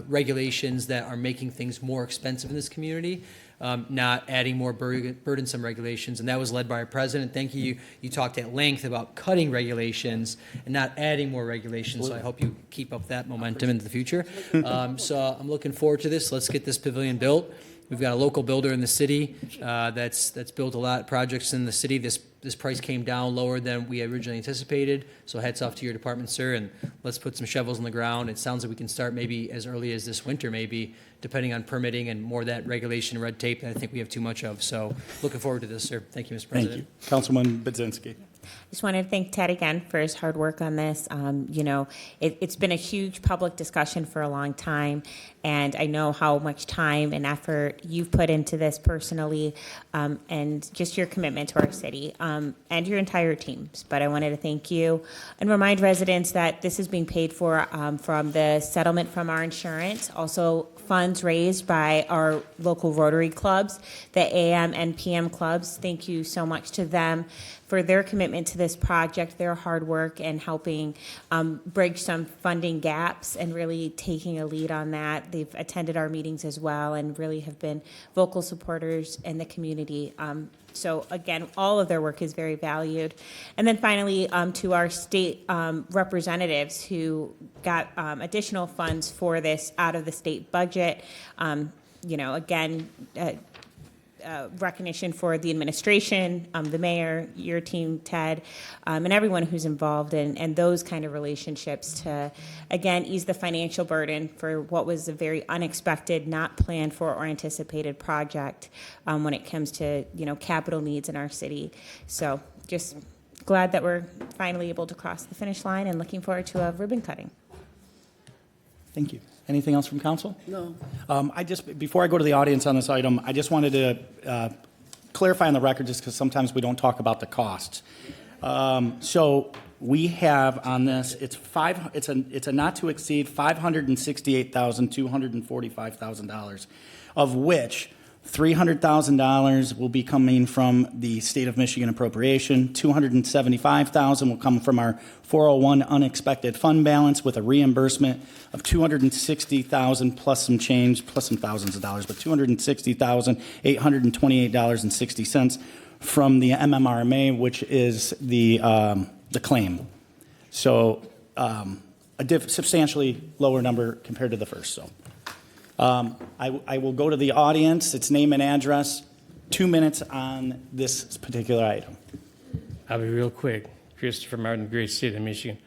regulations that are making things more expensive in this community. Not adding more burdensome regulations, and that was led by our president. Thank you. You talked at length about cutting regulations and not adding more regulations, so I hope you keep up that momentum into the future. So I'm looking forward to this. Let's get this pavilion built. We've got a local builder in the city that's built a lot of projects in the city. This price came down lower than we originally anticipated, so hats off to your department, sir, and let's put some shovels in the ground. It sounds like we can start maybe as early as this winter, maybe, depending on permitting and more of that regulation red tape that I think we have too much of. So looking forward to this, sir. Thank you, Mr. President. Thank you. Councilman Budzinski. Just wanted to thank Ted again for his hard work on this. It's been a huge public discussion for a long time, and I know how much time and effort you've put into this personally, and just your commitment to our city, and your entire teams. But I wanted to thank you and remind residents that this is being paid for from the settlement from our insurance, also funds raised by our local Rotary clubs, the AM and PM clubs. Thank you so much to them for their commitment to this project, their hard work, and helping bridge some funding gaps and really taking a lead on that. They've attended our meetings as well and really have been vocal supporters in the community. So again, all of their work is very valued. And then finally, to our state representatives who got additional funds for this out of the state budget. Again, recognition for the administration, the mayor, your team, Ted, and everyone who's involved and those kind of relationships to, again, ease the financial burden for what was a very unexpected, not planned for or anticipated project when it comes to, capital needs in our city. So just glad that we're finally able to cross the finish line and looking forward to a ribbon cutting. Thank you. Anything else from council? No. Before I go to the audience on this item, I just wanted to clarify on the record, just because sometimes we don't talk about the costs. So we have on this, it's a not to exceed $568,245,000, of which $300,000 will be coming from the state of Michigan appropriation. $275,000 will come from our 401 unexpected fund balance with a reimbursement of $260,000 plus some change, plus some thousands of dollars, but $260,828.60 from the MMRMA, which is the claim. So a substantially lower number compared to the first. So. I will go to the audience. It's name and address. 2 minutes on this particular item. I'll be real quick. Christopher Martin, great state of Michigan.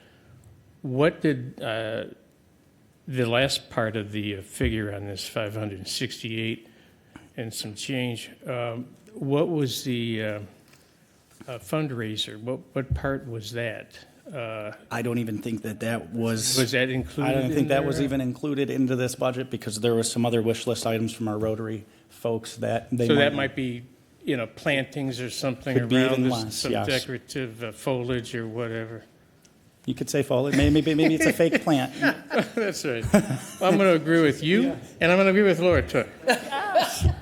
What did the last part of the figure on this 568 and some change, what was the fundraiser? What part was that? I don't even think that was... Was that included? I don't think in that there? was even included into this budget because there was some other wish list items from our Rotary folks that they So that might be, plantings or something Could be around even this, less, some yes. decorative foliage or whatever. You could say foliage. Maybe it's a fake plant. That's right. Well, I'm going to agree with you, and I'm going to agree with Laura too.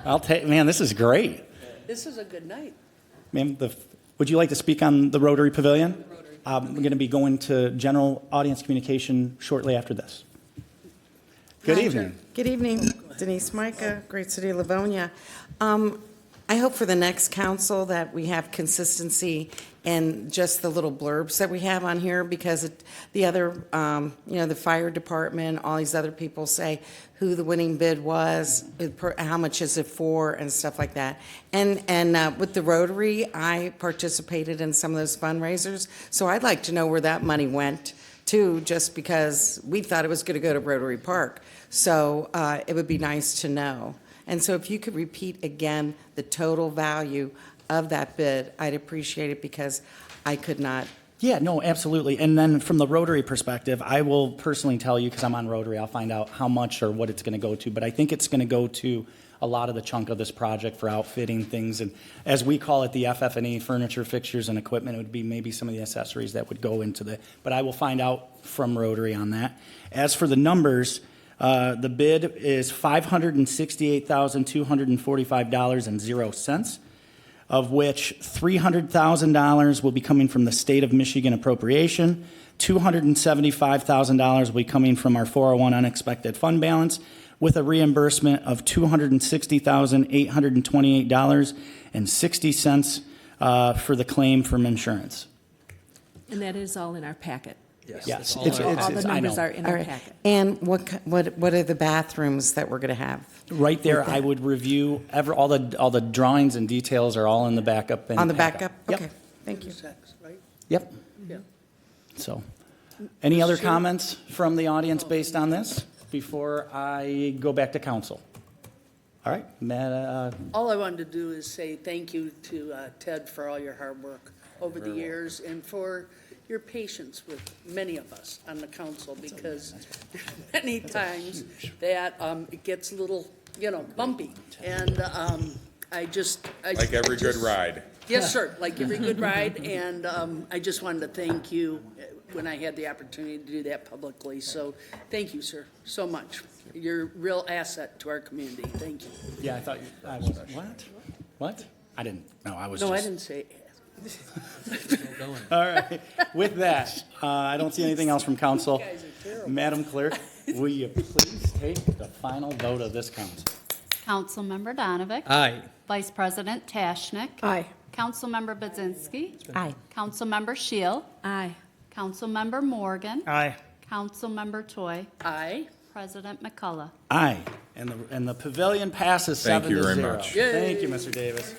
I'll take. Man, this is great. This is a good night. Ma'am, would you like to speak on the Rotary Pavilion? We're going to be going to general audience communication shortly after this. Good evening. Good evening. Denise Micah, Great City of Livonia. I hope for the next council that we have consistency in just the little blurbs that we have on here because the other, the fire department, all these other people say who the winning bid was, how much is it for, and stuff like that. And with the Rotary, I participated in some of those fundraisers, so I'd like to know where that money went to, just because we thought it was going to go to Rotary Park. So it would be nice to know. And so if you could repeat again the total value of that bid, I'd appreciate it because I could not. Yeah, no, absolutely. And then from the Rotary perspective, I will personally tell you, because I'm on Rotary, I'll find out how much or what it's going to go to. But I think it's going to go to a lot of the chunk of this project for outfitting things. And as we call it, the FF&E, furniture, fixtures, and equipment, it would be maybe some of the accessories that would go into the. But I will find out from Rotary on that. As for the numbers, the bid is $568,245.00, of which $300,000 will be coming from the state of Michigan appropriation, $275,000 will be coming from our 401 unexpected fund balance, with a reimbursement of $260,828.60 for the claim from insurance. And that is all in our packet. Yes. All the numbers are in All our right. packet. And what are the bathrooms that we're going to have? Right there, I would review all the drawings and details are all in the backup. On the backup? Yep. Okay, thank you. Sex, right? Yep. Yeah. So, any other comments from the audience based on this before I go back to council? All right, Matt. All I wanted to do is say thank you to Ted for all your hard work over the years and for your patience with many of us on the council, because many times that it gets a little, bumpy. And like every good ride. Yes, sir, like every good ride. And I just wanted to thank you when I had the opportunity to do that publicly. So thank you, sir, so much. You're a real asset to our community. Thank you. Yeah, I thought I was. What? What? I didn't. No, I was. No, just, I didn't say. All right. With that, I don't see anything else from council. Madam Clerk, will you please take the final vote of this council? Councilmember Donovic. Aye. Vice President Tashnik. Aye. Councilmember Budzinski. Aye. Councilmember Shield. Aye. Councilmember Morgan. Aye. Councilmember Toy. Aye. President McCullough. Aye. And the pavilion passes Thank 7 you to very 0. much. Thank you, Mr. Davis.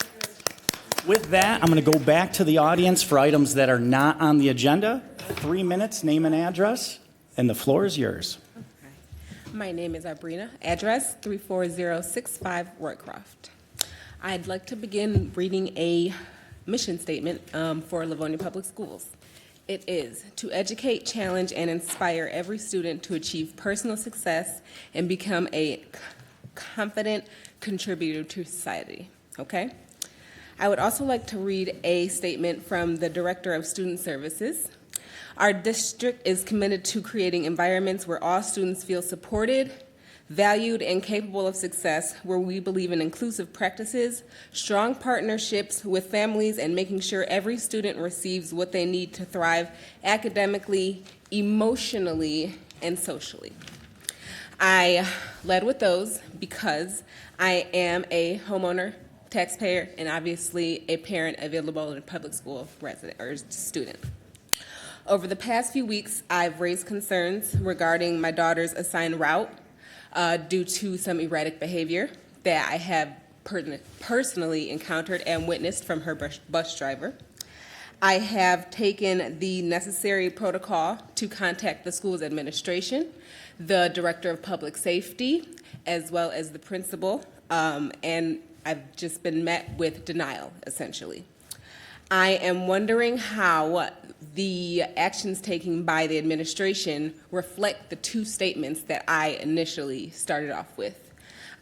With that, I'm going to go back to the audience for items that are not on the agenda. 3 minutes, name and address, and the floor is yours. My name is Abrina. Address 34065 Roycroft. I'd like to begin reading a mission statement for Livonia Public Schools. It is to educate, challenge, and inspire every student to achieve personal success and become a confident contributor to society. Okay? I would also like to read a statement from the Director of Student Services. Our district is committed to creating environments where all students feel supported, valued and capable of success, where we believe in inclusive practices, strong partnerships with families, and making sure every student receives what they need to thrive academically, emotionally, and socially. I led with those because I am a homeowner, taxpayer, and obviously a parent of a Livonia Public School resident or student. Over the past few weeks, I've raised concerns regarding my daughter's assigned route due to some erratic behavior that I have personally encountered and witnessed from her bus driver. I have taken the necessary protocol to contact the school's administration, the director of public safety, as well as the principal, and I've just been met with denial, essentially. I am wondering how the actions taken by the administration reflect the two statements that I initially started off with.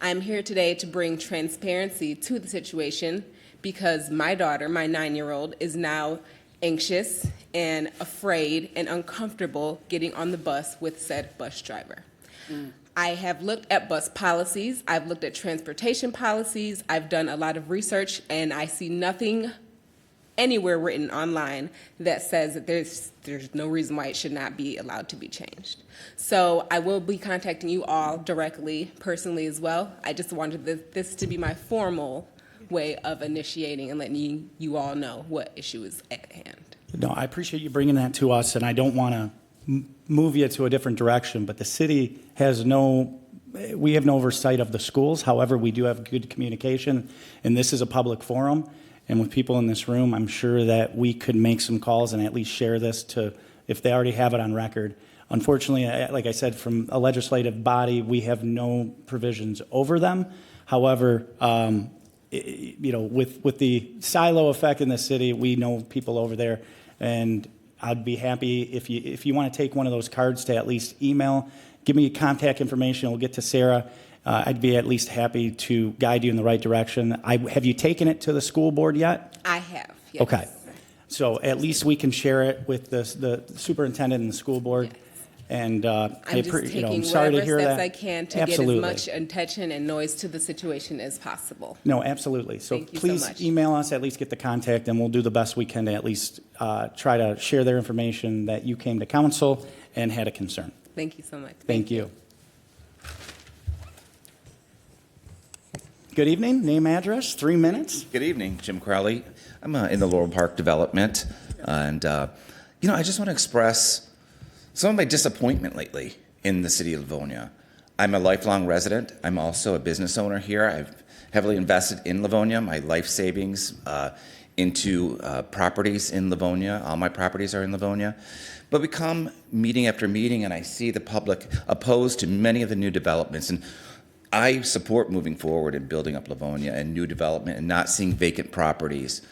I'm here today to bring transparency to the situation because my daughter, my 9-year-old, is now anxious and afraid and uncomfortable getting on the bus with said bus driver. I have looked at bus policies, I've looked at transportation policies, I've done a lot of research, and I see nothing anywhere written online that says that there's no reason why it should not be allowed to be changed. So I will be contacting you all directly, personally as well. I just wanted this to be my formal way of initiating and letting you all know what issue is at hand. No, I appreciate you bringing that to us, and I don't want to move you to a different direction, but the city has we have no oversight of the schools. However, we do have good communication, and this is a public forum. And with people in this room, I'm sure that we could make some calls and at least share this to, if they already have it on record. Unfortunately, like I said, from a legislative body, we have no provisions over them. However, with the silo effect in the city, we know people over there, and I'd be happy if you want to take one of those cards to at least email, give me contact information. We'll get to Sarah. I'd be at least happy to guide you in the right direction. Have you taken it to the school board yet? I have, yes. Okay. So at least we can share it with the superintendent and the school board. Yes. And I'm just taking I'm sorry to hear whatever that. steps I can to Absolutely. get as much attention and noise to the situation as possible. No, absolutely. So Thank you please so much. email us, at least get the contact, and we'll do the best we can to at least try to share their information that you came to council and had a concern. Thank you so much. Thank you. Good evening. Name, address, 3 minutes. Good evening, Jim Crowley. I'm in the Laurel Park development, and I just want to express some of my disappointment lately in the city of Livonia. I'm a lifelong resident. I'm also a business owner here. I've heavily invested in Livonia, my life savings into properties in Livonia. All my properties are in Livonia. But we come meeting after meeting, and I see the public opposed to many of the new developments. And I support moving forward and building up Livonia and new development and not seeing vacant properties.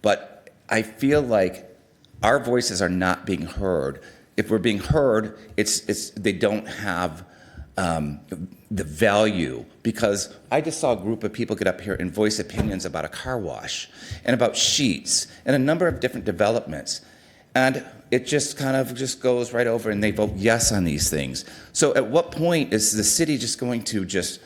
But I feel like our voices are not being heard. If we're being heard, they don't have the value, because I just saw a group of people get up here and voice opinions about a car wash and about sheets and a number of different developments. And it just kind of just goes right over and they vote yes on these things. So at what point is the city just going to just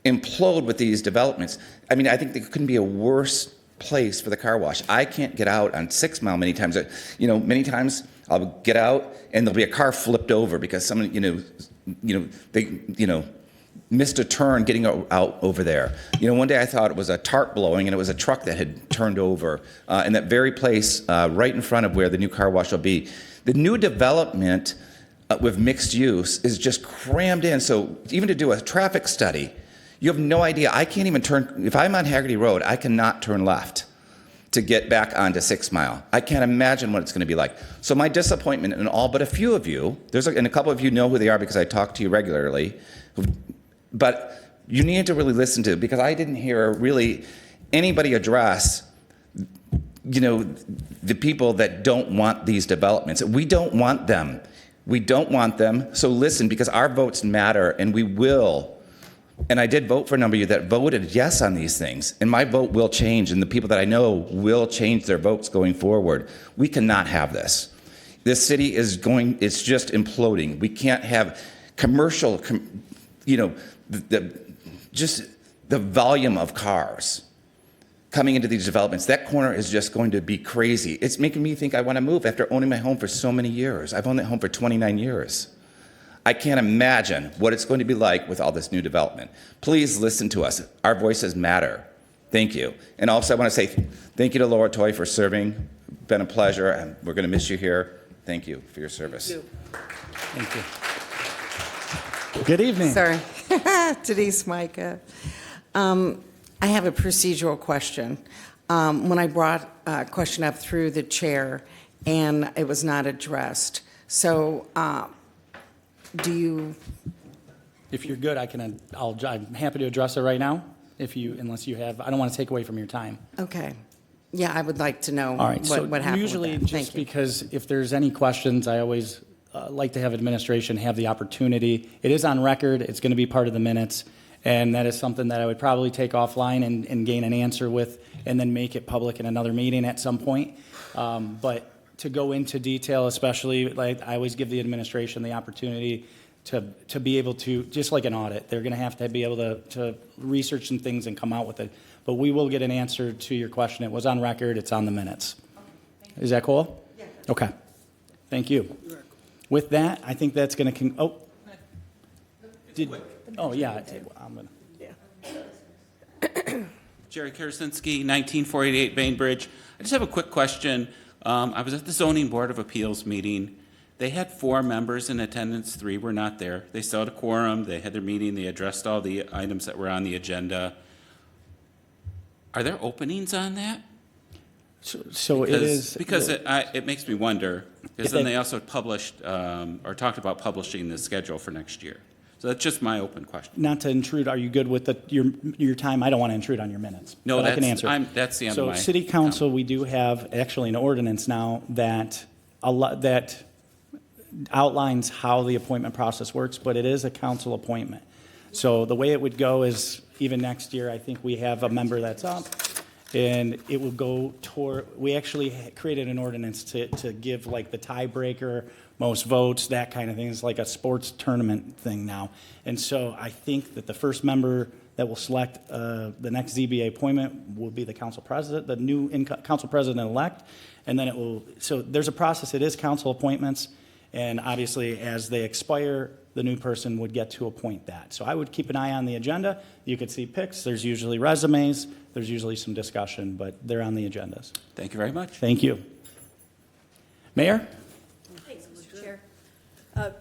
implode with these developments? I mean, I think there couldn't be a worse place for the car wash. I can't get out on 6 Mile many times. Many times I'll get out and there'll be a car flipped over because someone, they missed a turn getting out over there. One day I thought it was a tarp blowing and it was a truck that had turned over in that very place right in front of where the new car wash will be. The new development with mixed use is just crammed in. So even to do a traffic study, you have no idea. I can't even turn, if I'm on Haggerty Road, I cannot turn left to get back onto 6 Mile. I can't imagine what it's going to be like. So my disappointment in all but a few of you, and a couple of you know who they are because I talk to you regularly, but you need to really listen to, because I didn't hear really anybody address, the people that don't want these developments. We don't want them. We don't want them. So listen, because our votes matter, and we will. And I did vote for a number of you that voted yes on these things. And my vote will change, and the people that I know will change their votes going forward. We cannot have this. This city it's just imploding. We can't have commercial, just the volume of cars coming into these developments, that corner is just going to be crazy. It's making me think I want to move after owning my home for so many years. I've owned that home for 29 years. I can't imagine what it's going to be like with all this new development. Please listen to us. Our voices matter. Thank you. And also I want to say thank you to Laura Toy for serving. Been a pleasure, and we're going to miss you here. Thank you for your service. Thank you. Good evening. Sorry. Denise Micah. I have a procedural question. When I brought a question up through the chair, and it was not addressed. So do you? If you're good, I'm happy to address it right now. Unless you have, I don't want to take away from your time. Okay. Yeah, I would like to know All right. what happened Usually, with that. just Thank you. because if there's any questions, I always like to have administration have the opportunity. It is on record. It's going to be part of the minutes. And that is something that I would probably take offline and gain an answer with, and then make it public in another meeting at some point. But to go into detail, especially, like, I always give the administration the opportunity to be able to, just like an audit, they're going to have to be able to research some things and come out with it. But we will get an answer to your question. It was on record. It's on the minutes. Is that cool? Yeah. Okay. Thank you. With that, I think that's going to I'm going to. Jerry Kersinski, 1948 Bainbridge. I just have a quick question. I was at the Zoning Board of Appeals meeting. They had 4 members in attendance, 3 were not there. They still had a quorum, they had their meeting, they addressed all the items that were on the agenda. Are there openings on that? Because it makes me wonder, because then they also published, or talked about publishing the schedule for next year. So that's just my open question. Not to intrude, are you good with your time? I don't want to intrude on your minutes. No, I can answer. that's the end of my... So City Council, we do have actually an ordinance now that outlines how the appointment process works, but it is a council appointment. So the way it would go is, even next year, I think we have a member that's up, and it will go toward, we actually created an ordinance to give like the tiebreaker, most votes, that kind of thing. It's like a sports tournament thing now. And so I think that the first member that will select the next ZBA appointment will be the council president, the new council president-elect, and then it will, so there's a process. It is council appointments, and obviously as they expire, the new person would get to appoint that. So I would keep an eye on the agenda. You could see pics. There's usually resumes. There's usually some discussion, but they're on the agendas. Thank you very much. Thank you. Mayor? Thanks, Mr. Chair.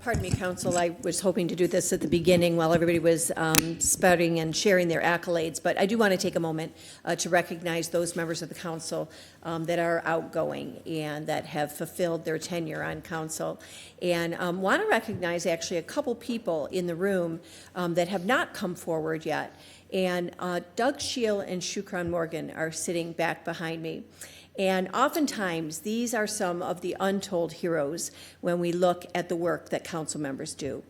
Pardon me, Council. I was hoping to do this at the beginning while everybody was spouting and sharing their accolades, but I do want to take a moment to recognize those members of the Council that are outgoing and that have fulfilled their tenure on Council. And want to recognize actually a couple people in the room that have not come forward yet. And Doug Scheel and Shukran Morgan are sitting back behind me. And oftentimes, these are some of the untold heroes when we look at the work that council members do.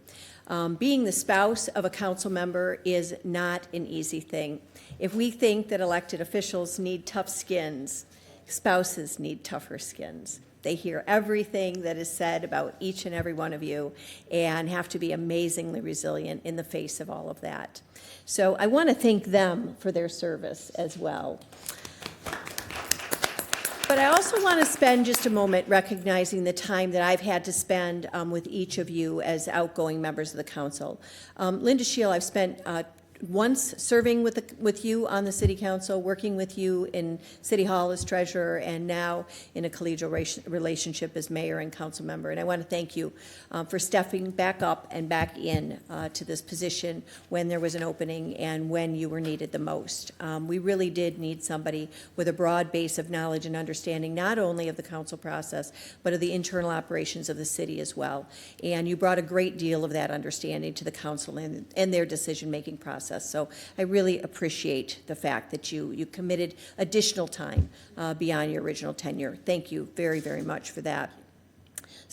Being the spouse of a council member is not an easy thing. If we think that elected officials need tough skins, spouses need tougher skins. They hear everything that is said about each and every one of you and have to be amazingly resilient in the face of all of that. So I want to thank them for their service as well. But I also want to spend just a moment recognizing the time that I've had to spend with each of you as outgoing members of the council. Linda Scheel, I've spent once serving with you on the City Council, working with you in City Hall as treasurer, and now in a collegial relationship as mayor and council member. And I want to thank you for stepping back up and back in to this position when there was an opening and when you were needed the most. We really did need somebody with a broad base of knowledge and understanding, not only of the council process, but of the internal operations of the city as well. And you brought a great deal of that understanding to the council and their decision-making process. So I really appreciate the fact that you committed additional time beyond your original tenure. Thank you very, very much for that.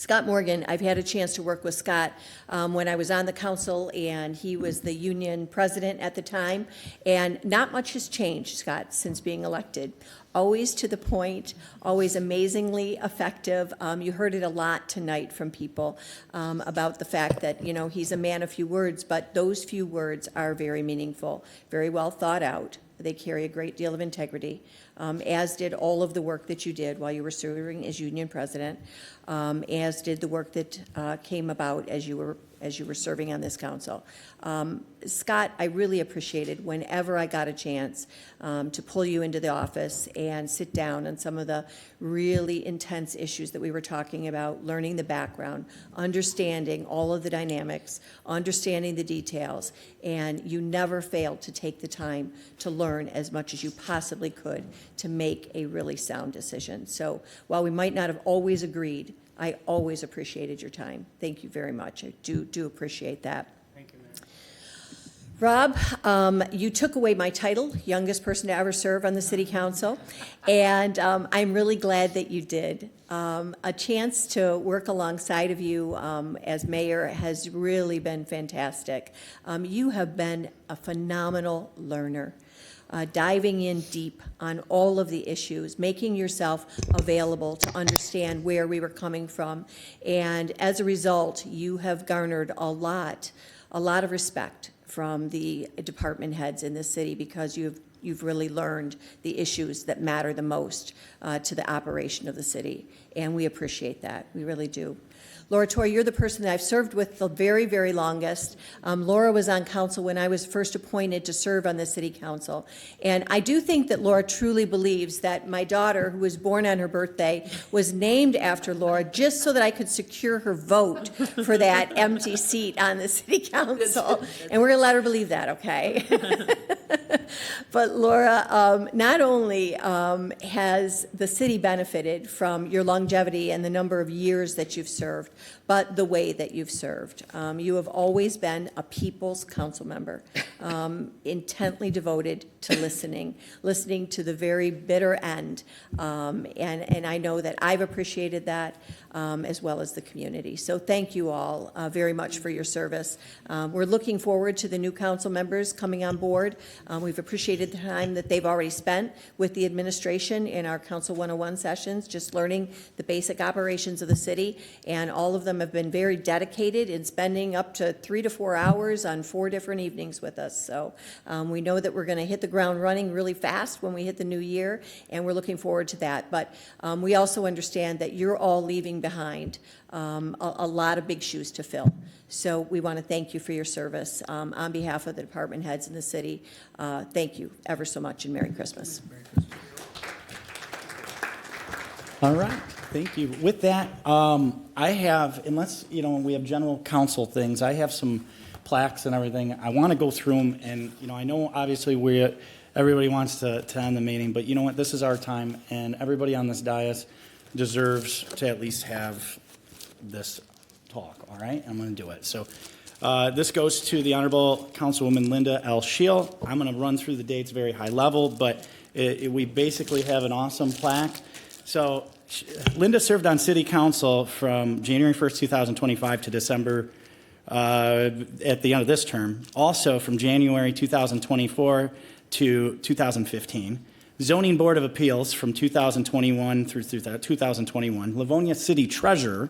Scott Morgan, I've had a chance to work with Scott when I was on the council, and he was the union president at the time. And not much has changed, Scott, since being elected. Always to the point, always amazingly effective. You heard it a lot tonight from people about the fact that, you know, he's a man of few words, but those few words are very meaningful, very well thought out. They carry a great deal of integrity, as did all of the work that you did while you were serving as union president, as did the work that came about as you were serving on this council. Scott, I really appreciated whenever I got a chance to pull you into the office and sit down on some of the really intense issues that we were talking about, learning the background, understanding all of the dynamics, understanding the details, and you never failed to take the time to learn as much as you possibly could to make a really sound decision. So while we might not have always agreed, I always appreciated your time. Thank you very much. I do appreciate that. Thank you, Mayor. Rob, you took away my title, youngest person to ever serve on the city council, and I'm really glad that you did. A chance to work alongside of you as mayor has really been fantastic. You have been a phenomenal learner. Diving in deep on all of the issues, making yourself available to understand where we were coming from. And as a result, you have garnered a lot of respect from the department heads in this city because you've really learned the issues that matter the most to the operation of the city. And we appreciate that. We really do. Laura Toy, you're the person that I've served with the very, very longest. Laura was on council when I was first appointed to serve on the city council. And I do think that Laura truly believes that my daughter, who was born on her birthday, was named after Laura just so that I could secure her vote for that empty seat on the city council. And we're going to let her believe that, okay? But Laura, not only has the city benefited from your longevity and the number of years that you've served, but the way that you've served. You have always been a people's council member, intently devoted to listening to the very bitter end. And I know that I've appreciated that as well as the community. So thank you all very much for your service. We're looking forward to the new council members coming on board. We've appreciated the time that they've already spent with the administration in our Council 101 sessions, just learning the basic operations of the city, and all of them have been very dedicated in spending up to 3 to 4 hours on 4 different evenings with us. So we know that we're going to hit the ground running really fast when we hit the new year, and we're looking forward to that. But we also understand that you're all leaving behind a lot of big shoes to fill. So we want to thank you for your service on behalf of the department heads in the city. Thank you ever so much, and Merry Christmas. All right, thank you. With that, I have, unless, we have general council things, I have some plaques and everything. I want to go through them, and, I know obviously everybody wants to end the meeting, but you know what, this is our time, and everybody on this dais deserves to at least have this talk, all right? I'm going to do it. So this goes to the Honorable Councilwoman Linda L. Scheel. I'm going to run through the dates very high level, but we basically have an awesome plaque. So Linda served on City Council from January 1st, 2025 to December at the end of this term. Also from January 2024 to 2015. Zoning Board of Appeals from 2021 through 2021. Livonia City Treasurer.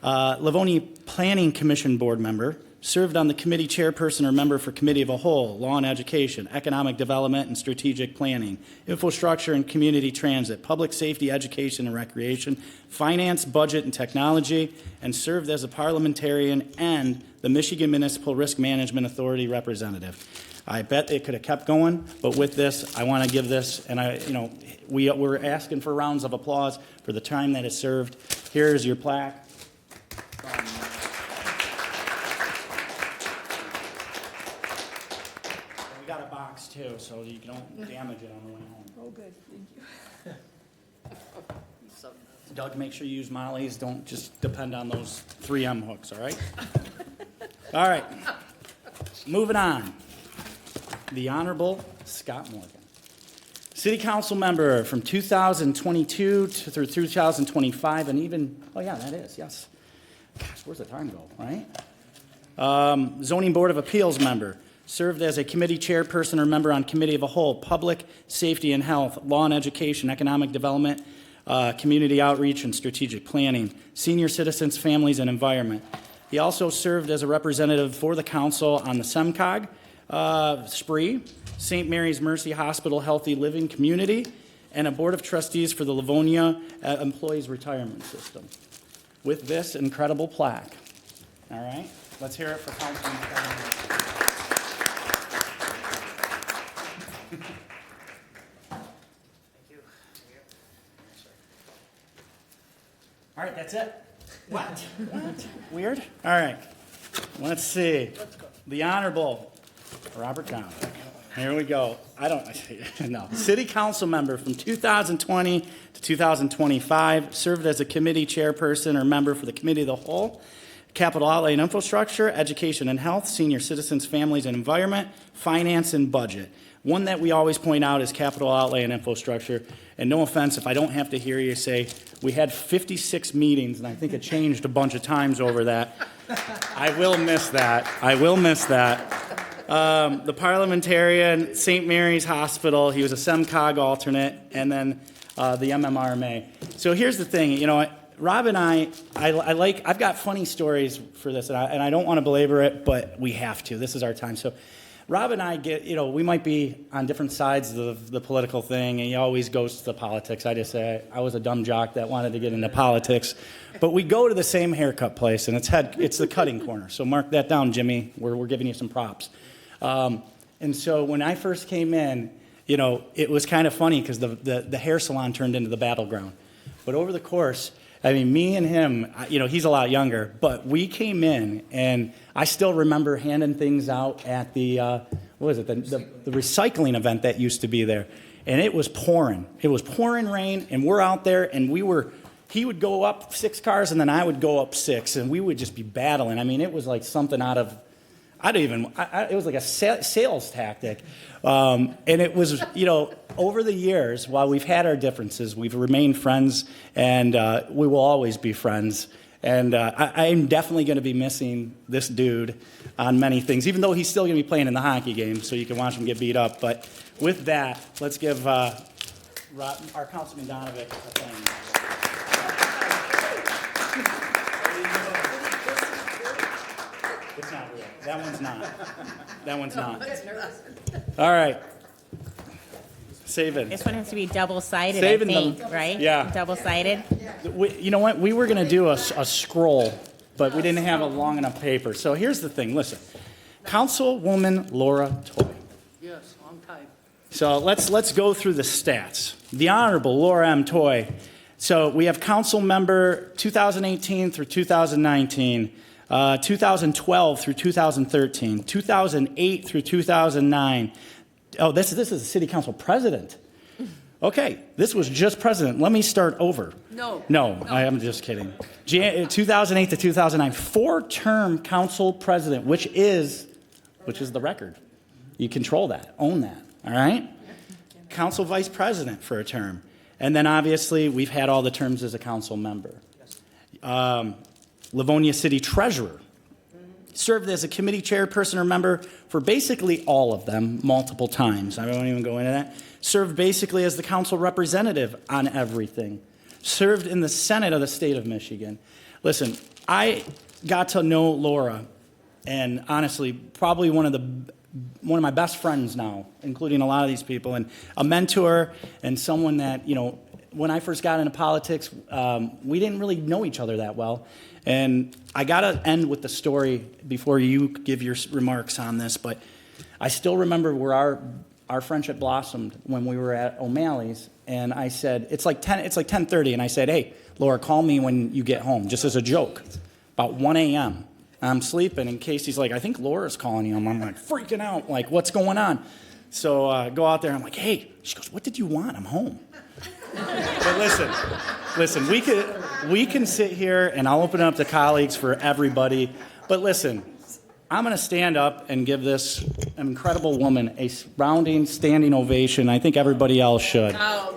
Livonia Planning Commission Board Member. Served on the committee chairperson or member for Committee of a Whole, Law and Education, Economic Development and Strategic Planning, Infrastructure and Community Transit, Public Safety, Education and Recreation, Finance, Budget and Technology, and served as a parliamentarian and the Michigan Municipal Risk Management Authority representative. I bet it could have kept going, but with this, I want to give this, and we're asking for rounds of applause for the time that is served. Here's your plaque. Too, so you don't damage it on the way home. Oh, good. Thank you. Doug, make sure you use Molly's. Don't just depend on those 3M hooks, all right? All right. Moving on. The Honorable Scott Morgan. City council member from 2022 through 2025, and even, oh yeah, that is, yes. Gosh, where's the time go, right? Zoning Board of Appeals member, served as a committee chairperson or member on committee of a whole, public safety and health, law and education, economic development, community outreach, and strategic planning, senior citizens, families, and environment. He also served as a representative for the council on the SEMCOG, SPREE, St. Mary's Mercy Hospital Healthy Living Community, and a board of trustees for the Livonia Employees Retirement System. With this incredible plaque. All right, let's hear it for Councilman Kevin. All right, that's it. What? What? Weird? All right. Let's see. The Honorable Robert John. Here we go. No. City council member from 2020 to 2025, served as a committee chairperson or member for the committee of the whole, capital outlay and infrastructure, education and health, senior citizens, families and environment, finance and budget. One that we always point out is capital outlay and infrastructure. And no offense if I don't have to hear you say, we had 56 meetings, and I think it changed a bunch of times over that. I will miss that. I will miss that. The parliamentarian, St. Mary's Hospital, he was a SEMCOG alternate, and then the MMRMA. So here's the thing, you know, Rob and I've got funny stories for this, and I don't want to belabor it, but we have to. This is our time. So Rob and I get, you know, we might be on different sides of the political thing, and he always goes to the politics. I just say I was a dumb jock that wanted to get into politics. But we go to the same haircut place, and it's the cutting corner. So mark that down, Jimmy. We're giving you some props. And so when I first came in, you know, it was kind of funny because the hair salon turned into the battleground. But over the course, I mean, me and him, you know, he's a lot younger, but we came in, and I still remember handing things out at the, what was it, the recycling event that used to be there. And it was pouring. It was pouring rain, and we're out there, and he would go up 6 cars, and then I would go up 6, and we would just be battling. I mean, it was like something out of, it was like a sales tactic. And it was, you know, over the years, while we've had our differences, we've remained friends, and we will always be friends. And I'm definitely going to be missing this dude on many things, even though he's still going to be playing in the hockey game, so you can watch him get beat up. But with that, let's give our Councilman Donovic a thing. It's not real. That one's not. That one's not. All right. Saving. This one has to be double-sided, Saving I think, them. right? Yeah. Double-sided? You know what? We were going to do a scroll, but we didn't have a long enough paper. So here's the thing. Listen. Councilwoman Laura Toy. Yes, long time. So let's go through the stats. The Honorable Laura M. Toy. So we have council member 2018 through 2019, 2012 through 2013, 2008 through 2009. Oh, this is the city council president. Okay, this was just president. Let me start over. No, I am just kidding. 2008 to 2009, 4-term council president, which is the record. You control that, own that, all right? Council vice president for a term. And then obviously we've had all the terms as a council member. Livonia city treasurer. Served as a committee chairperson or member for basically all of them multiple times. I won't even go into that. Served basically as the council representative on everything. Served in the Senate of the state of Michigan. Listen, I got to know Laura, and honestly, probably one of my best friends now, including a lot of these people, and a mentor and someone that, you know, when I first got into politics, we didn't really know each other that well. And I got to end with the story before you give your remarks on this, but I still remember where our friendship blossomed when we were at O'Malley's, and I said, it's like 10:30, and I said, hey, Laura, call me when you get home, just as a joke, about 1 a.m. I'm sleeping, and Casey's like, I think Laura's calling you. I'm like freaking out, like, what's going on? So I go out there, I'm like, hey. She goes, what did you want? I'm home. But listen, we can sit here, and I'll open it up to colleagues for everybody. But listen, I'm going to stand up and give this incredible woman a rounding standing ovation. I think everybody else should. No.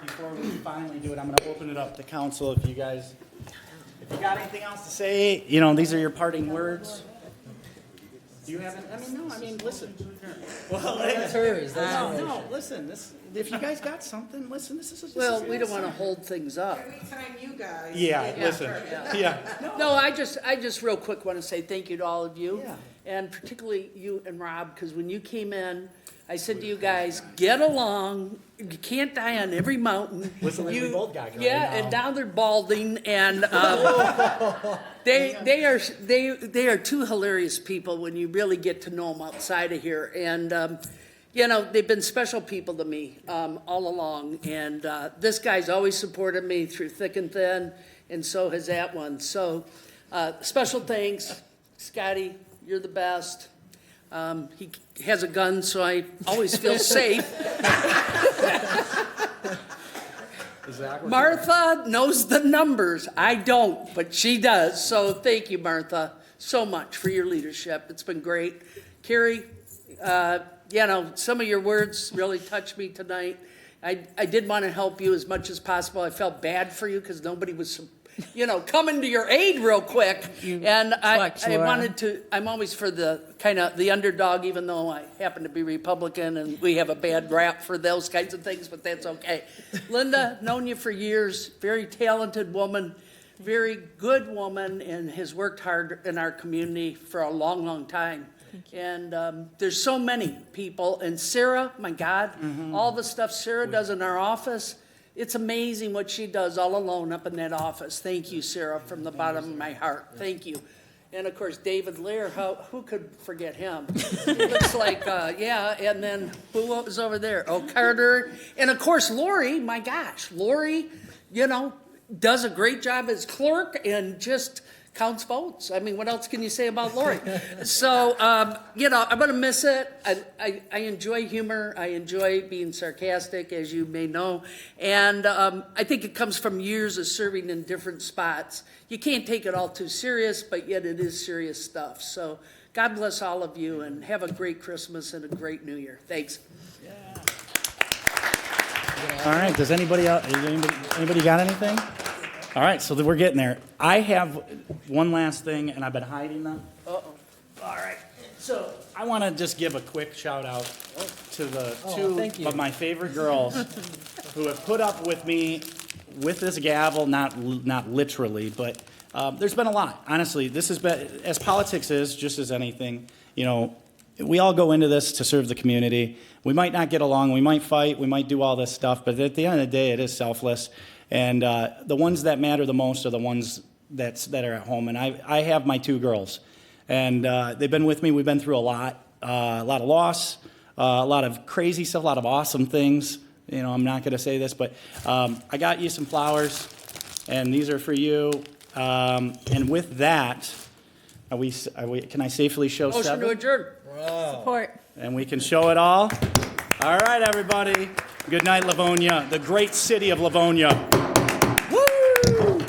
Before we finally do it, I'm going to open it up to council. If you got anything else to say, these are your parting words. Do you have? Listen. Well, That's hers. No, listen. If you guys got something, listen. This is. Well, we don't want to hold things up. Time you guys. Yeah. Listen. Yeah. No, I just real quick want to say thank you to all of you, and particularly you and Rob, because when you came in, I said to you guys, get along. You can't die on every mountain. Listen, we both got going. Yeah, and now they're balding, and they are two hilarious people when you really get to know them outside of here, and they've been special people to me all along, and this guy's always supported me through thick and thin, and so has that one. So special thanks, Scotty. You're the best. He has a gun, so I always feel safe. Martha knows the numbers. I don't, but she does. So thank you, Martha, so much for your leadership. It's been great. Carrie, some of your words really touched me tonight. I did want to help you as much as possible. I felt bad for you because nobody was coming to your aid real quick. And I wanted to, I'm always for the kind of the underdog, even though I happen to be Republican and we have a bad rap for those kinds of things, but that's okay. Linda, known you for years, very talented woman, very good woman, and has worked hard in our community for a long, long time. And there's so many people. And Sarah, my God, all the stuff Sarah does in our office, it's amazing what she does all alone up in that office. Thank you, Sarah, from the bottom of my heart. Thank you. And, of course, David Lear, who could forget him? He looks like, and then who was over there? Oh, Carter. And, of course, Lori, my gosh. Lori, does a great job as clerk and just counts votes. I mean, what else can you say about Lori? So, I'm going to miss it. I enjoy humor. I enjoy being sarcastic, as you may know. And I think it comes from years of serving in different spots. You can't take it all too serious, but yet it is serious stuff. So God bless all of you, and have a great Christmas and a great New Year. Thanks. All right. Does anybody got anything? All right, so we're getting there. I have one last thing, and I've been hiding them. All right. So I want to just give a quick shout out to the two of my favorite girls who have put up with me with this gavel, not literally, but there's been a lot. Honestly, this has been, as politics is, just as anything, we all go into this to serve the community. We might not get along, we might fight, we might do all this stuff, but at the end of the day, it is selfless. And the ones that matter the most are the ones that are at home. And I have my two girls, and they've been with me. We've been through a lot of loss, a lot of crazy stuff, a lot of awesome things. I'm not going to say this, but I got you some flowers, and these are for you. And with that, can I safely show Motion 7? to adjourn. Support. And we can show it all. All right, everybody. Good night, Livonia, the great city of Livonia. Woo!